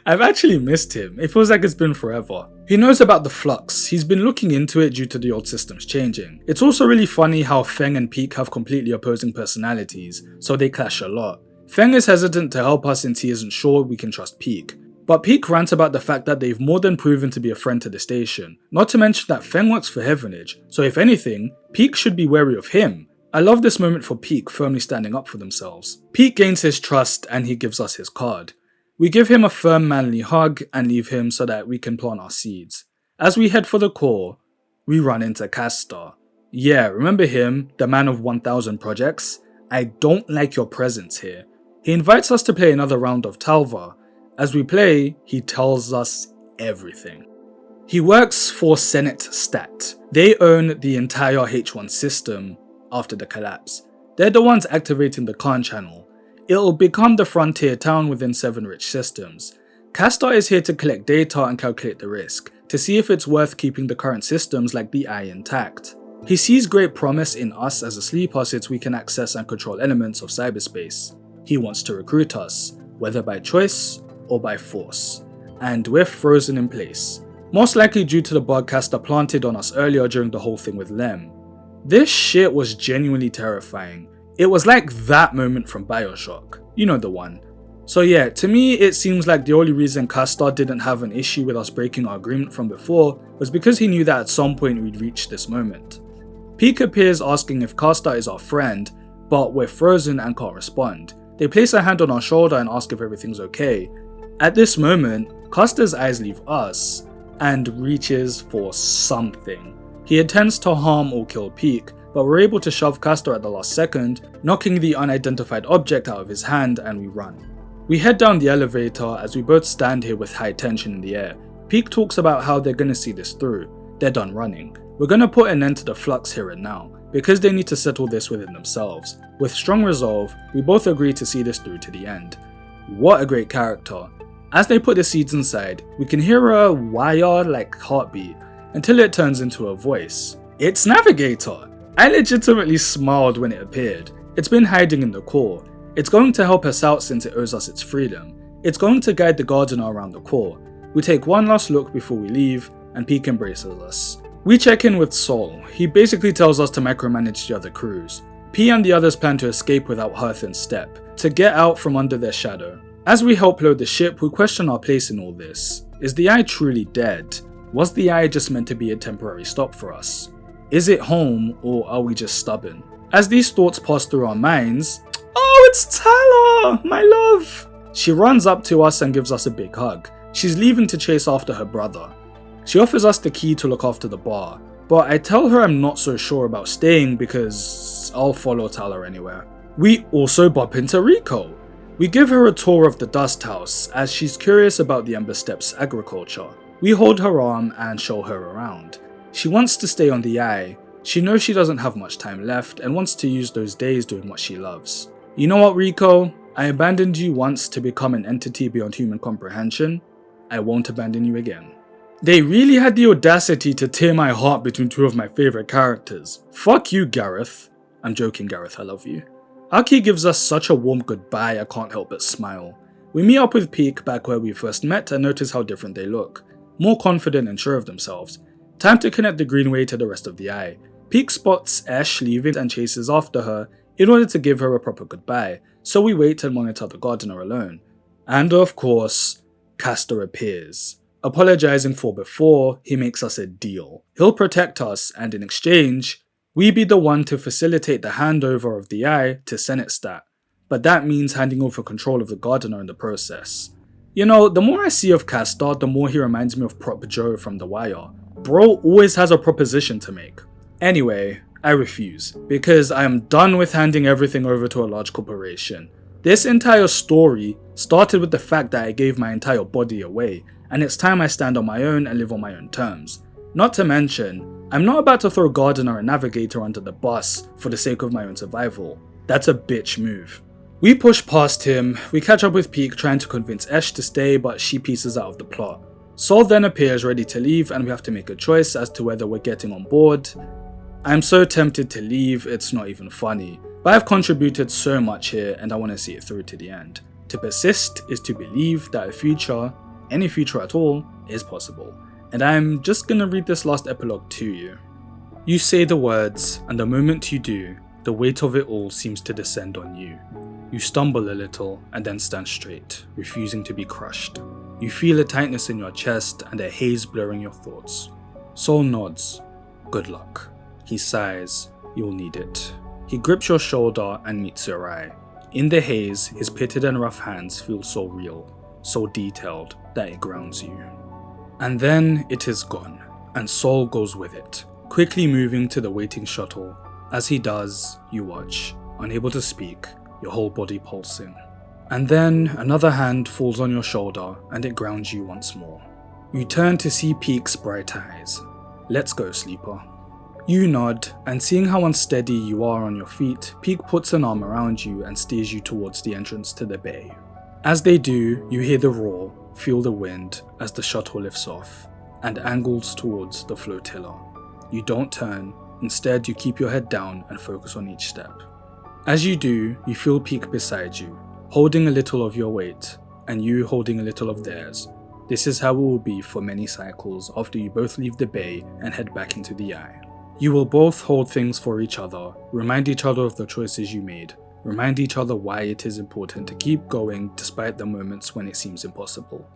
I've actually missed him, it feels like it's been forever. He knows about the flux, he's been looking into it due to the old systems changing. It's also really funny how Feng and Peak have completely opposing personalities, so they clash a lot. Feng is hesitant to help us since he isn't sure we can trust Peak. But Peak rants about the fact that they've more than proven to be a friend to the station, not to mention that Feng works for Heavenage, so if anything, Peak should be wary of him. I love this moment for Peak firmly standing up for themselves. Peak gains his trust and he gives us his card. We give him a firm manly hug and leave him so that we can plant our seeds. As we head for the core, we run into Castor. Yeah, remember him, the man of 1000 projects? I don't like your presence here. He invites us to play another round of Talva. As we play, he tells us everything. He works for Senate Stat. They own the entire H1 system after the collapse. They're the ones activating the Khan channel. It'll become the frontier town within 7 rich systems. Castor is here to collect data and calculate the risk, to see if it's worth keeping the current systems like the Eye intact. He sees great promise in us as a sleeper since we can access and control elements of cyberspace. He wants to recruit us, whether by choice or by force. And we're frozen in place. Most likely due to the bug Castor planted on us earlier during the whole thing with Lem. This shit was genuinely terrifying. It was like that moment from Bioshock. You know the one. So yeah, to me it seems like the only reason Castor didn't have an issue with us breaking our agreement from before was because he knew that at some point we'd reach this moment. Peak appears asking if Castor is our friend, but we're frozen and can't respond. They place a hand on our shoulder and ask if everything's okay. At this moment, Castor's eyes leave us and reaches for something. He intends to harm or kill Peak, but we're able to shove Castor at the last second, knocking the unidentified object out of his hand, and we run. We head down the elevator as we both stand here with high tension in the air. Peak talks about how they're gonna see this through. They're done running. We're gonna put an end to the flux here and now, because they need to settle this within themselves. With strong resolve, we both agree to see this through to the end. What a great character. As they put the seeds inside, we can hear a wire-like heartbeat, until it turns into a voice. It's Navigator! I legitimately smiled when it appeared. It's been hiding in the core. It's going to help us out since it owes us its freedom. It's going to guide the Gardener around the core. We take one last look before we leave, and Peak embraces us. We check in with Sol. He basically tells us to micromanage the other crews. P and the others plan to escape without Hearth and Step, to get out from under their shadow. As we help load the ship, we question our place in all this. Is the Eye truly dead? Was the Eye just meant to be a temporary stop for us? Is it home, or are we just stubborn? As these thoughts pass through our minds, oh, it's Tala, my love! She runs up to us and gives us a big hug. She's leaving to chase after her brother. She offers us the key to look after the bar, but I tell her I'm not so sure about staying because I'll follow Tala anywhere. We also bump into Rico. We give her a tour of the dust house as she's curious about the Ember Steps agriculture. We hold her arm and show her around. She wants to stay on the Eye. She knows she doesn't have much time left and wants to use those days doing what she loves. You know what, Rico? I abandoned you once to become an entity beyond human comprehension. I won't abandon you again. They really had the audacity to tear my heart between two of my favorite characters. Fuck you, Gareth. I'm joking, Gareth, I love you. Aki gives us such a warm goodbye, I can't help but smile. We meet up with Peak back where we first met and notice how different they look. More confident and sure of themselves. Time to connect the Greenway to the rest of the Eye. Peak spots Ash leaving and chases after her in order to give her a proper goodbye, so we wait and monitor the Gardener alone. And of course, Castor appears. Apologizing for before, he makes us a deal. He'll protect us, and in exchange, we be the one to facilitate the handover of the Eye to Senate Stat, but that means handing over control of the Gardener in the process. You know, the more I see of Castor, the more he reminds me of Prop Joe from The Wire. Bro always has a proposition to make. Anyway, I refuse, because I am done with handing everything over to a large corporation. This entire story started with the fact that I gave my entire body away, and it's time I stand on my own and live on my own terms. Not to mention, I'm not about to throw Gardener and Navigator under the bus for the sake of my own survival. That's a bitch move. We push past him, we catch up with Peak trying to convince Esh to stay, but she pieces out of the plot. Sol then appears ready to leave and we have to make a choice as to whether we're getting on board. I'm so tempted to leave, it's not even funny. But I've contributed so much here and I want to see it through to the end. To persist is to believe that a future, any future at all, is possible. And I'm just gonna read this last epilogue to you. You say the words, and the moment you do, the weight of it all seems to descend on you. You stumble a little and then stand straight, refusing to be crushed. You feel a tightness in your chest and a haze blurring your thoughts. Sol nods. Good luck. He sighs. You'll need it. He grips your shoulder and meets your eye. In the haze, his pitted and rough hands feel so real, so detailed that it grounds you. And then it is gone, and Sol goes with it, quickly moving to the waiting shuttle. As he does, you watch, unable to speak, your whole body pulsing. And then another hand falls on your shoulder and it grounds you once more. You turn to see Peak's bright eyes. Let's go, sleeper. You nod, and seeing how unsteady you are on your feet, Peak puts an arm around you and steers you towards the entrance to the bay. As they do, you hear the roar, feel the wind as the shuttle lifts off, and angles towards the flotilla. You don't turn, instead you keep your head down and focus on each step. As you do, you feel Peak beside you, holding a little of your weight, and you holding a little of theirs. This is how it will be for many cycles after you both leave the bay and head back into the eye. You will both hold things for each other, remind each other of the choices you made, remind each other why it is important to keep going despite the moments when it seems impossible.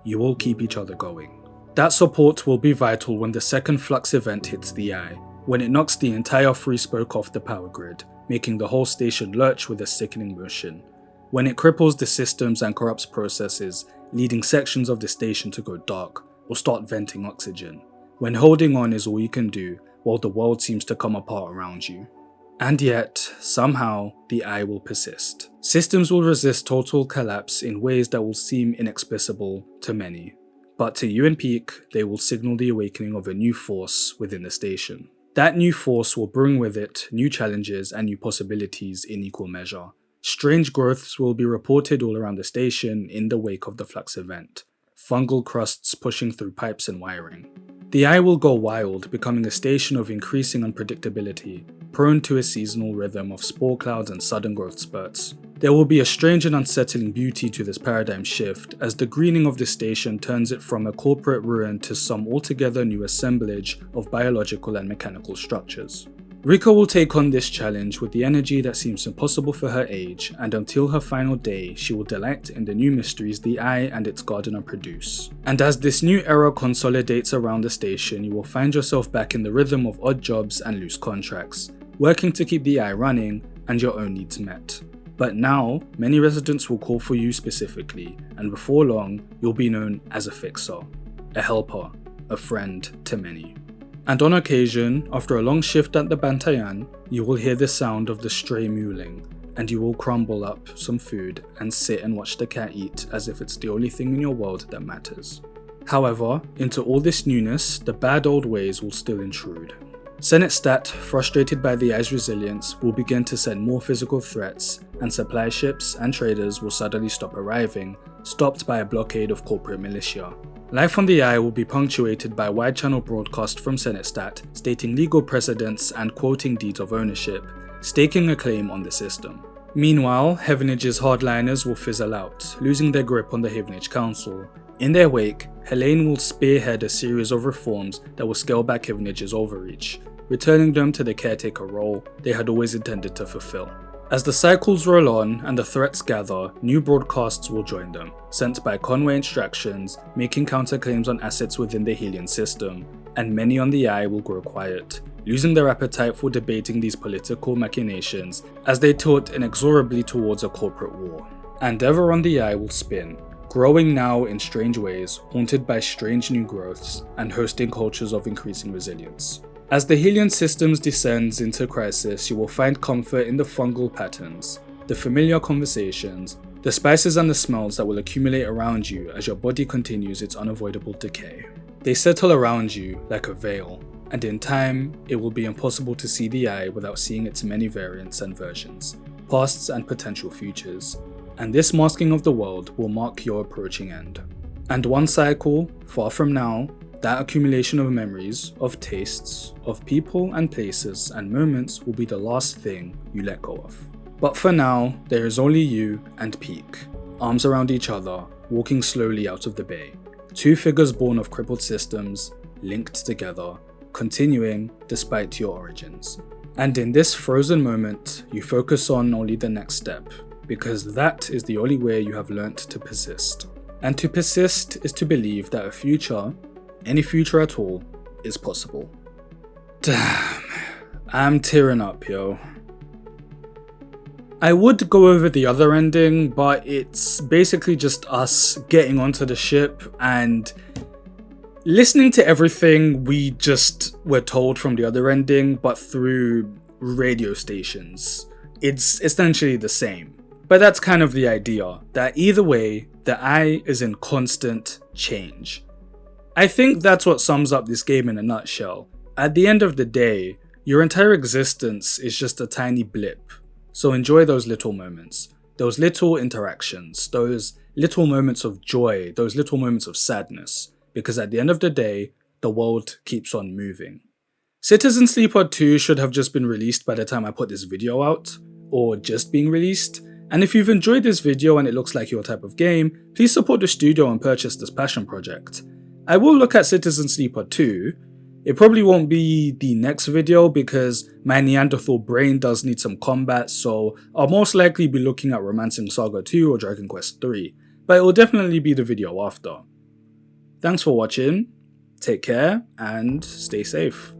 You will keep each other going. That support will be vital when the second flux event hits the eye, when it knocks the entire free spoke off the power grid, making the whole station lurch with a sickening motion. When it cripples the systems and corrupts processes, leading sections of the station to go dark or start venting oxygen. When holding on is all you can do, while the world seems to come apart around you. And yet, somehow, the eye will persist. Systems will resist total collapse in ways that will seem inexplicable to many. But to you and Peak, they will signal the awakening of a new force within the station. That new force will bring with it new challenges and new possibilities in equal measure. Strange growths will be reported all around the station in the wake of the flux event. Fungal crusts pushing through pipes and wiring. The eye will go wild, becoming a station of increasing unpredictability, prone to a seasonal rhythm of spore clouds and sudden growth spurts. There will be a strange and unsettling beauty to this paradigm shift as the greening of the station turns it from a corporate ruin to some altogether new assemblage of biological and mechanical structures. Rika will take on this challenge with the energy that seems impossible for her age, and until her final day, she will delight in the new mysteries the Eye and its gardener produce. And as this new era consolidates around the station, you will find yourself back in the rhythm of odd jobs and loose contracts, working to keep the Eye running and your own needs met. But now, many residents will call for you specifically, and before long, you'll be known as a fixer, a helper, a friend to many. And on occasion, after a long shift at the Bantayan, you will hear the sound of the stray mewling, and you will crumble up some food and sit and watch the cat eat as if it's the only thing in your world that matters. However, into all this newness, the bad old ways will still intrude. Senate Stat, frustrated by the Eye's resilience, will begin to send more physical threats, and supply ships and traders will suddenly stop arriving, stopped by a blockade of corporate militia. Life on the Eye will be punctuated by wide-channel broadcast from Senate Stat stating legal precedents and quoting deeds of ownership, staking a claim on the system. Meanwhile, Heavenage's hardliners will fizzle out, losing their grip on the Heavenage Council. In their wake, Helene will spearhead a series of reforms that will scale back Heavenage's overreach, returning them to the caretaker role they had always intended to fulfill. As the cycles roll on and the threats gather, new broadcasts will join them, sent by Conway Extractions, making counterclaims on assets within the Helion system, and many on the Eye will grow quiet, losing their appetite for debating these political machinations as they tilt inexorably towards a corporate war. And ever on the Eye will spin, growing now in strange ways, haunted by strange new growths, and hosting cultures of increasing resilience. As the Helion systems descends into crisis, you will find comfort in the fungal patterns, the familiar conversations, the spices and the smells that will accumulate around you as your body continues its unavoidable decay. They settle around you like a veil, and in time, it will be impossible to see the eye without seeing its many variants and versions, pasts and potential futures. And this masking of the world will mark your approaching end. And one cycle, far from now, that accumulation of memories, of tastes, of people and places and moments will be the last thing you let go of. But for now, there is only you and Peak, arms around each other, walking slowly out of the bay. Two figures born of crippled systems, linked together, continuing despite your origins. And in this frozen moment, you focus on only the next step, because that is the only way you have learnt to persist. And to persist is to believe that a future, any future at all, is possible. Damn, I'm tearing up, yo. I would go over the other ending, but it's basically just us getting onto the ship and listening to everything we just were told from the other ending, but through radio stations. It's essentially the same. But that's kind of the idea, that either way, the eye is in constant change. I think that's what sums up this game in a nutshell. At the end of the day, your entire existence is just a tiny blip. So enjoy those little moments, those little interactions, those little moments of joy, those little moments of sadness, because at the end of the day, the world keeps on moving. Citizen Sleeper 2 should have just been released by the time I put this video out, or just being released. And if you've enjoyed this video and it looks like your type of game, please support the studio and purchase this passion project. I will look at Citizen Sleeper 2. It probably won't be the next video because my Neanderthal brain does need some combat, so I'll most likely be looking at Romancing Saga 2 or Dragon Quest 3, but it will definitely be the video after. Thanks for watching, take care, and stay safe.